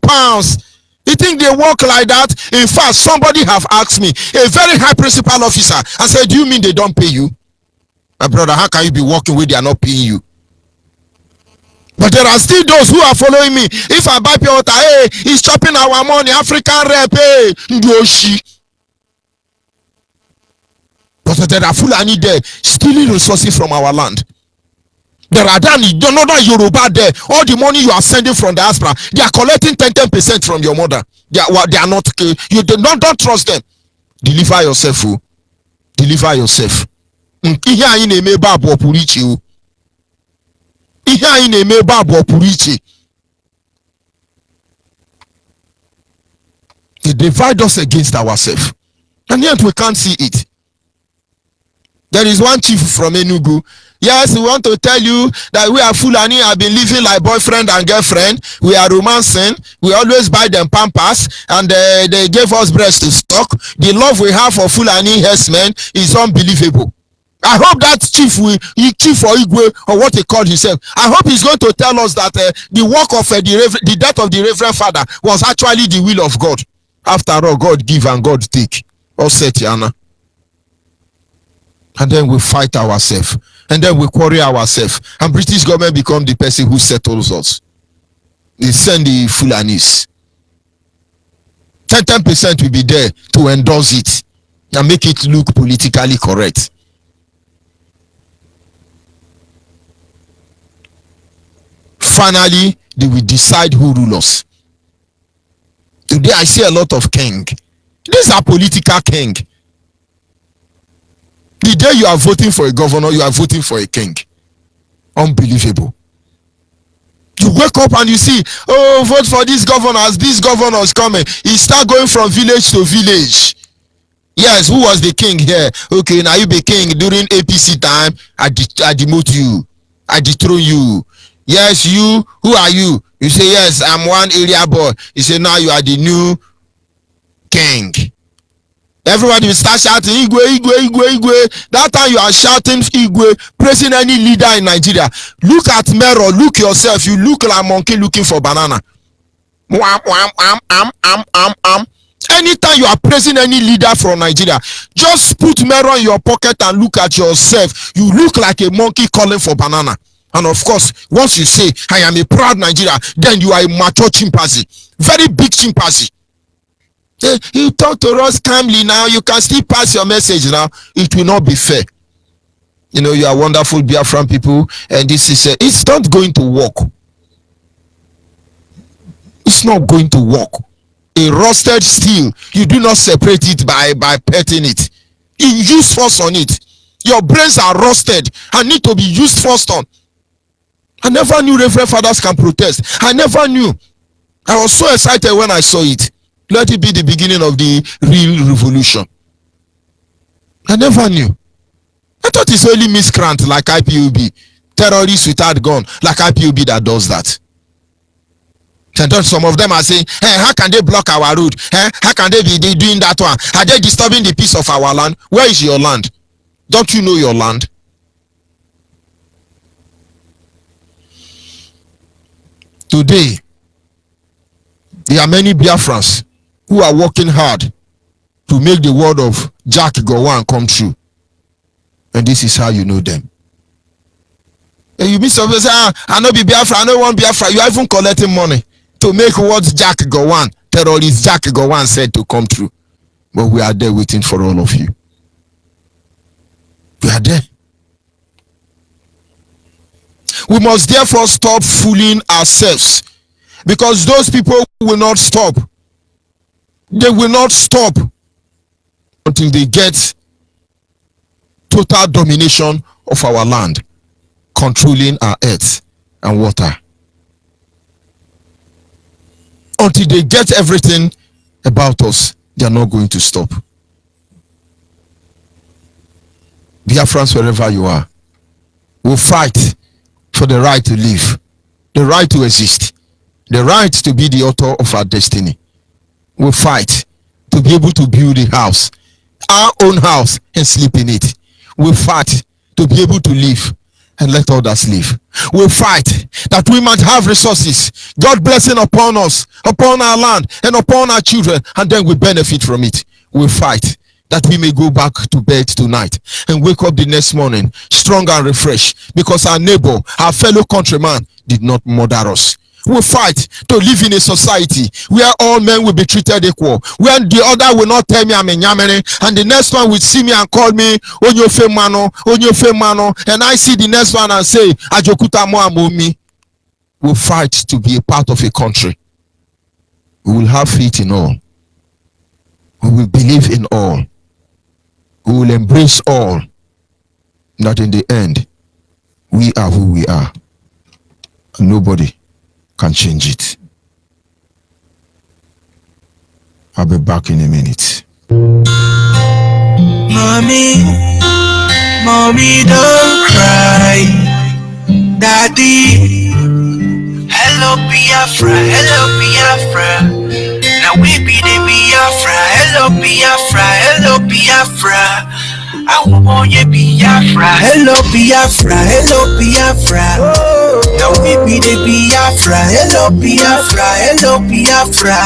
You think they work like that? In fact, somebody have asked me, a very high principal officer, I said, do you mean they don't pay you? My brother, how can you be working where they are not paying you? But there are still those who are following me. If I buy pure water, hey, he's chopping our money, African rep, hey, Ndoshi. But there are Fulani there stealing resources from our land. There are another Yoruba there. All the money you are sending from the diaspora, they are collecting 10% from your mother. They are not. You don't trust them. Deliver yourself, oh. Deliver yourself. ihe anyị na-eme ebe abụọ pụrụ iche o. Ihe anyị na-eme ebe abụọ pụrụ iche. They divide us against ourselves, and yet we can't see it. There is one chief from Enugu. Yes, we want to tell you that we are Fulani, have been living like boyfriend and girlfriend. We are romancing. We always buy them Pampers, and they gave us breast to stock. The love we have for Fulani herdsmen is unbelievable. I hope that chief or Igwe, or what he called himself, I hope he's going to tell us that the work of the death of the Reverend Father was actually the will of God. After all, God give and God take. All set, Yana. And then we fight ourselves, and then we quarrel ourselves, and British government become the person who settles us. They send the Fulanis. 10% will be there to endorse it and make it look politically correct. Finally, they will decide who rules us. Today I see a lot of king. These are political king. The day you are voting for a governor, you are voting for a king. Unbelievable. You wake up and you see, oh, vote for this governor as this governor is coming. He start going from village to village. Yes, who was the king here? Okay, now you be king during APC time. I demote you. I dethrone you. Yes, you. Who are you? You say, yes, I'm one area boy. You say, now you are the new king. Everybody will start shouting, Igwe, Igwe, Igwe, Igwe. That time you are shouting Igwe, praising any leader in Nigeria. Look at mirror, look yourself. You look like a monkey looking for banana. Anytime you are praising any leader from Nigeria, just put mirror in your pocket and look at yourself. You look like a monkey calling for banana. And of course, once you say, I am a proud Nigeria, then you are a mature chimpanzee. Very big chimpanzee. You talk to us calmly now. You can still pass your message now. It will not be fair. You know, you are wonderful Biafran people, and this is it's not going to work. It's not going to work. A rusted steel, you do not separate it by petting it. You use force on it. Your brains are rusted and need to be used first on. I never knew Reverend Fathers can protest. I never knew. I was so excited when I saw it. Let it be the beginning of the real revolution. I never knew. I thought it's only miscreant like IPOB, terrorists without gun like IPOB that does that. And then some of them are saying, hey, how can they block our road? How can they be doing that one? Are they disturbing the peace of our land? Where is your land? Don't you know your land? Today, there are many Biafrans who are working hard to make the word of Jack Gowon come true. And this is how you know them. And you meet somebody say, I know be Biafra, I don't want Biafra. You are even collecting money to make what Jack Gowon, terrorist Jack Gowon said to come true. But we are there waiting for all of you. We are there. We must therefore stop fooling ourselves, because those people will not stop. They will not stop until they get total domination of our land, controlling our earth and water. Until they get everything about us, they are not going to stop. Biafrans, wherever you are, will fight for the right to live, the right to exist, the right to be the author of our destiny. We'll fight to be able to build a house, our own house, and sleep in it. We'll fight to be able to live and let others live. We'll fight that we might have resources, God blessing upon us, upon our land, and upon our children, and then we benefit from it. We'll fight that we may go back to bed tonight and wake up the next morning strong and refreshed, because our neighbor, our fellow countryman, did not murder us. We fight to live in a society where all men will be treated equal, where the other will not tell me I'm a Nyamere, and the next one will see me and call me Onyofe Mano, and I see the next one and say Ajokuta Moamomi. We fight to be a part of a country. We will have faith in all. We will believe in all. We will embrace all. that in the end, we are who we are. And nobody can change it. I'll be back in a minute. Mommy, don't cry. Daddy, hello Biafra, hello Biafra. Now we be the Biafra, hello Biafra, hello Biafra. I want you Biafra, hello Biafra, hello Biafra. Now we be the Biafra, hello Biafra, hello Biafra.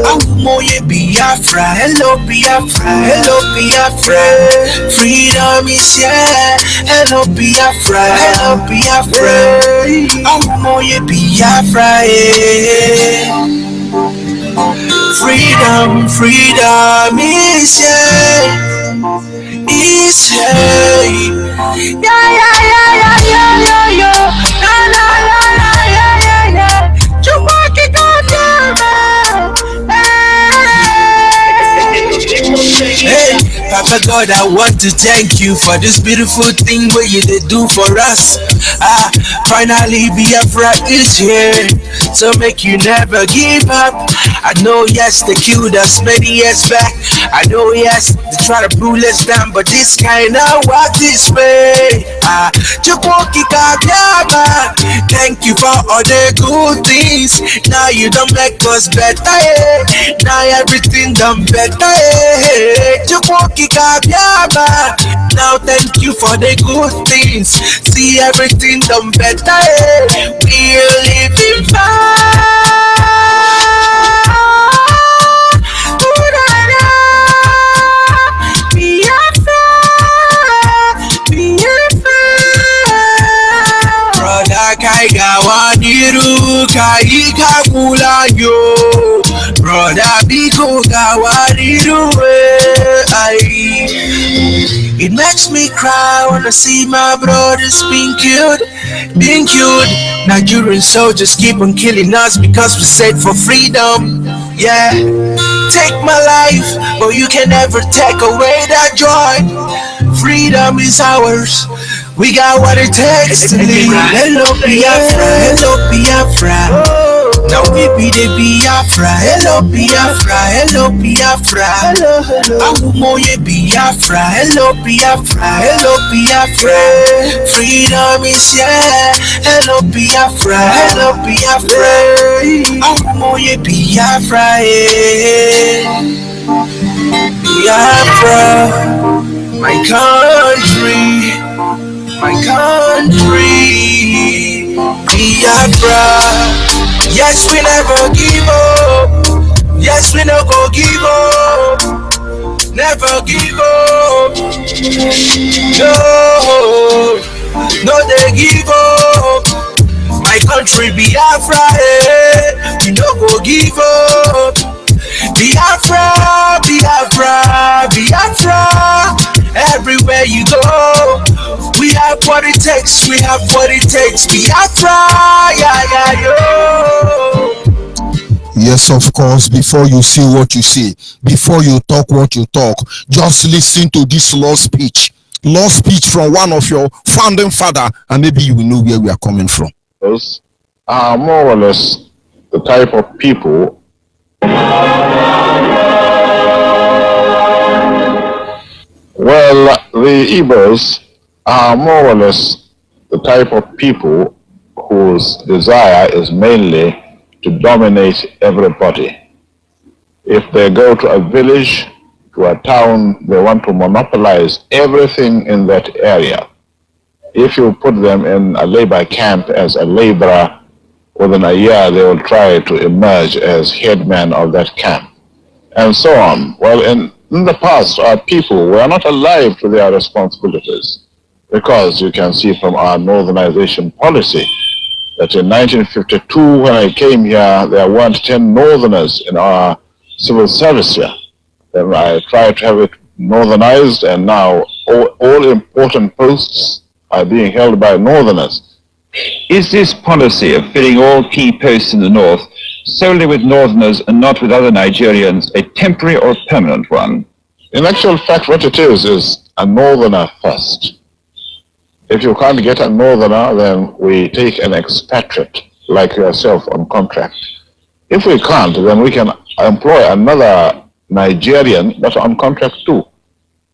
I want you Biafra, hello Biafra, hello Biafra. Freedom is here, hello Biafra, hello Biafra. I want you Biafra, freedom, freedom is here. Is hey, yeah, yeah, yeah, yeah, yeah, yeah, yeah, la, la, la, la, yeah, yeah, yeah. You walk it down, hey, Papa God, I want to thank you for this beautiful thing where you did do for us. Finally Biafra is here, so make you never give up. I know yes, they killed us many years back. I know yes, they try to pull us down, but this kind of work this way. Thank you for all the good things. Now you don't make us better, eh? Now everything done better, eh? Now thank you for the good things. See everything done better, eh? We're living fine. Brother Kaiga Wadiru Kaika Kulanyo. Brother Biko Gawadiru. It makes me cry when I see my brothers being killed. Nigerian soldiers keep on killing us because we said for freedom. Yeah, take my life, but you can never take away that joy. Freedom is ours. We got what it takes to live. Hello Biafra, hello Biafra. Now we be the Biafra, hello Biafra, hello Biafra. I want you Biafra, hello Biafra, hello Biafra. Freedom is here, hello Biafra, hello Biafra. I want you Biafra, Biafra, my country, my country, Biafra. Yes, we never give up. Yes, we no go give up. Never give up. No, no they give up. My country Biafra, eh? We no go give up. Biafra, Biafra, Biafra. Everywhere you go, we have what it takes. We have what it takes. Biafra, yeah, yeah, yo. Yes, of course, before you say what you say, before you talk what you talk, just listen to this law speech from one of your founding father, and maybe you will know where we are coming from. Those are more or less the type of people the Igbos are more or less the type of people whose desire is mainly to dominate everybody. If they go to a village, to a town, they want to monopolize everything in that area. If you put them in a labor camp as a laborer, within a year they will try to emerge as headman of that camp, and so on. Well, in the past, our people were not alive to their responsibilities, because you can see from our northernization policy that in 1952, when I came here, there weren't 10 northerners in our civil service here. Then I tried to have it northernized, and now all important posts are being held by northerners. Is this policy of filling all key posts in the north solely with northerners and not with other Nigerians a temporary or permanent one? In actual fact, what it is a northerner first. If you can't get a northerner, then we take an expatriate like yourself on contract. If we can't, then we can employ another Nigerian, but on contract too.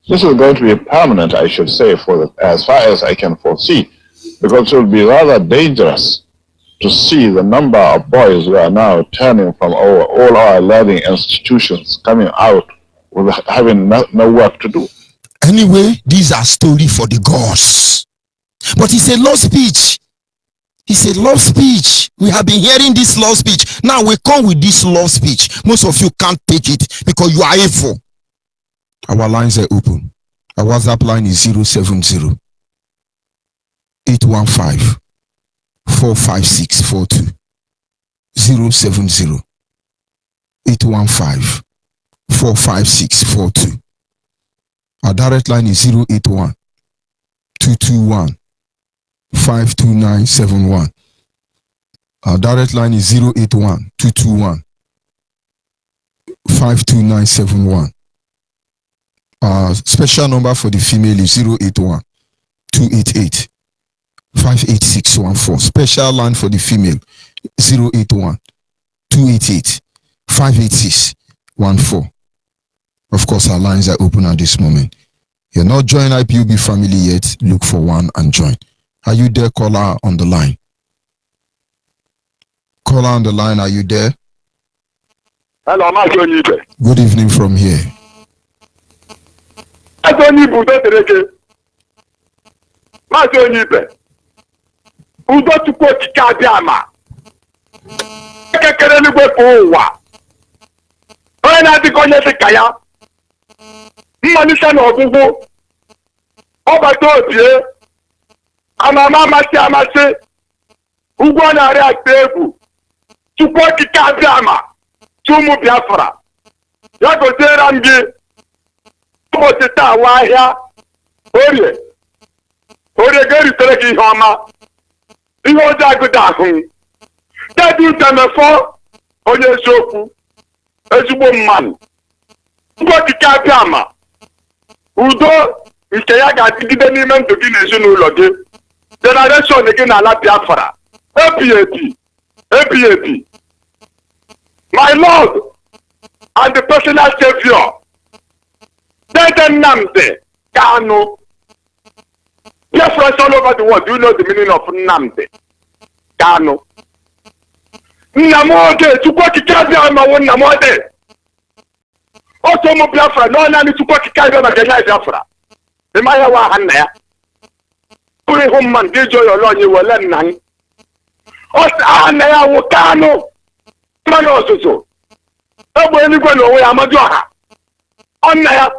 This is going to be permanent, I should say, as far as I can foresee, because it will be rather dangerous to see the number of boys who are now turning from all our learning institutions coming out with having no work to do. Anyway, these are stories for the gods. But it's a love speech. It's a love speech. We have been hearing this love speech. Now we come with this love speech. Most of you can't take it because you are evil. Our lines are open. Our WhatsApp line is 070 815 45642. 070 815 45642. Our direct line is 081 221 52971. Our direct line is 081 221 52971. Our special number for the female is 081 288 58614. Special line for the female 081 288 58614. Of course, our lines are open at this moment. You're not joined IPOB family yet, look for one and join. Are you there, caller on the line? Caller on the line, are you there? Hello, Onyeibe. Good evening from here. Onyeibe. Udo Chukwu okike abịama. Ekekere eluigwe ka ụwa. Onye na-adịghị onye dị ka ya. Mmalite na ọgwụgwụ. Ọbata obie. Amama amasị. Ugwu narị akpa egwu. Chukwu okike abịama. Ụmụ Biafra. Ya goziere m gị. Ụbọchị taa nwa ahịa. Orie ga-eritere gị ihe ọma. Ihe ọjọọ agụda ahụ. Kedụ utemefọ onye eziokwu. Ezigbo mmadụ. Chukwu okike abịama. Udo nke ya ga-adịgide n'ime ndụ gị na ezinụlọ gị. Generation gị n'ala Biafra. Ebi. My Lord and the personal Savior. Dede Nnamdi Kanu. Dear friends all over the world, do you know the meaning of Nnamdi Kanu? Nnamdi, Chukwu okike abịama wụ Nnamdi. Otu ụmụ Biafra na ọ naanị Chukwu okike abịama ga-enye Biafra. Ịma ya wa ha nna ya. Pụrụ ịhụ mma nke iji oyolo onye wele nna anyị. Ọ sị aha nna ya wụ Kanu. Mmanụ ọzụzụ. Egbe eluigwe na onwe ya amadi ọha. Ọ nna ya.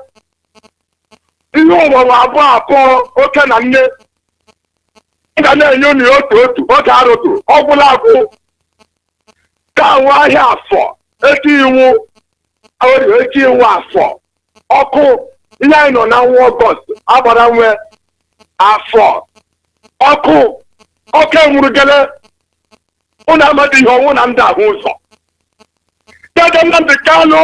Ihe ụwa abụọ oke na nne. Ị ga na-enye unu otu oge arụtụ ọgwụla agwụ. Ka nwa ahịa afọ eke iwu afọ ọkụ ihe anyị nọ na nwa Ọgọst agbara nwe afọ ọkụ oke nwurugele ụnụ amadị ihe ọnwụ na ndị ahụ ụzọ. Dede Nnamdi Kanu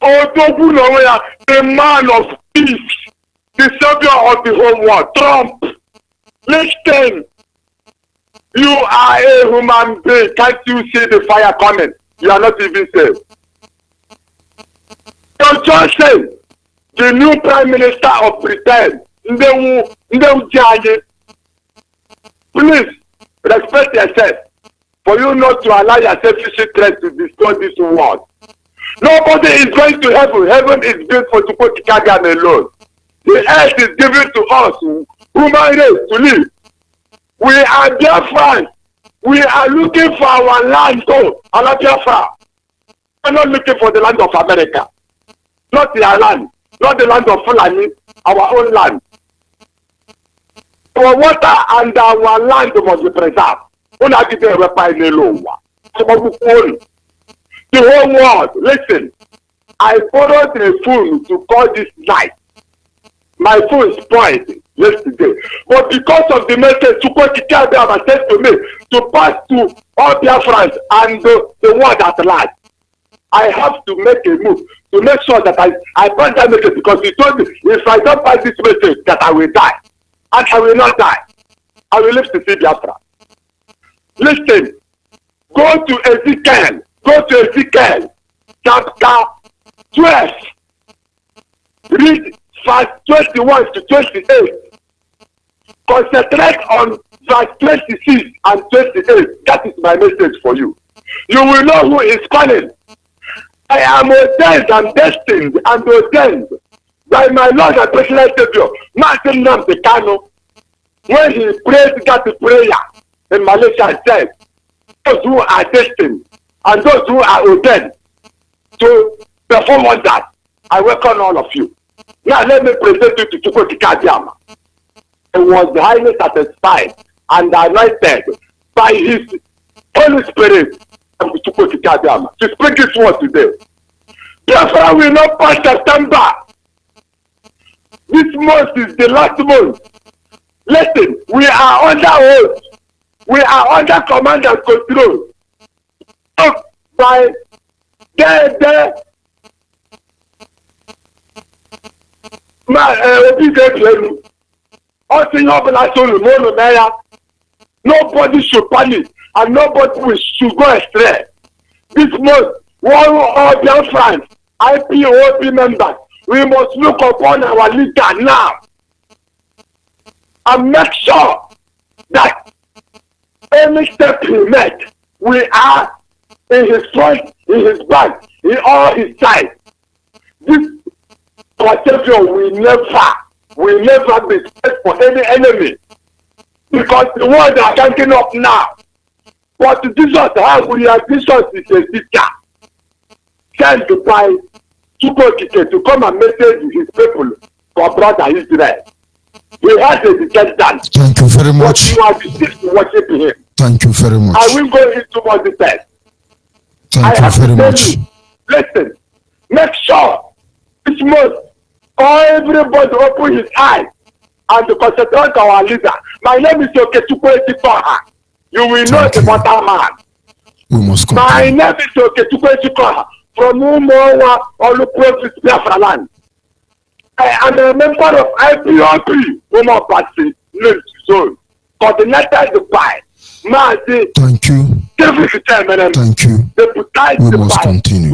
odogwu n'onwe ya, the man of peace, the savior of the whole world. Trump, listen, you are a human being. Can't you see the fire coming? You are not even safe. So Johnson, the new prime minister of Britain, please respect yourself for you not to allow your selfish interest to destroy this world. Nobody is going to heaven. Heaven is built for Chukwu okike abịama alone. The earth is given to us, human race, to live. We are Biafrans. We are looking for our land, Biafra. We are not looking for the land of America. Not their land. Not the land of Fulani, our own land. Our water and our land must be preserved. The whole world, listen. I borrowed a phone to call this night. My phone spoiled yesterday. But because of the message Chukwu okike abịama sent to me to pass to all Biafrans and the world at large. I have to make a move to make sure that I pass that message, because he told me if I don't pass this message that I will die. And I will not die. I will live to see Biafra. Listen, go to Ezekiel chapter 12. Read verse 21 to 28. Concentrate on verse 26 and 28. That is my message for you. You will know who is calling. I am ordained and destined and ordained by my Lord and personal Savior, Martin Nnamdi Kanu, when he prayed that prayer in Malaysia and said, those who are destined and those who are ordained to perform wonders, I welcome all of you. Now let me present you to Chukwu Kikadiama. He was highly satisfied and anointed by his Holy Spirit and Chukwu Kikadiama to speak this word today. Biafra will not pass September. This month is the last month. Listen, we are under oath. We are under command and control. By nobody should panic and nobody should go astray. This month, all Biafrans, IPOB members, we must look upon our leader now and make sure that any step he made, we are in his front, in his back, in all his sides. This our Savior will never be spared for any enemy, because the world are ganking up now. But Jesus, Jesus is a teacher sent by Chukwu to come and message his people for brother Israel. He has a descendant. Thank you very much. You are to worship him. Thank you very much. I will go into more details. Thank you very much. Listen, make sure this month everybody open his eyes and to concentrate on our leader. My name is Okechukwu Etikoha. You will know the matter man. We must continue. My name is Okechukwu Etikoha from Umuowa Oluprovince Biafra land. I am a member of IPOB Women Party Link Zone, coordinated by MAZI. Thank you. Thank you. We must continue.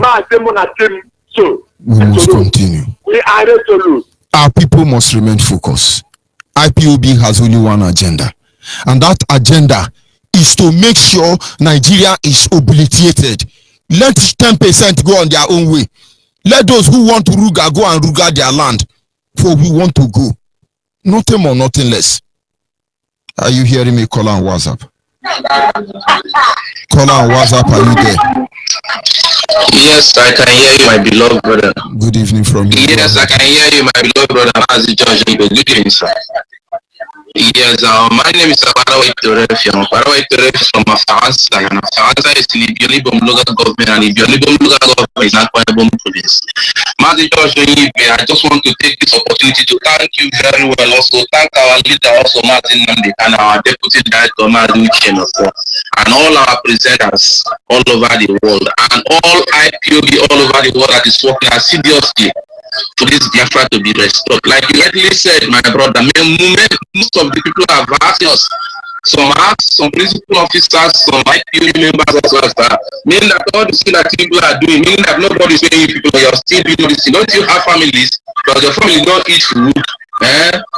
We must continue. We are resolute. Our people must remain focused. IPOB has only one agenda, and that agenda is to make sure Nigeria is obliterated. Let 10% go on their own way. Let those who want to ruga go and ruga their land, for we want to go. Nothing more, nothing less. Are you hearing me? Call on WhatsApp. Call on WhatsApp, are you there? Yes, I can hear you, my beloved brother. Good evening from you. Yes, I can hear you, my beloved brother. Mazi George. Good evening, sir. Yes, my name is Onyeibe from Faransa, and Faransa is in Ipob local government, and Ipob local government is not quite a province. Mazi George, I just want to take this opportunity to thank you very well. Also, thank our leader, also Martin Nnamdi, and our deputy director, Mazi Uche, and all our presenters all over the world, and all IPOB all over the world that is working assiduously for this Biafra to be restored. Like you rightly said, my brother, most of the people have asked us. Some principal officers, some IPOB members as well, meaning that all the things that people are doing, meaning that nobody is paying you people, you're still doing this. Don't you have families? Because your family don't eat food.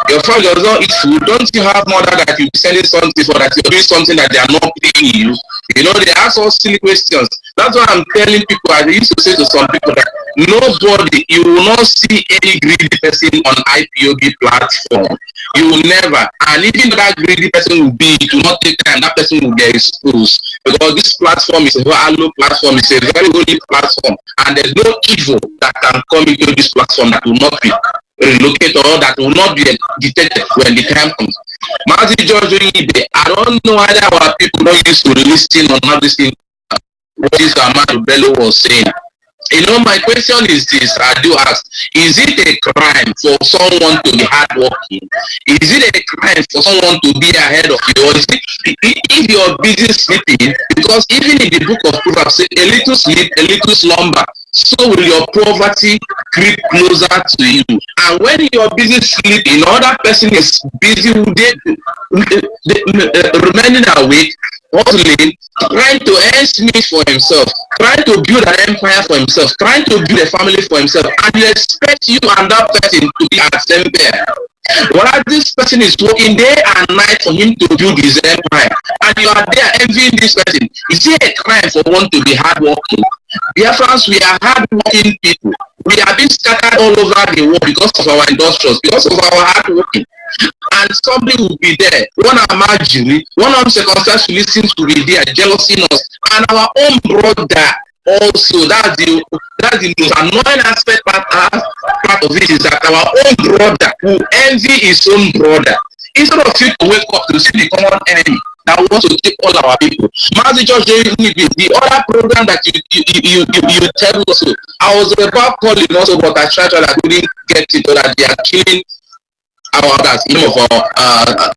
Your family does not eat food. Don't you have mother that you be sending something for, that you're doing something that they are not paying you? You know, they ask all silly questions. That's why I'm telling people, I used to say to some people that nobody, you will not see any greedy person on IPOB platform. You will never. And even that greedy person will be, it will not take time, that person will get exposed. Because this platform is a value platform, it's a very holy platform. And there's no evil that can come into this platform that will not be relocated or that will not be detected when the time comes. Mazi George Onyeibe, I don't know whether our people don't used to listen or not listening what this Amado Bello was saying. My question is this: I do ask: is it a crime for someone to be hardworking? Is it a crime for someone to be ahead of you? Or is it, if you're busy sleeping? Because even in the book of Proverbs, say, a little sleep, a little slumber, so will your poverty creep closer to you. And when you're busy sleeping, another person is busy remaining awake, hustling, trying to earn meat for himself, trying to build an empire for himself, trying to build a family for himself, and you expect you and that person to be at the same pair. While this person is working day and night for him to build his empire, and you are there envying this person, is it a crime for one to be hardworking? Biafrans, we are hardworking people. We are being scattered all over the world because of our industrials, because of our hardworking. And somebody will be there, one imaginary, one uncircumcised Philistines will be there, jealousy us, and our own brother also. That's the most annoying aspect part of it, is that our own brother will envy his own brother. Instead of you to wake up to see the common enemy that wants to take all our people. MAZI just the other program that you tell also. I was about calling also, but I tried to, I couldn't get it, that they are killing our others in the name of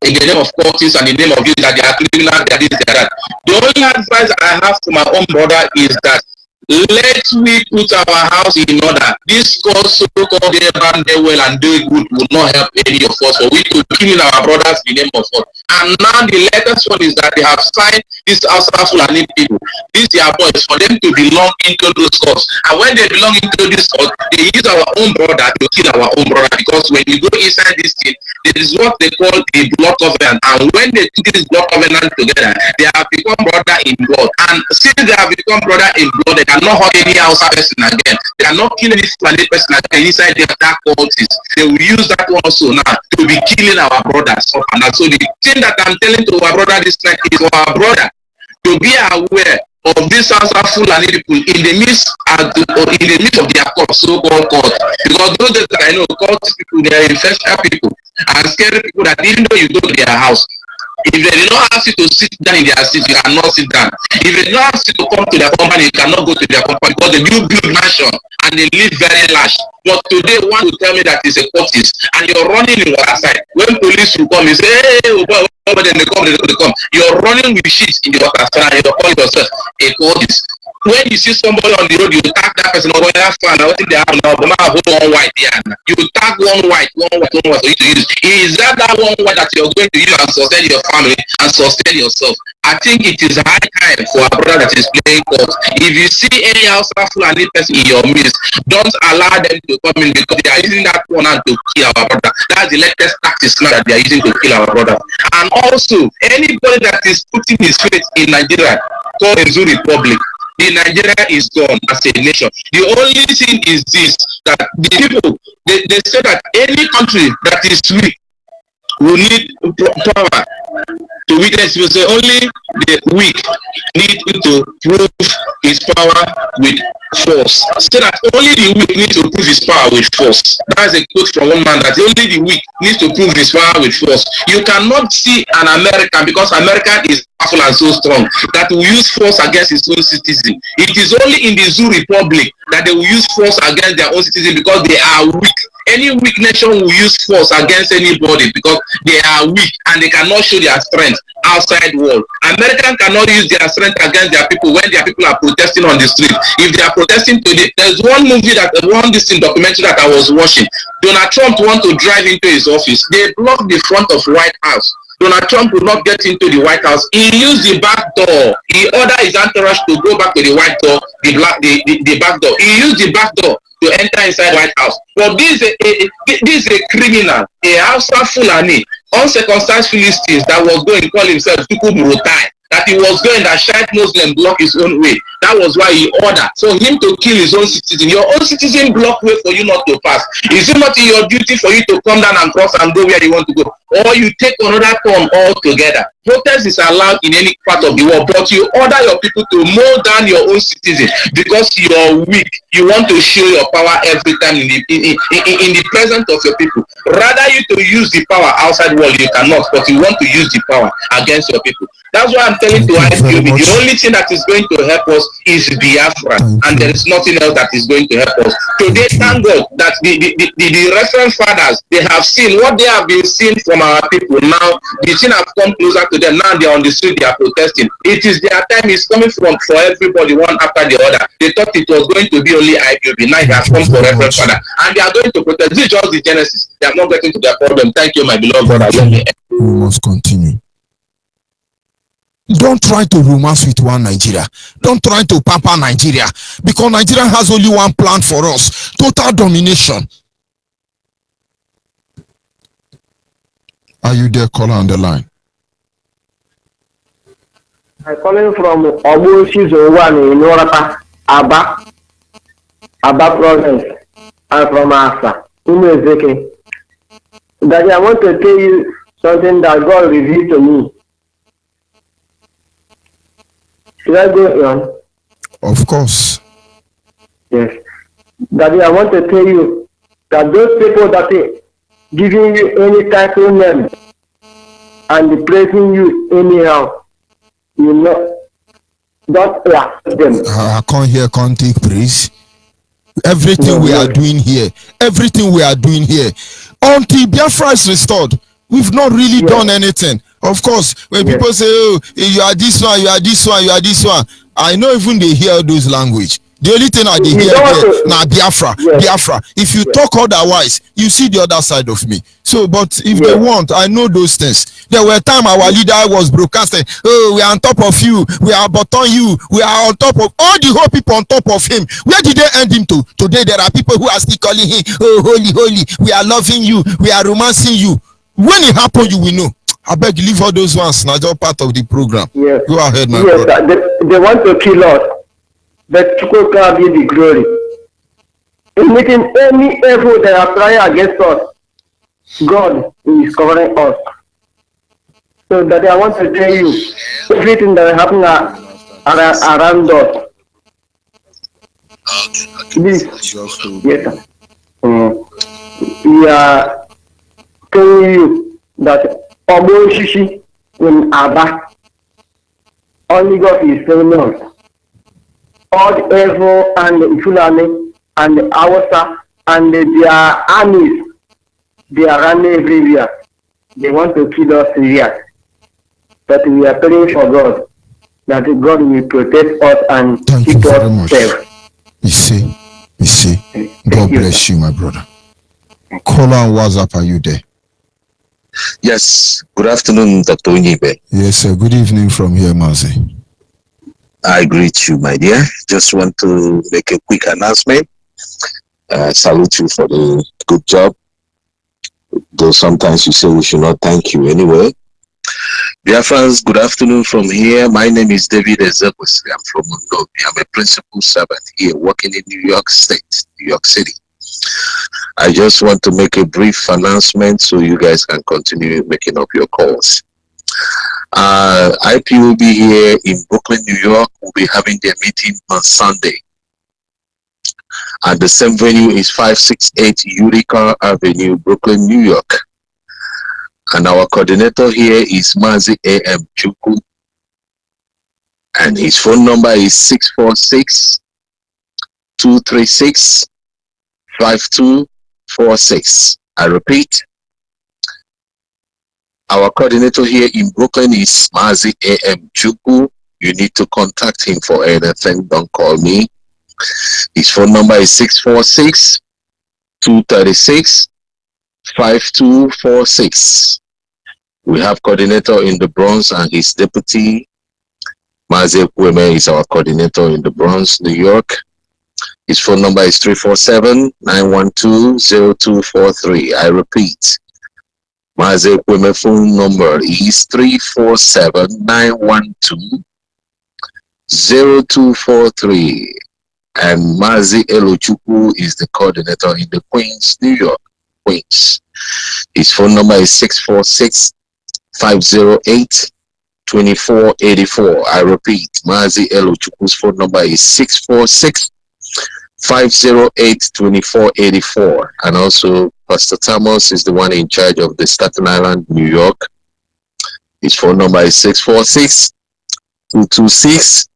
in the name of cultists and in the name of you, that they are criminal, that is that. The only advice I have to my own brother is that let we put our house in order. This so-called they run their well and do good will not help any of us, for we to kill our brothers in the name of God. And now the latest one is that they have signed this Fulani people, these their boys, for them to belong into those courts. And when they belong into this court, they use our own brother to kill our own brother, because when you go inside this thing, there is what they call the blood covenant. And when they took this blood covenant together, they have become brother in blood. And since they have become brother in blood, they cannot hurt any outside person again. They cannot kill any Fulani person again inside their dark cultists. They will use that one also now to be killing our brothers. And so the thing that I'm telling to our brother this night is for our brother to be aware of this Fulani people in the midst of their court, so-called court. Because those that I know, court people, they are infectious people and scary people that even though you go to their house, if they do not ask you to sit down in their seat, you cannot sit down. If they do not ask you to come to their company, you cannot go to their company, because they do build mansion and they live very large. But today, one will tell me that it's a cultist, and you're running in one side. When police will come, you say, hey, then they come. You're running with shit in the water side, and you're calling yourself a cultist. When you see somebody on the road, you tag that person over there, and I think they have now, one white here. You tag one white for you to use. Is that one white that you're going to use and sustain your family and sustain yourself? I think it is high time for a brother that is playing court. If you see any outside Fulani person in your midst, don't allow them to come in, because they are using that one to kill our brother. That's the latest tactics now that they are using to kill our brother. And also, anybody that is putting his faith in Nigeria, called the Zoo Republic, the Nigeria is gone as a nation. The only thing is this, that the people, they say that any country that is weak will need power to weakness. You say only the weak need to prove his power with force. So that only the weak need to prove his power with force. That's a quote from one man, that only the weak needs to prove his power with force. You cannot see an American, because America is powerful and so strong, that will use force against his own citizen. It is only in the Zoo Republic that they will use force against their own citizen, because they are weak. Any weak nation will use force against anybody because they are weak and they cannot show their strength outside the world. Americans cannot use their strength against their people when their people are protesting on the street. If they are protesting today, there's one movie that documentary that I was watching. Donald Trump want to drive into his office. They block the front of White House. Donald Trump will not get into the White House. He used the back door. He ordered his entourage to go back to the white door, the back door. He used the back door to enter inside White House. But this is a criminal, a Hausa Fulani, uncircumcised Philistines that was going to call himself Tuku Murotai, that he was going to Shiite Muslim block his own way. That was why he ordered for him to kill his own citizen. Your own citizen block way for you not to pass. Is it not in your duty for you to come down and cross and go where you want to go? Or you take another turn altogether? Protest is allowed in any part of the world, but you order your people to mow down your own citizen because you're weak. You want to show your power every time in the presence of your people. Rather you to use the power outside the world, you cannot, but you want to use the power against your people. That's why I'm telling you, the only thing that is going to help us is Biafra, and there is nothing else that is going to help us. Today, thank God that the reference fathers, they have seen what they have been seeing from our people. Now, the thing have come closer to them. Now they are on the street, they are protesting. It is their time is coming for everybody, one after the other. They thought it was going to be only IPOB. Now it has come for reference father, and they are going to protest. This is just the genesis. They are not getting to their problem. Thank you, my beloved brother. We must continue. Don't try to romance with one Nigeria. Don't try to pamper Nigeria, because Nigeria has only one plan for us: total domination. Are you there, caller on the line? I'm calling from Obu Season 1 in Orapa, Aba province. I'm from Asa, Umezeke. Daddy, I want to tell you something that God revealed to me. Should I go on? Of course. Yes. Daddy, I want to tell you that those people that are giving you any title name and praising you anyhow, you know, don't laugh at them. I can't hear, can't take praise. Everything we are doing here, until Biafra is restored, we've not really done anything. Of course, when people say, oh, you are this one, you are this one, you are this one, I know even they hear those language. The only thing I hear there now Biafra. If you talk otherwise, you see the other side of me. So, but if they want, I know those things. There were time our leader was broadcasting, oh, we are on top of you, we are bottom you, we are on top of all the whole people on top of him. Where did they end him to? Today there are people who are still calling him, oh, holy, holy, we are loving you, we are romancing you. When it happens, you will know. I beg, leave all those ones. Now, just part of the program. Yes. Go ahead, my brother. They want to kill us, but Chukwu can be the glory. In making any effort that are trying against us, God is covering us. So that I want to tell you, everything that is happening around us. This, yes, sir. We are telling you that Obo Shishi in Aba, only God is saving us. All the Evo and the Fulani and the Awasa and their armies, they are running everywhere. They want to kill us here. But we are praying for God, that God will protect us and keep us safe. You see. God bless you, my brother. Caller on WhatsApp, are you there? Yes. Good afternoon, Dr. Onyeibe. Yes, sir. Good evening from here, MAZI. I greet you, my dear. Just want to make a quick announcement. Salute you for the good job. Though sometimes you say we should not thank you anyway. Dear friends, good afternoon from here. My name is David Ezekwesili. I'm from Mondobi. I'm a principal servant here working in New York State, New York City. I just want to make a brief announcement so you guys can continue making up your calls. IPOB here in Brooklyn, New York will be having their meeting on Sunday. And the same venue is 568 Utica Avenue, Brooklyn, New York. And our coordinator here is MAZI A.M. Chukwu. And his phone number is 646-236-5246. I repeat, our coordinator here in Brooklyn is MAZI A.M. Chukwu. You need to contact him for anything. Don't call me. His phone number is 646-236-5246. We have coordinator in the Bronx and his deputy. MAZI Ekweme is our coordinator in the Bronx, New York. His phone number is 347-912-0243. I repeat, MAZI Ekweme phone number is 347-912-0243. And MAZI Elochukwu is the coordinator in the Queens, New York, Queens. His phone number is 646-508-2484. I repeat, MAZI Elochukwu's phone number is 646-508-2484. And also, Pastor Thomas is the one in charge of the Staten Island, New York. His phone number is 646-226-9485.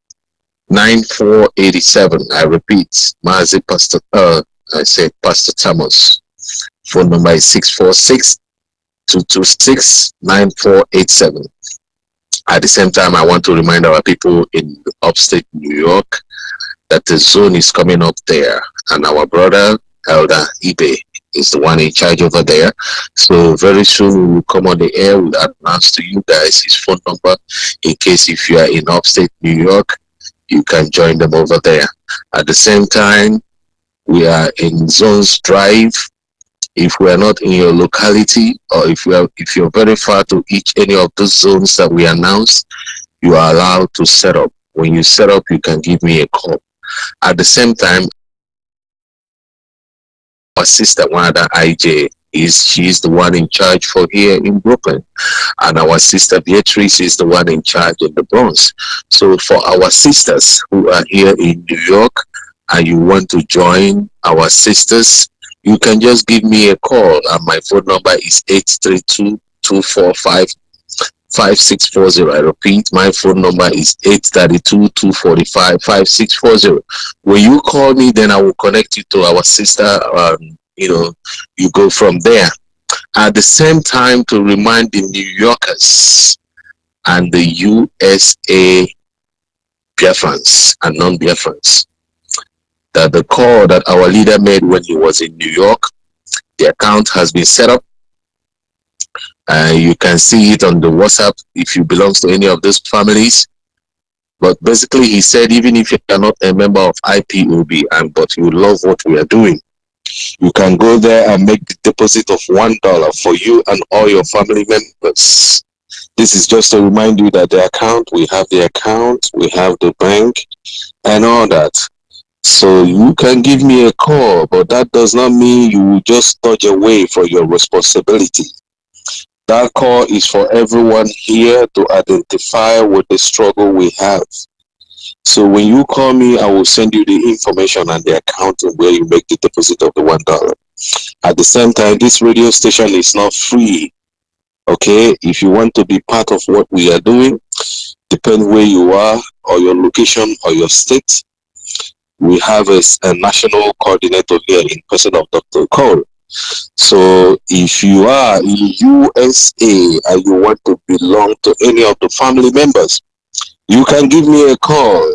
9487. I repeat, MAZI Pastor, I said Pastor Thomas. Phone number is 646-226-9487. At the same time, I want to remind our people in upstate New York that the zone is coming up there, and our brother Elder Ibe is the one in charge over there. So very soon we will come on the air. We'll announce to you guys his phone number in case if you are in upstate New York, you can join them over there. At the same time, we are in Zones Drive. If we are not in your locality, or if you're very far to any of those zones that we announced, you are allowed to set up. When you set up, you can give me a call. At the same time, our sister Wanda IJ she's the one in charge for here in Brooklyn, and our sister Beatrice is the one in charge in the Bronx. So for our sisters who are here in New York and you want to join our sisters, you can just give me a call, and my phone number is 832-245-5640. I repeat, my phone number is 832-245-5640. When you call me, then I will connect you to our sister. You go from there. At the same time, to remind the New Yorkers and the USA Biafrans and non-Biafrans that the call that our leader made when he was in New York, the account has been set up. You can see it on the WhatsApp if you belong to any of those families. But basically, he said, even if you are not a member of IPOB, but you love what we are doing, you can go there and make the deposit of $1 for you and all your family members. This is just to remind you that we have the account, we have the bank, and all that. So you can give me a call, but that does not mean you will just dodge away from your responsibility. That call is for everyone here to identify with the struggle we have. So when you call me, I will send you the information and the account where you make the deposit of the $1. At the same time, this radio station is not free. Okay, if you want to be part of what we are doing, depend where you are or your location or your state, we have a national coordinator here in person of Dr. Cole. So if you are in USA and you want to belong to any of the family members, you can give me a call.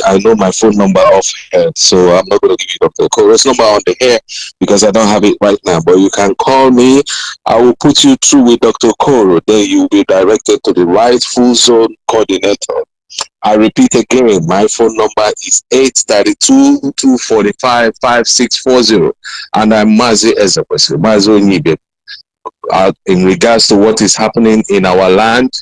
I know my phone number off here, so I'm not going to give you Dr. Cole's number on the air because I don't have it right now. But you can call me. I will put you through with Dr. Cole. Then you'll be directed to the rightful zone coordinator. I repeat again, my phone number is 832-245-5640, and I'm MAZI Ezekwesili, MAZI Onyeibe. In regards to what is happening in our land,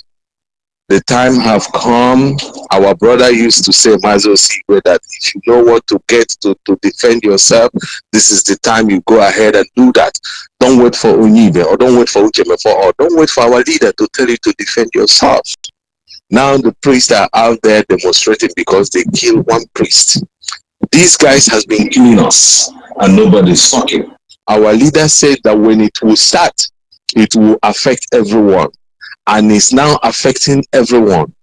the time have come. Our brother used to say, MAZI Onyeibe, that if you know what to get to defend yourself, this is the time you go ahead and do that. Don't wait for Onyeibe, or don't wait for Uchemefo, or don't wait for our leader to tell you to defend yourself. Now the priests are out there demonstrating because they killed one priest. These guys has been killing us and nobody's talking. Our leader said that when it will start, it will affect everyone. And it's now affecting everyone.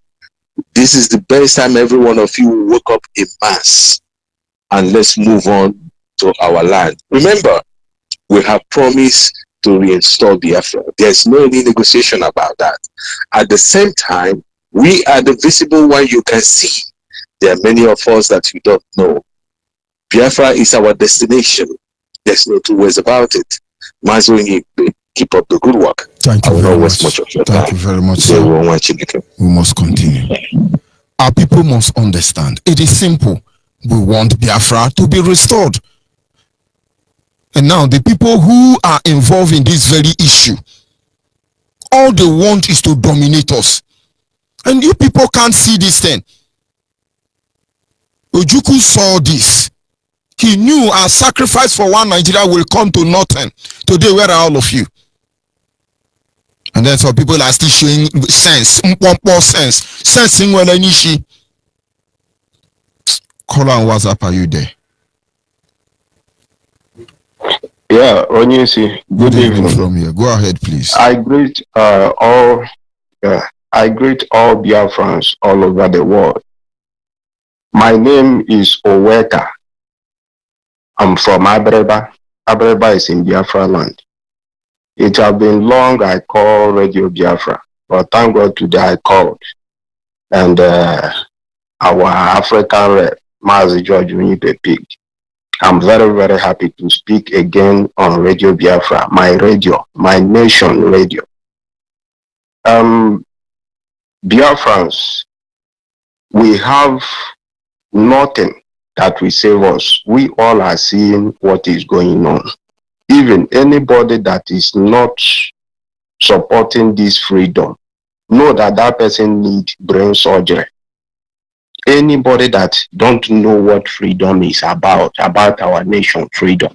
This is the best time every one of you will wake up in mass. And let's move on to our land. Remember, we have promised to reinstall Biafra. There's no any negotiation about that. At the same time, we are the visible one you can see. There are many of us that you don't know. Biafra is our destination. There's no two ways about it. MAZI Onyeibe, keep up the good work. Thank you very much. Much of your time. Thank you very much, sir. We must continue. Our people must understand. It is simple. We want Biafra to be restored. And now the people who are involved in this very issue, all they want is to dominate us. And you people can't see this thing. Ojukwu saw this. He knew our sacrifice for one Nigeria will come to nothing. Today, where are all of you? And then some people are still showing sense. Sense in when any she. Call on WhatsApp, are you there? Yeah, Onyeibe. Good evening from here. Go ahead, please. I greet all Biafrans all over the world. My name is Oweka. I'm from Abreba. Abreba is in Biafra land. It has been long I call Radio Biafra, but thank God today I called. And our African rep, MAZI George Onyeibe picked. I'm very, very happy to speak again on Radio Biafra, my radio, my nation radio. Biafrans, we have nothing that will save us. We all are seeing what is going on. Even anybody that is not supporting this freedom, know that that person needs brain surgery. Anybody that don't know what freedom is about our nation freedom,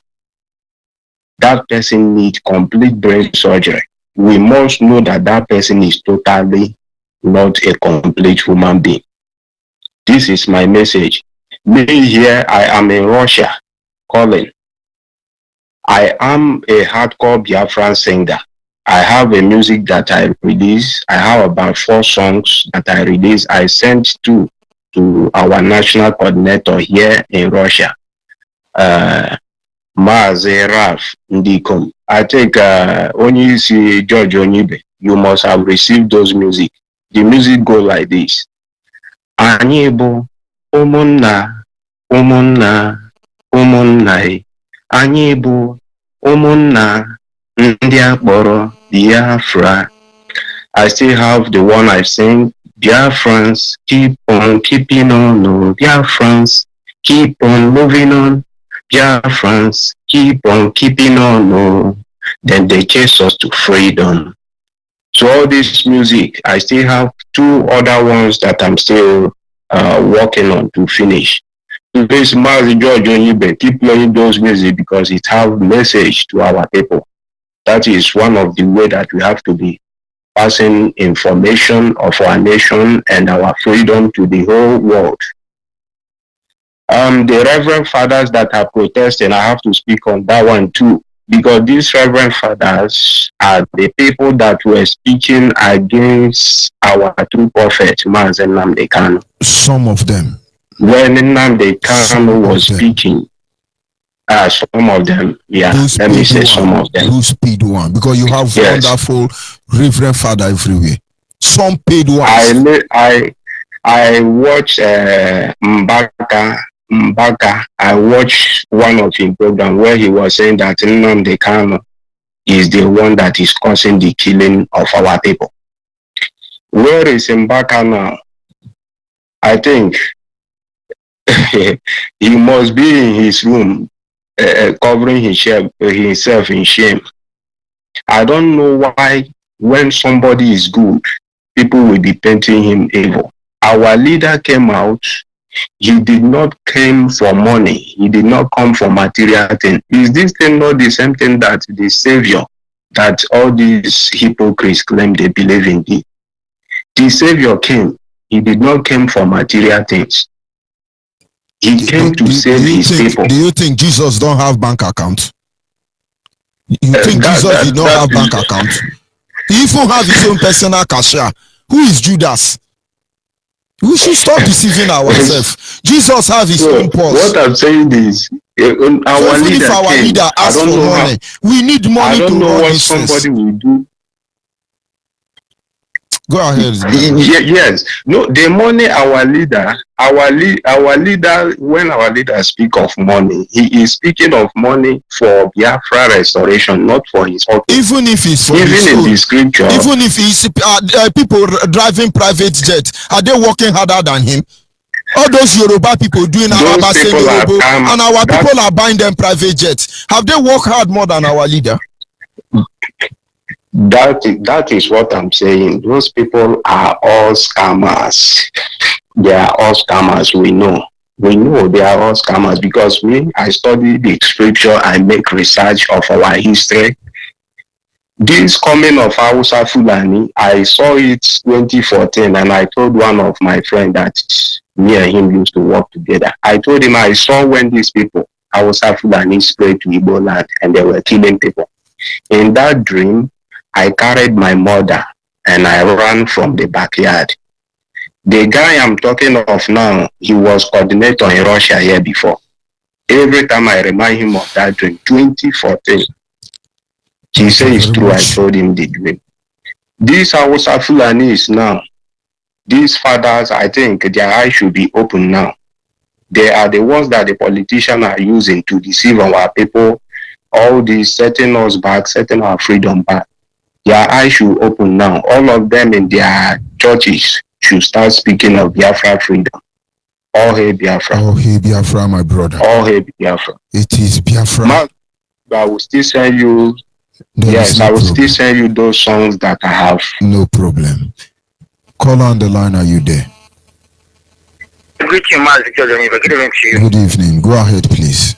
that person needs complete brain surgery. We must know that that person is totally not a complete human being. This is my message. Me here, I am in Russia calling. I am a hardcore Biafran singer. I have a music that I release. I have about 4 songs that I release. I sent to our national coordinator here in Russia, MAZI Raf Ndikom. I think when you see George Onyeibe, you must have received those music. The music go like this. Onyeibe, Umunna, Umunna, Umunna. Onyeibe, Umunna, ndị akpọrọ Biafra. I still have the one I sing. Biafrans, keep on keeping on. No, Biafrans, keep on moving on. Biafrans, keep on keeping on. No. Then they chase us to freedom. So all this music, I still have 2 other ones that I'm still working on to finish. Please, MAZI George Onyeibe, keep playing those music because it has message to our people. That is one of the way that we have to be passing information of our nation and our freedom to the whole world. The Reverend Fathers that are protesting, I have to speak on that one too, because these Reverend Fathers are the people that were speaking against our true prophet, Mazi Nnamdi Kanu. Some of them. When Nnamdi Kanu was speaking, some of them, yeah, let me say some of them. Who's paid one? Because you have wonderful Reverend Father everywhere. Some paid one. I watched Mbaka. I watched one of his program where he was saying that Nnamdi Kanu is the one that is causing the killing of our people. Where is Mbaka now? I think he must be in his room, covering himself in shame. I don't know why when somebody is good, people will be painting him evil. Our leader came out. He did not come for money. He did not come for material thing. Is this thing not the same thing that the Savior, that all these hypocrites claim they believe in? The Savior came. He did not come for material things. He came to save his people. Do you think Jesus don't have bank account? You think Jesus did not have bank account? He even have his own personal cashier. Who is Judas? We should stop deceiving ourselves. Jesus have his own purse. What I'm saying is, our leader asks for money, we need money. I don't to know run what business. somebody will do. Go ahead. Yes. No, the money our leader, when our leader speak of money, he is speaking of money for Biafra restoration, not for his own. Even if it's for in the scripture, even if he's people driving private jet, are they working harder than him? All those Yoruba people doing Araba and our people are buying them private jets. Have they worked hard more than our leader? That is what I'm saying. Those people are all scammers. They are all scammers. We know they are all scammers because I study the scripture. I make research of our history. This coming of Hausa Fulani, I saw it 2014, and I told one of my friends that me and him used to work together. I told him I saw when these people, Hausa Fulani, spread to Igbo land and they were killing people. In that dream, I carried my mother and I ran from the backyard. The guy I'm talking of now, he was coordinator in Russia here before. Every time I remind him of that dream, 2014, he says it's true. I told him the dream. These Hausa Fulanis now, these fathers, I think their eyes should be open now. They are the ones that the politicians are using to deceive our people. All these setting us back, setting our freedom back. Their eyes should open now. All of them in their churches should start speaking of Biafra freedom. All hail Biafra. Oh, hey, Biafra, my brother. All hail Biafra. It is Biafra. Man, I will still send you. Yes, I will still send you those songs that I have. No problem. Call on the line. Are you there? Good evening, Good evening to you. Good evening. Go ahead, please.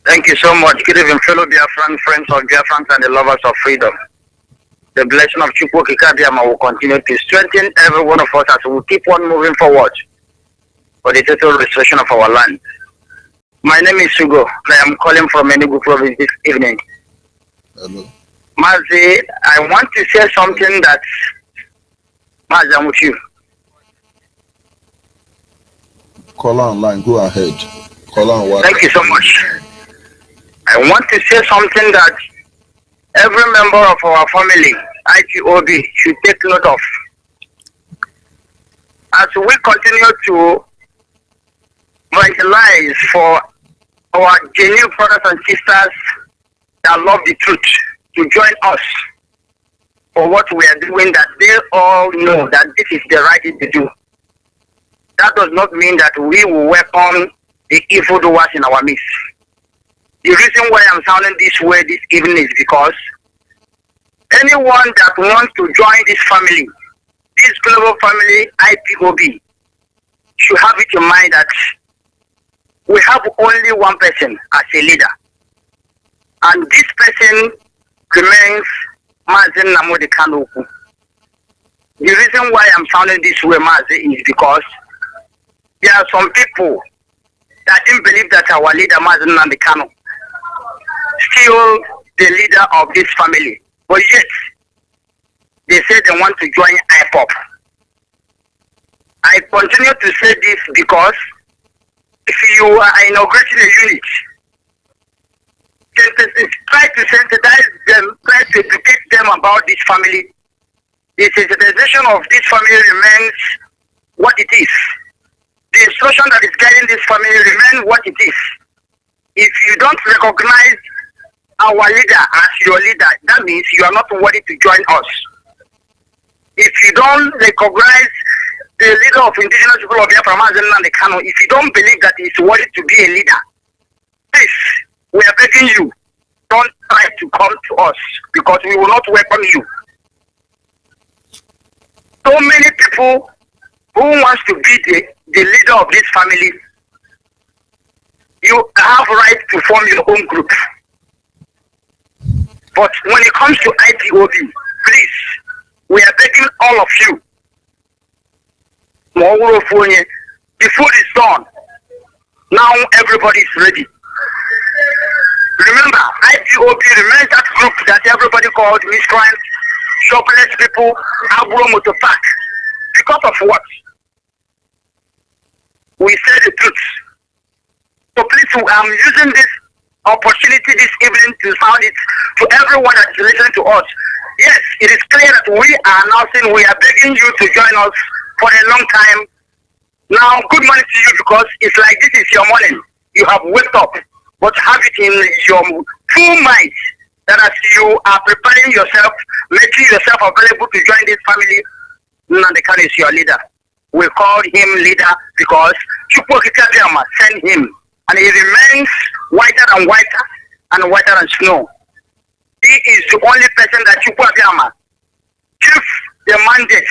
Thank you so much. Good evening, fellow Biafran, friends of Biafrans and the lovers of freedom. The blessing of Chukwu Kikabiyama will continue to strengthen every one of us as we keep on moving forward for the total restoration of our land. My name is Sugo. I am calling from Enugu province this evening. Hello. MAZI, I want to say something that MAZI, I'm with you. Call on line. Go ahead. Call on what? Thank you so much. I want to say something that every member of our family, Ipob, should take note of. As we continue to evangelize for our genuine brothers and sisters that love the truth to join us for what we are doing, that they all know that this is the right thing to do. That does not mean that we will welcome the evildoers in our midst. The reason why I'm sounding this way this evening is because anyone that wants to join this family, this global family, Ipob, should have it in mind that we have only one person as a leader. And this person remains MAZI Nnamdi Kanu. The reason why I'm sounding this way, MAZI, is because there are some people that didn't believe that our leader, MAZI Nnamdi Kanu, still the leader of this family. But yet, they say they want to join Ipob. I continue to say this because if you are inaugurating a unit, try to sensitize them, try to educate them about this family. The sensitization of this family remains what it is. The instruction that is guiding this family remains what it is. If you don't recognize our leader as your leader, that means you are not worthy to join us. If you don't recognize the leader of indigenous people of Biafra, Nnamdi Kanu, if you don't believe that he is worthy to be a leader, please, we are begging you, don't try to come to us because we will not welcome you. So many people who wants to be the leader of this family, you have right to form your own group. But when it comes to Ipob, please, we are begging all of you. The food is done. Now everybody is ready. Remember, Ipob remains that group that everybody called miscreants, shopless people, agro motor park. Because of what? We say the truth. So please, I'm using this opportunity this evening to sound it to everyone that is listening to us. Yes, it is clear that we are announcing, we are begging you to join us for a long time. Now, good morning to you because it's like this is your morning. You have waked up, but have it in your full mind that as you are preparing yourself, making yourself available to join this family, Nnamdi Kanu is your leader. We call him leader because Chukwu Kikabiyama sent him, and he remains whiter and whiter and whiter than snow. He is the only person that Chukwu Kikabiyama gives the mandate,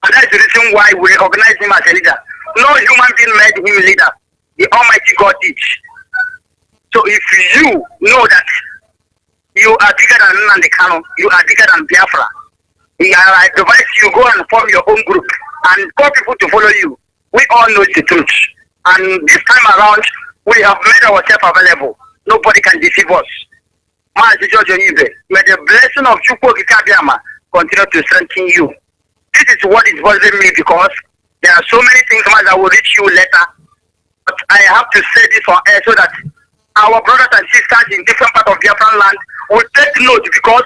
and that's the reason why we recognize him as a leader. No human being made him leader. The Almighty God did. So if you know that you are bigger than Nnamdi Kanu, you are bigger than Biafra, I advise you go and form your own group and call people to follow you. We all know the truth. And this time around, we have made ourselves available. Nobody can deceive us. Onyeibe, may the blessing of Chukwu Kikabiyama continue to strengthen you. This is what is bothering me because There are so many things, man, that will reach you later. But I have to say this on air so that our brothers and sisters in different parts of Biafran land will take note, because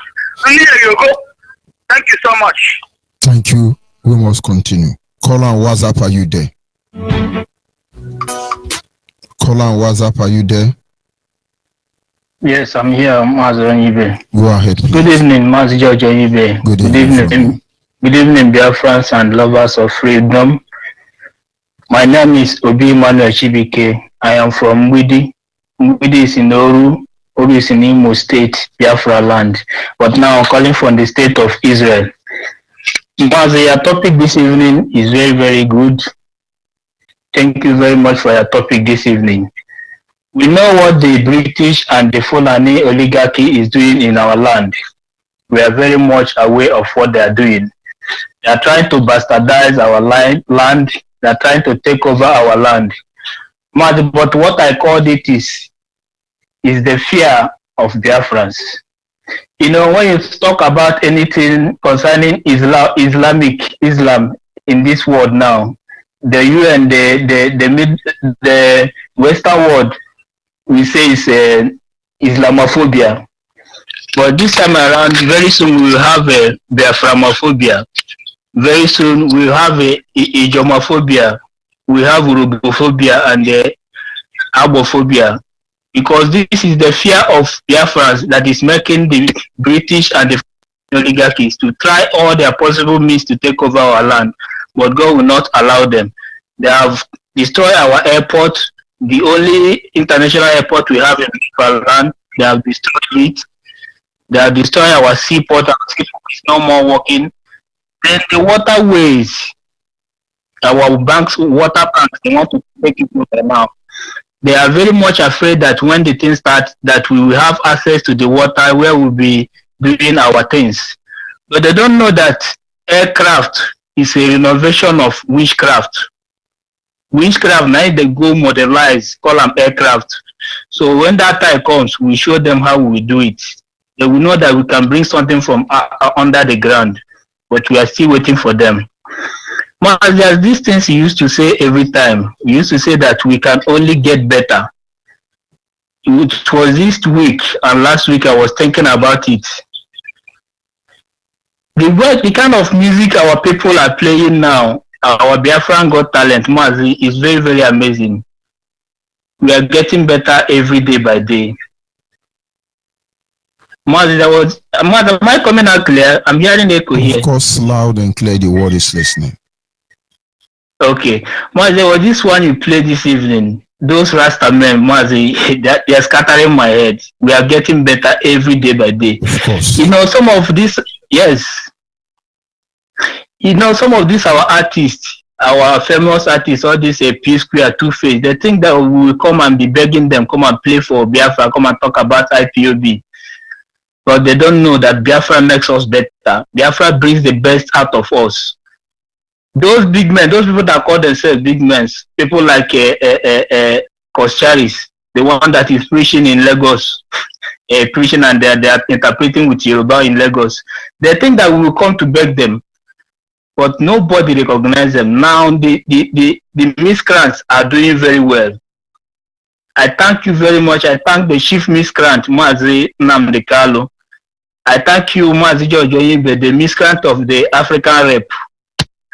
here you go. Thank you so much. Thank you. We must continue. Caller on WhatsApp, are you there? Caller on WhatsApp, are you there? Yes, I'm here, Mazi Onyeibe. Go ahead, please. Good evening, Mazi George Onyeibe. Good evening. Good evening, Biafrans and lovers of freedom. My name is Obi Emmanuel Chibike. I am from Widi. Widi is in Oru. Oru is in Imo State, Biafra land. But now I'm calling from the state of Israel. Mazi, your topic this evening is very, very good. Thank you very much for your topic this evening. We know what the British and the Fulani oligarchy is doing in our land. We are very much aware of what they are doing. They are trying to bastardize our land. They are trying to take over our land. But what I call it is the fear of Biafrans. You know, when you talk about anything concerning Islam in this world now, the UN, the Western world, we say is Islamophobia. But this time around, very soon we will have a Biaframophobia. Very soon we will have a Ijomophobia. We have Urubophobia and Abophobia. Because this is the fear of Biafrans that is making the British and the oligarchies to try all their possible means to take over our land. But God will not allow them. They have destroyed our airport. The only international airport we have in our land, they have destroyed it. They have destroyed our seaport. Our seaport is no more working. Then the waterways, our banks, water banks, they want to take it over now. They are very much afraid that when the thing starts, that we will have access to the water where we'll be doing our things. But they don't know that aircraft is a renovation of witchcraft. Witchcraft, now they go modelize, call them aircraft. So when that time comes, we show them how we do it. They will know that we can bring something from under the ground, but we are still waiting for them. But there's these things you used to say every time. You used to say that we can only get better. It was this week and last week I was thinking about it. The kind of music our people are playing now, our Biafran Got Talent, Mazi, is very, very amazing. We are getting better every day by day. Mazi, am I coming out clear? I'm hearing echo here. Of course, loud and clear, the word is listening. Okay. Mazi, there was this one you played this evening. Those Rasta men, Mazi, they are scattering my head. We are getting better every day by day. Of course. You know, some of this, yes. You know, some of these our artists, our famous artists, all these P Square, Two-Face, they think that we will come and be begging them, come and play for Biafra, come and talk about IPOB. But they don't know that Biafra makes us better. Biafra brings the best out of us. Those big men, those people that call themselves big men, people like Koscharis, the one that is preaching in Lagos, preaching and they are interpreting with Yoruba in Lagos. They think that we will come to beg them. But nobody recognizes them. Now the miscreants are doing very well. I thank you very much. I thank the chief miscreant, Mazi Nnamdi Kanu. I thank you, Mazi George Onyeibe, the miscreant of the African rep.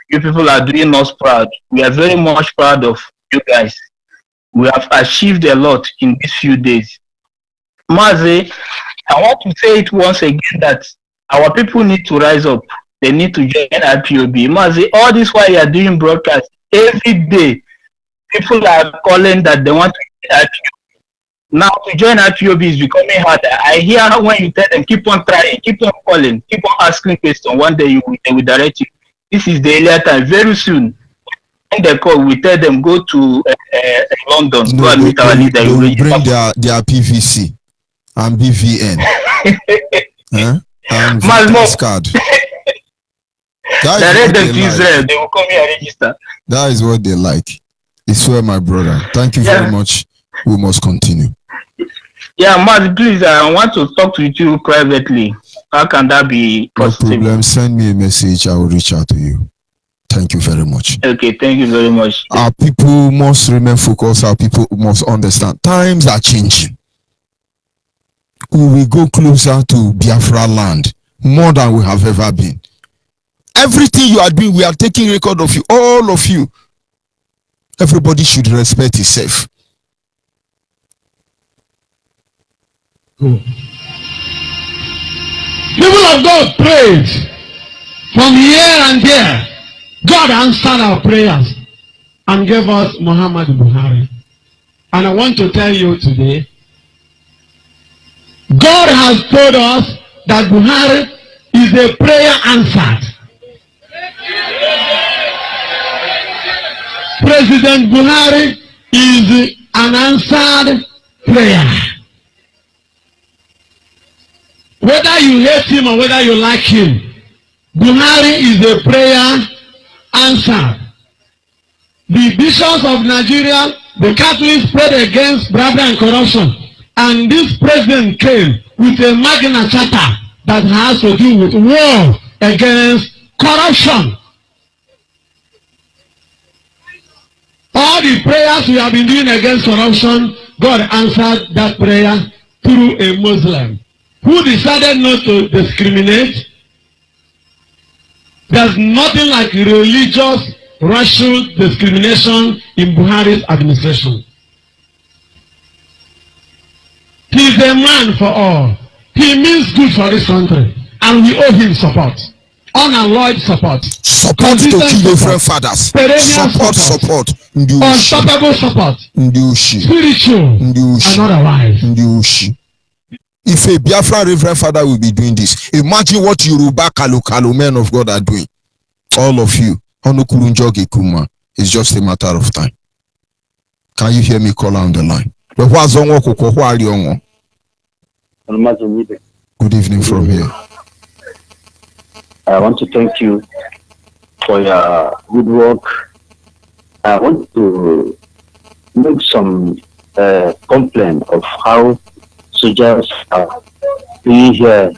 You people are doing us proud. We are very much proud of you guys. We have achieved a lot in these few days. Mazi, I want to say it once again that our people need to rise up. They need to join IPOB. Mazi, all this while you are doing broadcast, every day, people are calling that they want to join IPOB. Now to join IPOB is becoming harder. I hear when you tell them, keep on trying, keep on calling, keep on asking questions. One day they will direct you. This is the earlier time. Very soon, when they call, we tell them go to London, go and meet our leader. They will bring their PVC and BVN. And voters card. Direct them to Israel. They will come here and register. That is what they like. It's well, my brother. Thank you very much. We must continue. Yeah, Mazi, please, I want to talk to you privately. How can that be possible? No problem. Send me a message. I will reach out to you. Thank you very much. Okay, thank you very much. Our people must remain focused. Our people must understand. Times are changing. We will go closer to Biafra land more than we have ever been. Everything you are doing, we are taking record of you, all of you. Everybody should respect himself. People of God prayed from here and there. God answered our prayers and gave us Muhammad Buhari. And I want to tell you today, God has told us that Buhari is a prayer answered. President Buhari is an answered prayer. Whether you hate him or whether you like him, Buhari is a prayer answered. The bishops of Nigeria, the Catholics prayed against bribery and corruption. And this president came with a Magna Charta that has to do with war against corruption. All the prayers we have been doing against corruption, God answered that prayer through a Muslim who decided not to discriminate. There's nothing like religious racial discrimination in Buhari's administration. He is a man for all. He means good for this country, and we owe him support. Unalloyed support. Support to kill different fathers. Support. Unstoppable support. Spiritual and otherwise. If a Biafra Reverend Father will be doing this, imagine what Yoruba Kalu men of God are doing. All of you. It's just a matter of time. Can you hear me call on the line? Good evening from here. I want to thank you for your good work. I want to make some complaint of how soldiers are being here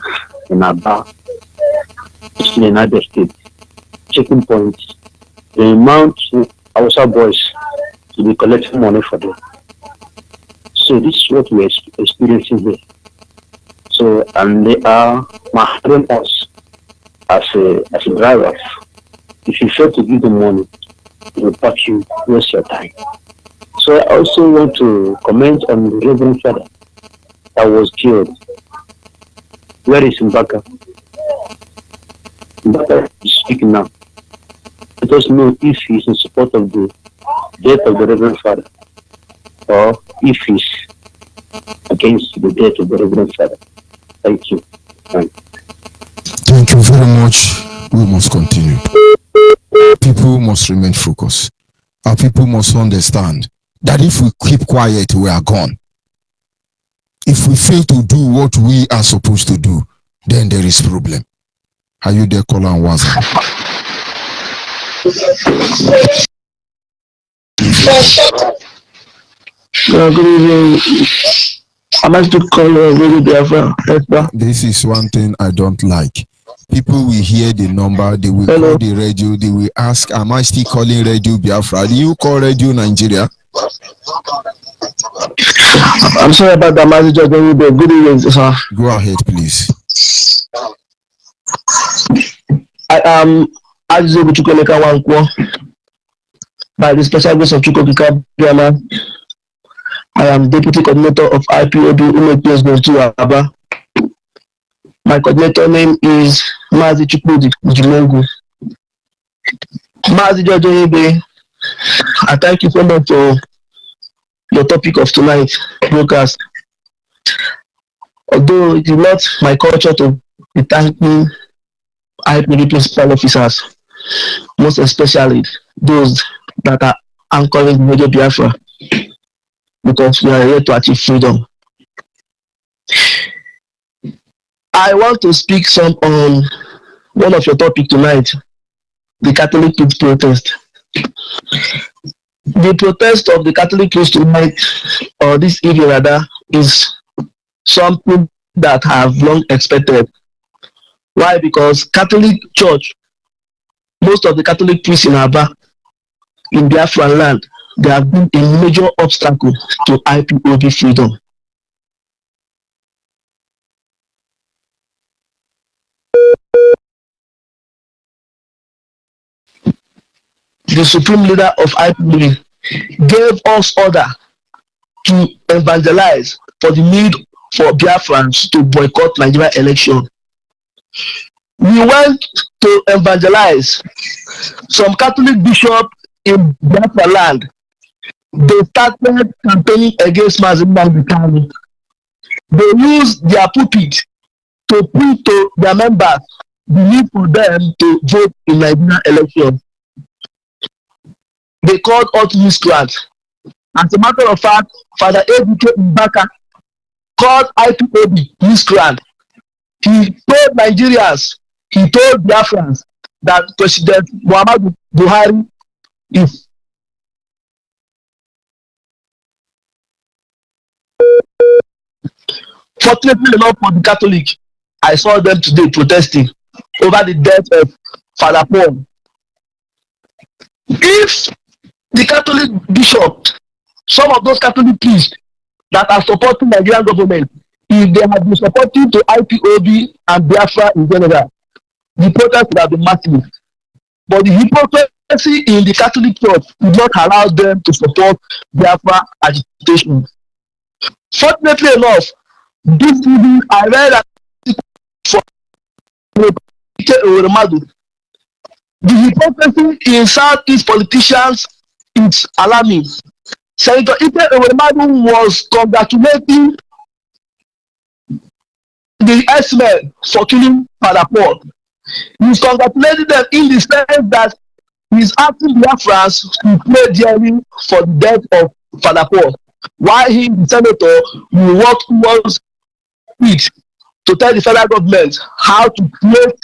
in Aba, in the United States, checking points, the amount Hausa boys to be collecting money for them. So this is what we are experiencing here. So, and they are mastering us as a driver. If you fail to give them money, they will touch you, waste your time. So I also want to comment on the Reverend Father that was killed. Where is Mbaka? Mbaka is speaking now. Let us know if he is in support of the death of the Reverend Father or if he is against the death of the Reverend Father. Thank you. Thank you very much. We must continue. People must remain focused. Our people must understand that if we keep quiet, we are gone. If we fail to do what we are supposed to do, then there is problem. Are you there, Kola and Waza? Good evening. I'd like to call Radio Biafra. This is one thing I don't like. People will hear the number, they will call the radio, they will ask, am I still calling Radio Biafra? Do you call Radio Nigeria? I'm sorry about that, MAZI. Good evening, sir. Go ahead, please. I am Azizo Buchukwemeka Wankwo. By the special grace of Chukwuka Biama, I am Deputy Coordinator of IPOB Umepios to Aba. My coordinator name is MAZI Chukwudi Jumengu. MAZI Onyeibe, I thank you so much for your topic of tonight's broadcast. Although it is not my culture to be thanking IPOB principal officers, most especially those that are anchoring Radio Biafra, because we are here to achieve freedom. I want to speak some on one of your topics tonight, the Catholic Youth protest. The protest of the Catholic Youth tonight, or this evening rather, is something that I have long expected. Why? Because Catholic Church most of the Catholic priests in Aba, in Biafra land, they have been a major obstacle to IPOB freedom. The supreme leader of IPOB gave us order to evangelize for the need for Biafrans to boycott Nigeria election. We went to evangelize some Catholic bishop in Biafra land. They started campaigning against MAZI. They used their pulpit to prove to their members the need for them to vote in Nigeria election. They called out miscreants. As a matter of fact, Father A.B.K. Mbaka called IPOB miscreant. He told Nigerians, he told Biafrans that President Muhammadu Buhari is fortunately enough for the Catholic. I saw them today protesting over the death of Father Paul. If the Catholic bishop, some of those Catholic priests that are supporting the Nigerian government, if they had been supporting to IPOB and Biafra in general, the protest would have been massive. But the hypocrisy in the Catholic Church did not allow them to support Biafra agitation. Fortunately enough, this evening I read an article from the hypocrisy in Southeast politicians is alarming. Senator Ike Ewemadu was congratulating the S-men for killing Father Paul. He's congratulating them in the sense that he's asking Biafrans to play dearly for the death of Father Paul, while he, the senator, will work towards it to tell the federal government how to create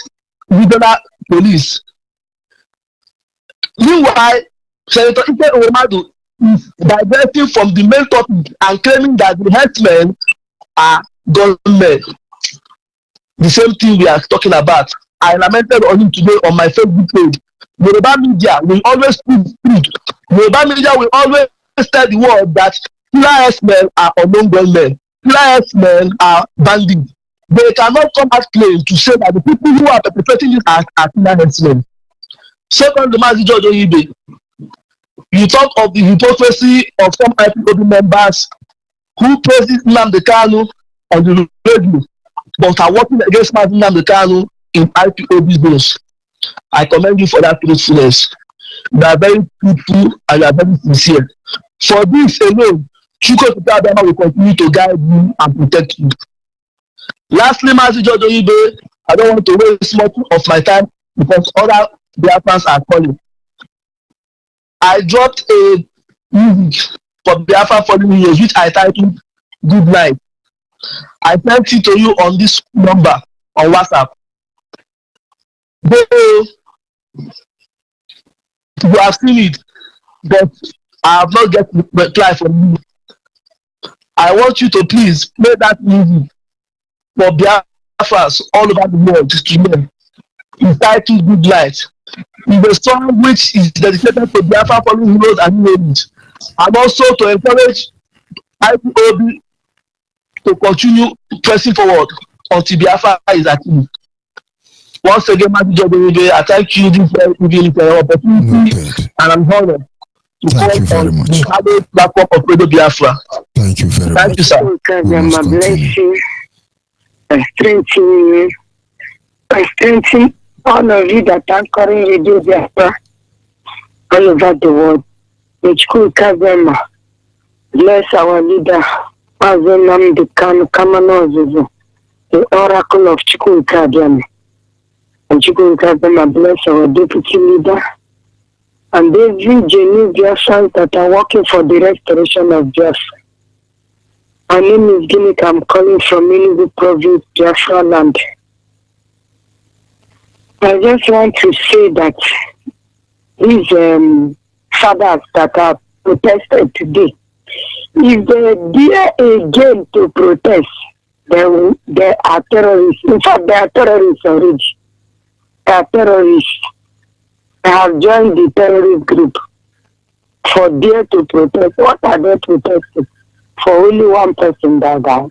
regional police. Meanwhile, Senator Ike Ewemadu is diverting from the main topic and claiming that the herdsmen are gunmen. The same thing we are talking about. I lamented on him today on my Facebook page. Yoruba media will always speak truth. Yoruba media will always tell the world that killer herdsmen are unknown gunmen. Killer herdsmen are bandits. They cannot come out claim to say that the people who are perpetrating this act are killer herdsmen. Second, the MAZI Judge Onyeibe, you talk of the hypocrisy of some IPOB members who praises Nnamdi Kanu on the radio, but are working against Nnamdi Kanu in IPOB bills. I commend you for that truthfulness. You are very truthful and you are very sincere. For this alone, Chukwu Abiyama will continue to guide you and protect you. Lastly, MAZI Judge Onyeibe, I don't want to waste much of my time because other Biafrans are calling. I dropped a music for Biafra following years, which I titled Good Night. I sent it to you on this number on WhatsApp. Though you have seen it, but I have not get reply from you. I want you to please play that music for Biafrans all over the world to hear. It's titled Good Night. It's a song which is dedicated to Biafra following heroes and heroes, and also to encourage IPOB to continue pressing forward until Biafra is achieved. Once again, MAZI Judge Onyeibe, I thank you this very evening for your opportunity, and I'm honored to call on the hardest platform of Radio Biafra. Thank you very much. Thank you, sir. Bless you, and strengthen you, and strengthen all of you that are calling Radio Biafra all over the world. Bless our leader, Nnamdi Kanu, the oracle of Chukwu Abiyama. And Chukwu Abiyama bless our deputy leader and every genuine Biafrans that are working for the restoration of Biafra. My name is Gimmick. I'm calling from Enugu Province, Biafra land. I just want to say that these fathers that are protested today, if they dare again to protest, they are terrorists. In fact, they are terrorists already. They are terrorists. have joined the terrorist group for there to protest. What are they protesting? For only one person that died.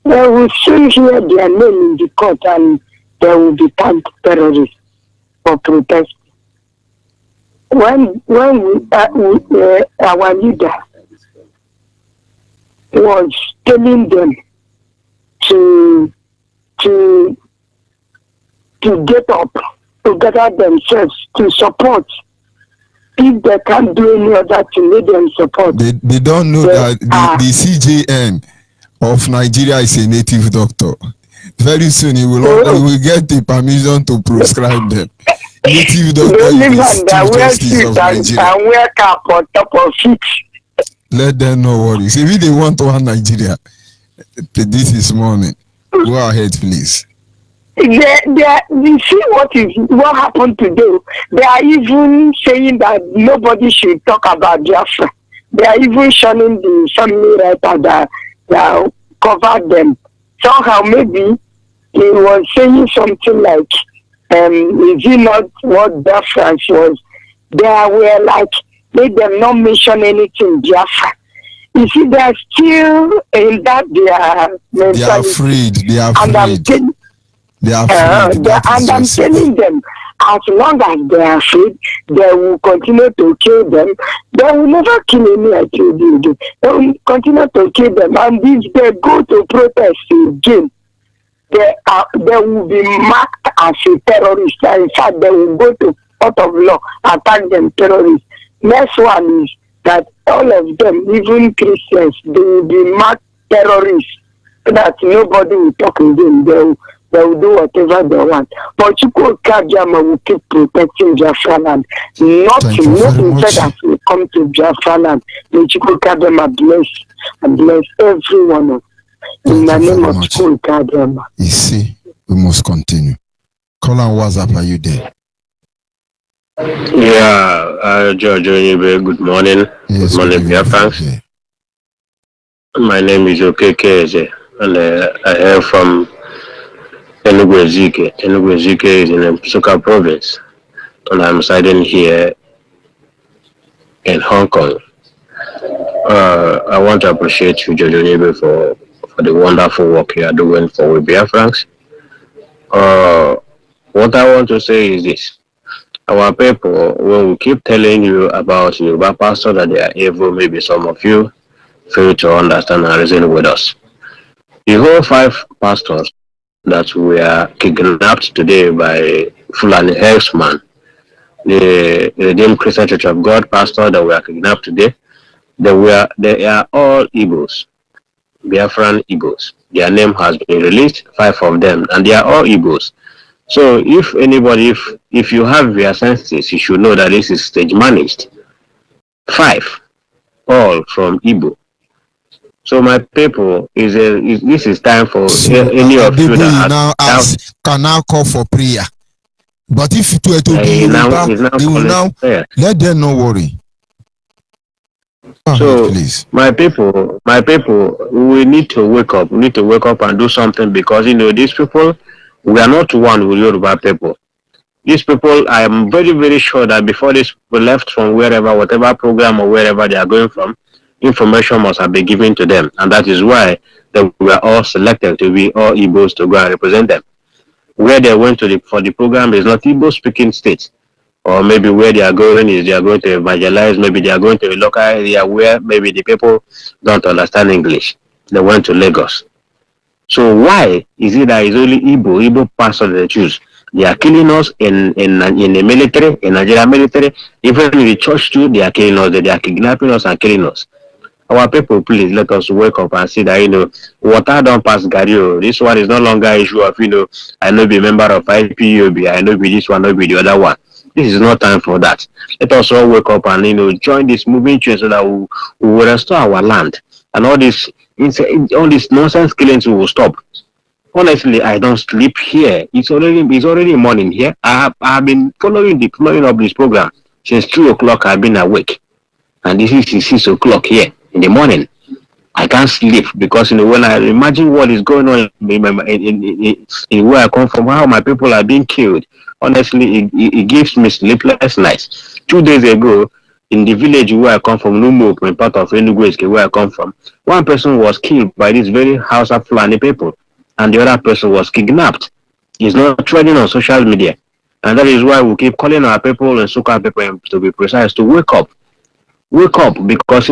They will soon hear their name in the court and they will be tagged terrorists for protest. When our leader was telling them to get up, to gather themselves, to support. If they can't do any other to make them support. They don't know that the CJN of Nigeria is a native doctor. Very soon he will get the permission to prescribe them. Native doctor is the Chief Justice of Nigeria. And wear cap on top of it. Let them know what is. If they want to have Nigeria, this is morning. Go ahead, please. You see what happened today. They are even saying that nobody should talk about Biafra. They are even shunning the family writer that covered them. Somehow maybe he was saying something like, is it not what Biafra was? They were like, let them not mention anything Biafra. You see, they are still in that their mentality. They are afraid. They are afraid. They are afraid. And I'm telling them, as long as they are afraid, they will continue to kill them. They will never kill any IPOB. They will continue to kill them. And if they go to protest again, they will be marked as a terrorist. In fact, they will go to court of law, attack them terrorists. Next one is that all of them, even Christians, they will be marked terrorists, so that nobody will talk again. They will do whatever they want. But Chukwu Kajama will keep protecting Biafra land. Nothing that will come to Biafra land. May Chukwu Kajama bless every one of us. In the name of Chukwu Kajama. You see, we must continue. Call on WhatsApp, are you there? Yeah, George Onyeibe, good morning. Yes, good morning, Biafrans. My name is Okeke, and I hail from Enugu-Ezike. Enugu-Ezike is in Nsukka province, and I'm residing here in Hong Kong. I want to appreciate you, George Onyeibe, for the wonderful work you are doing for we Biafrans. What I want to say is this. Our people, when we keep telling you about Yoruba pastor that they are evil, maybe some of you fail to understand and reason with us. The whole 5 pastors that were kidnapped today by Fulani herdsmen, the Redeemed Christian Church of God pastor that were kidnapped today, they are all Igbos, Biafran Igbos. Their name has been released, 5 of them, and they are all Igbos. So if anybody, if you have your senses, you should know that this is stage managed. 5, all from Igbo. So my people, this is time for any of you that can now call for prayer. But if it were to be they will now let them not worry. So my people, we need to wake up. We need to wake up and do something, because these people, we are not one with Yoruba people. These people, I am very, very sure that before these people left from wherever, whatever program or wherever they are going from, information must have been given to them. And that is why they were all selected to be all Igbos to go and represent them. Where they went for the program is not Igbo speaking states. Or maybe where they are going is they are going to evangelize. Maybe they are going to a local area where maybe the people don't understand English. They went to Lagos. So why is it that it's only Igbo pastors they choose? They are killing us in the military, in Nigeria military, even in the church too. They are killing us. They are kidnapping us and killing us. Our people, please let us wake up and see that water don't pass Gario. This one is no longer an issue of I know be a member of IPOB. I know be this one, no be the other one. This is not time for that. Let us all wake up and join this moving change so that we will restore our land, and all this nonsense killings will stop. Honestly, I don't sleep here. It's already morning here. I have been following up this program since 2 o'clock. I've been awake, and this is 6 o'clock here in the morning. I can't sleep because when I imagine what is going on in where I come from, how my people are being killed, honestly, it gives me sleepless nights. 2 days ago, in the village where I come from, Numok, in part of Enugu, where I come from, one person was killed by this very House of Fulani people, and the other person was kidnapped. It's not trending on social media. And that is why we keep calling our people and Suka people, to be precise, to wake up. Wake up, because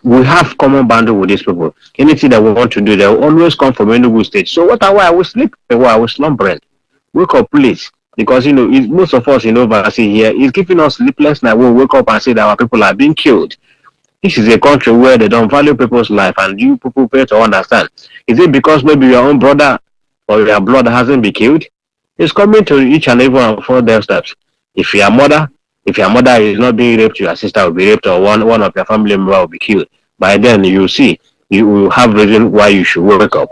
we have common boundary with these people. Anything that we want to do, they will always come from Enugu State. So why are we sleeping? Why are we slumbering? Wake up, please. Because most of us overseas here is giving us sleepless night when we wake up and say that our people are being killed. This is a country where they don't value people's life, and you people pay to understand. Is it because maybe your own brother or your blood hasn't been killed? It's coming to each and every one of their steps. If your mother is not being raped, your sister will be raped, or one of your family members will be killed. By then you see, you will have reason why you should wake up.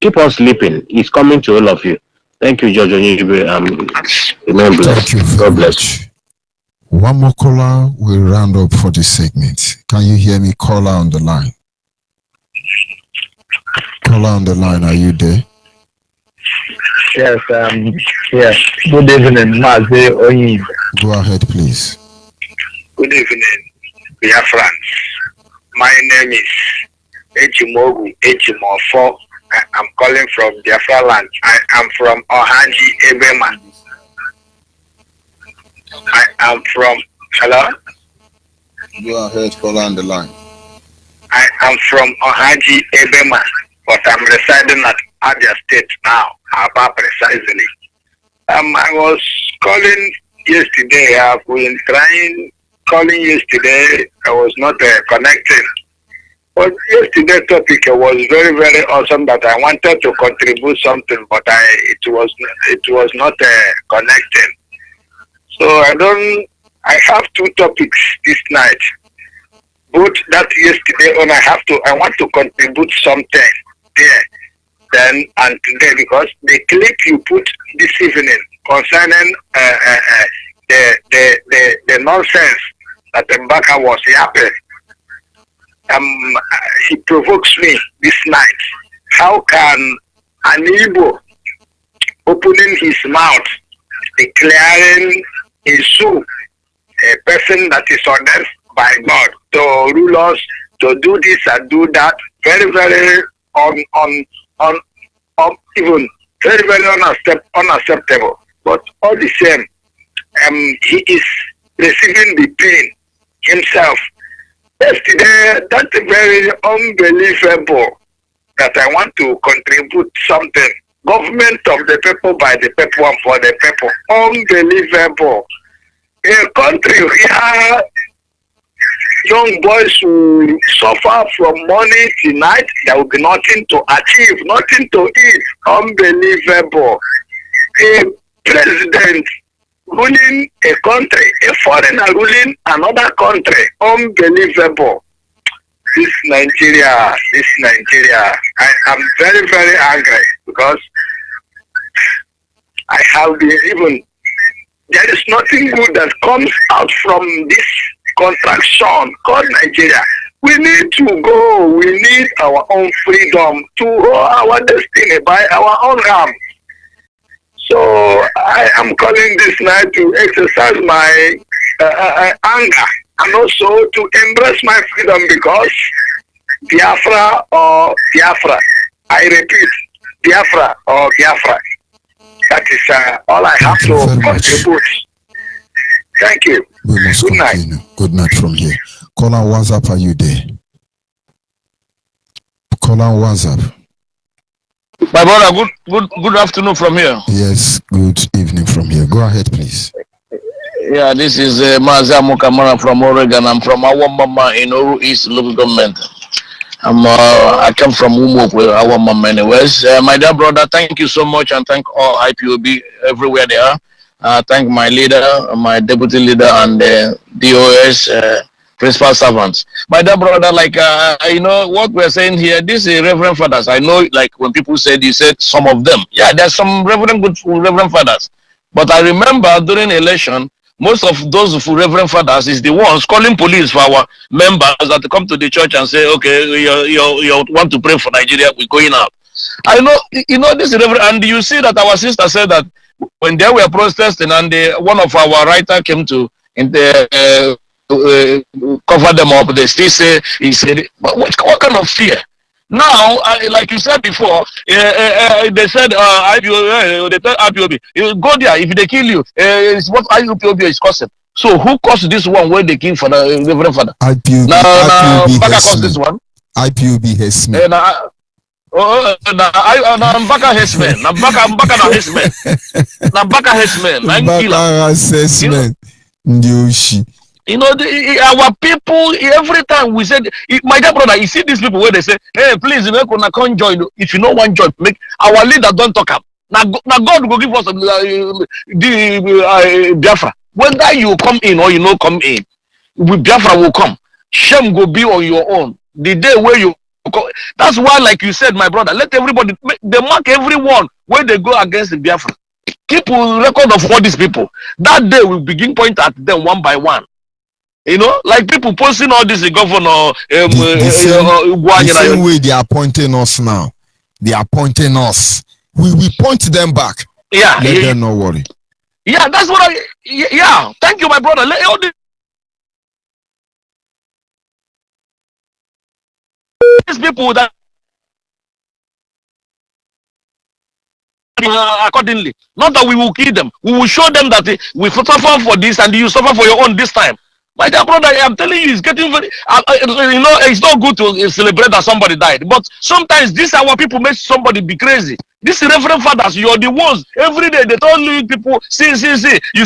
Keep on sleeping. It's coming to all of you. Thank you, George Onyeibe. Remain blessed. God bless. One more caller will round up for this segment. Can you hear me? Caller on the line. Caller on the line, are you there? Yes, yes. Good evening, MAZI Onyeibe. Go ahead, please. Good evening, BIAFRA. My name is Ejimogu Ejimofo. I'm calling from Biafra land. I am from Onyeibe. I am from, hello? Go ahead, caller on the line. I am from Onyeibe, but I'm residing at Abia State now, Aba precisely. I was calling yesterday. I've been trying calling yesterday. I was not connecting. But yesterday's topic was very, very awesome that I wanted to contribute something, but it was not connecting. So I have two topics this night. Both that yesterday and I want to contribute something there, then and today, because the clip you put this evening concerning the nonsense that Mbaka was yapping, he provokes me this night. How can an Igbo opening his mouth, declaring a sue, a person that is ordained by God to rule us, to do this and do that, very, very even very, very unacceptable. But all the same, he is receiving the pain himself. Yesterday, that's very unbelievable that I want to contribute something. Government of the people, by the people, and for the people. Unbelievable. A country where young boys will suffer from morning to night, there will be nothing to achieve, nothing to eat. Unbelievable. A president ruling a country, a foreigner ruling another country. Unbelievable. This Nigeria, I am very, very angry because I have been even, there is nothing good that comes out from this contraction called Nigeria. We need to go, we need our own freedom to hold our destiny by our own hand. So I am calling this night to exercise my anger and also to embrace my freedom, because Biafra or Biafra, I repeat, Biafra or Biafra. That is all I have to contribute. Thank you. We must Good continue. night. Good night from here. Call on WhatsApp, are you there? Call on WhatsApp. My brother, good afternoon from here. Yes, good evening from here. Go ahead, please. Yeah, this is MAZI Amukamara from Oregon. I'm from Awamama in Oru East local government. I come from Umokwe, Awamama anyways. My dear brother, thank you so much, and thank all IPOB everywhere they are. Thank my leader, my deputy leader, and DOS principal servants. My dear brother, like, you know, what we're saying here, this is Reverend Fathers. I know, like, when people said, you said some of them. Yeah, there's some good Reverend Fathers. But I remember during election, most of those Reverend Fathers is the ones calling police for our members that come to the church and say, okay, you want to pray for Nigeria, we're going out. I know, this Reverend, and you see that our sister said that when they were protesting and one of our writer came to cover them up, they still say, he said, but what kind of fear? Now, like you said before, they said IPOB, they tell IPOB, you go there, if they kill you, it's what IPOB is causing. So who caused this one when they kill for the Reverend Father? IPOB, Now, IPOB Mbaka has caused me. this one. IPOB has me. Mbaka has men. Mbaka na has men. Mbaka has men. Mbaka assessment. Ndioshi. Our people, every time we said, my dear brother, you see these people where they say, hey, please, you can't join. If you know one join, make our leader don't talk up. Now God will give us the Biafra. Whether you come in or you not come in, Biafra will come. Shame will be on your own. The day where you come. That's why, like you said, my brother, let everybody, they mark everyone where they go against the Biafra. Keep a record of all these people. That day we begin point at them one by one. Like people posting all this, the governor. The same way they are pointing us now. They are pointing us. We point them back. Yeah. Let them not worry. Yeah, that's what yeah. Thank you, my brother. Let all these people that accordingly. Not that we will kill them. We will show them that we suffer for this and you suffer for your own this time. My dear brother, I'm telling you, it's getting very, it's not good to celebrate that somebody died. But sometimes this our people make somebody be crazy. These Reverend Fathers, you're the ones. Every day they tell you people, see. You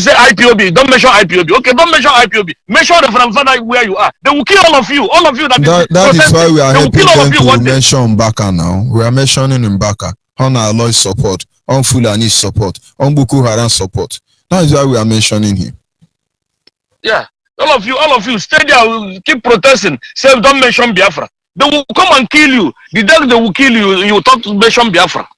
say IPOB, don't mention IPOB. Okay, don't mention IPOB. Mention Reverend Father where you are. They will kill all of you. All of you that is why we are helping them to mention Mbaka now. We are mentioning Mbaka on our Lord's support, on Fulani support, on Boko Haram support. That is why we are mentioning him. Yeah. All of you, stay there, keep protesting. Say, don't mention Biafra. They will come and kill you. The day they will kill you, you will talk to mention Biafra.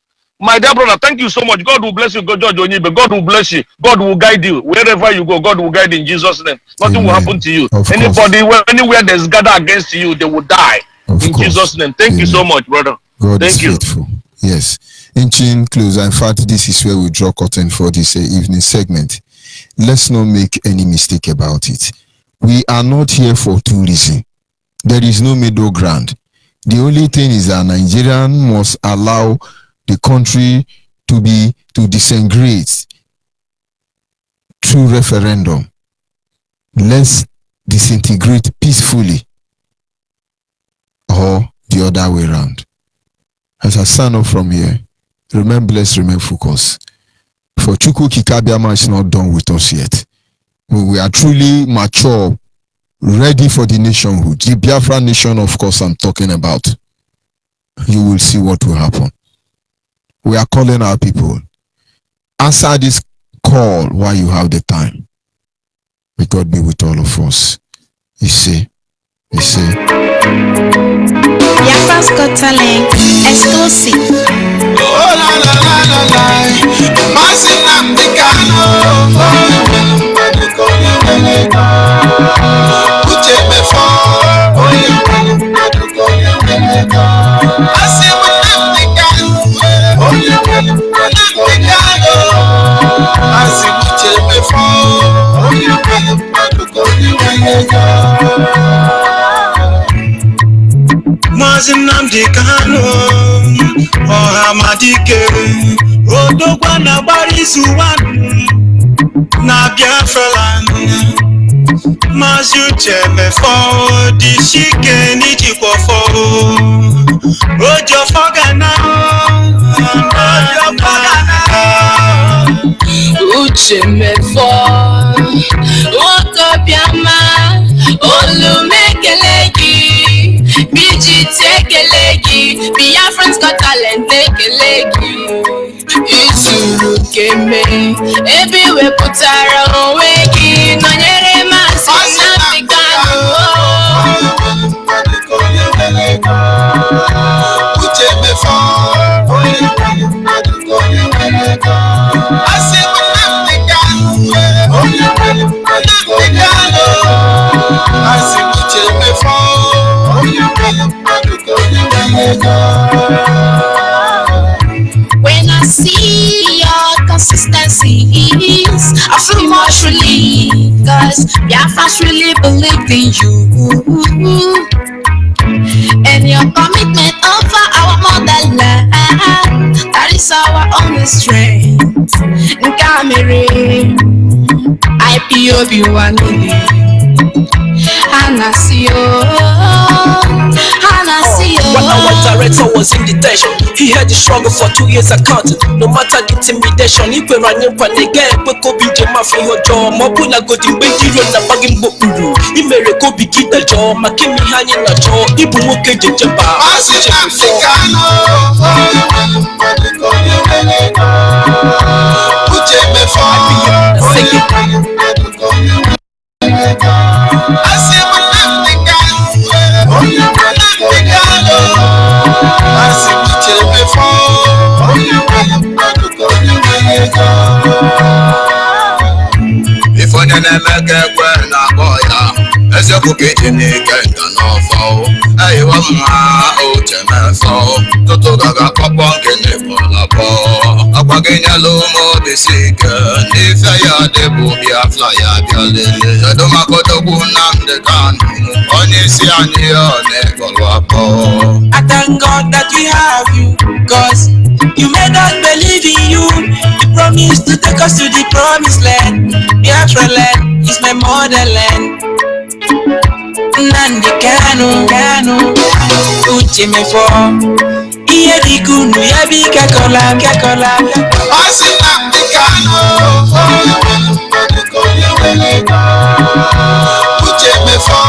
My dear brother, thank you so much. God will bless you, God, George Onyeibe. God will bless you. God will guide you. Wherever you go, God will guide you in Jesus' name. Nothing will happen to you. Anybody, anywhere there's gather against you, they will die. In Jesus' name. Thank you so much, brother. God thank is faithful. Yes. Inching close. In fact, this is where we draw curtain for this evening segment. Let's not make any mistake about it. We are not here for tourism. There is no middle ground. The only thing is that Nigerian must allow the country to disintegrate through referendum. Let's disintegrate peacefully, or the other way around. As I stand up from here, remain blessed, remain focused. For Chukwu Kikabiama is not done with us yet. We are truly mature, ready for the nationhood. The Biafra nation, of course, I'm talking about. You will see what will happen. We are calling our people. Answer this call while you have the time. May God be with all of us. You see. Biafra's Got Talent exclusive. Oh la la la la la, MAZI Namdekano. Uche before, oh you I say when Namdekano, oh you Namdekano. I say uche before, oh you MAZI Namdekano, oh Amadike, Odogwa na Barisuwan, na Biafra land. MAZI uche before, the shike ni chikofo, Ojo Fogana, Uche before, Oko Biama, Olumekelegi, Biji Tekelegi, Biafra's Got Talent Tekelegi. Isuru Keme, everywhere putara onwegi, Nonyere MAZI Namdekano. Uche before, I say when Namdekano, oh you When I see your consistencies, I feel much relief, cause Biafrans really believed in you. And your commitment over our motherland, that is our only strength. Nkamere, Ipob wanili, When our director was in detention, he had the struggle for 2 years accounting. No matter the intimidation, he could run in when they get a copy Jama for your jaw. Mopuna got in Betty Road and Bagging Bokuru. He made a copy kid the jaw, Makimi hanging a jaw, Ibumoke Jaba. If I never get when I boy, as a cookie in the kingdom of all, I want my old Jemeso, Toto Gaga Papa in the Polabo, a bargain yellow more the sick, if I had the booby a flyer, I don't go to Bunam the gun, only see on your neck or I thank God that we have you, cause you made us believe in you. You promised to take us to the promised land. Biafra land is my motherland. Nandi Kanu, Uchi me for Iye Bikunu, Yabi Kakola. Nandi Kanu, Uchi me for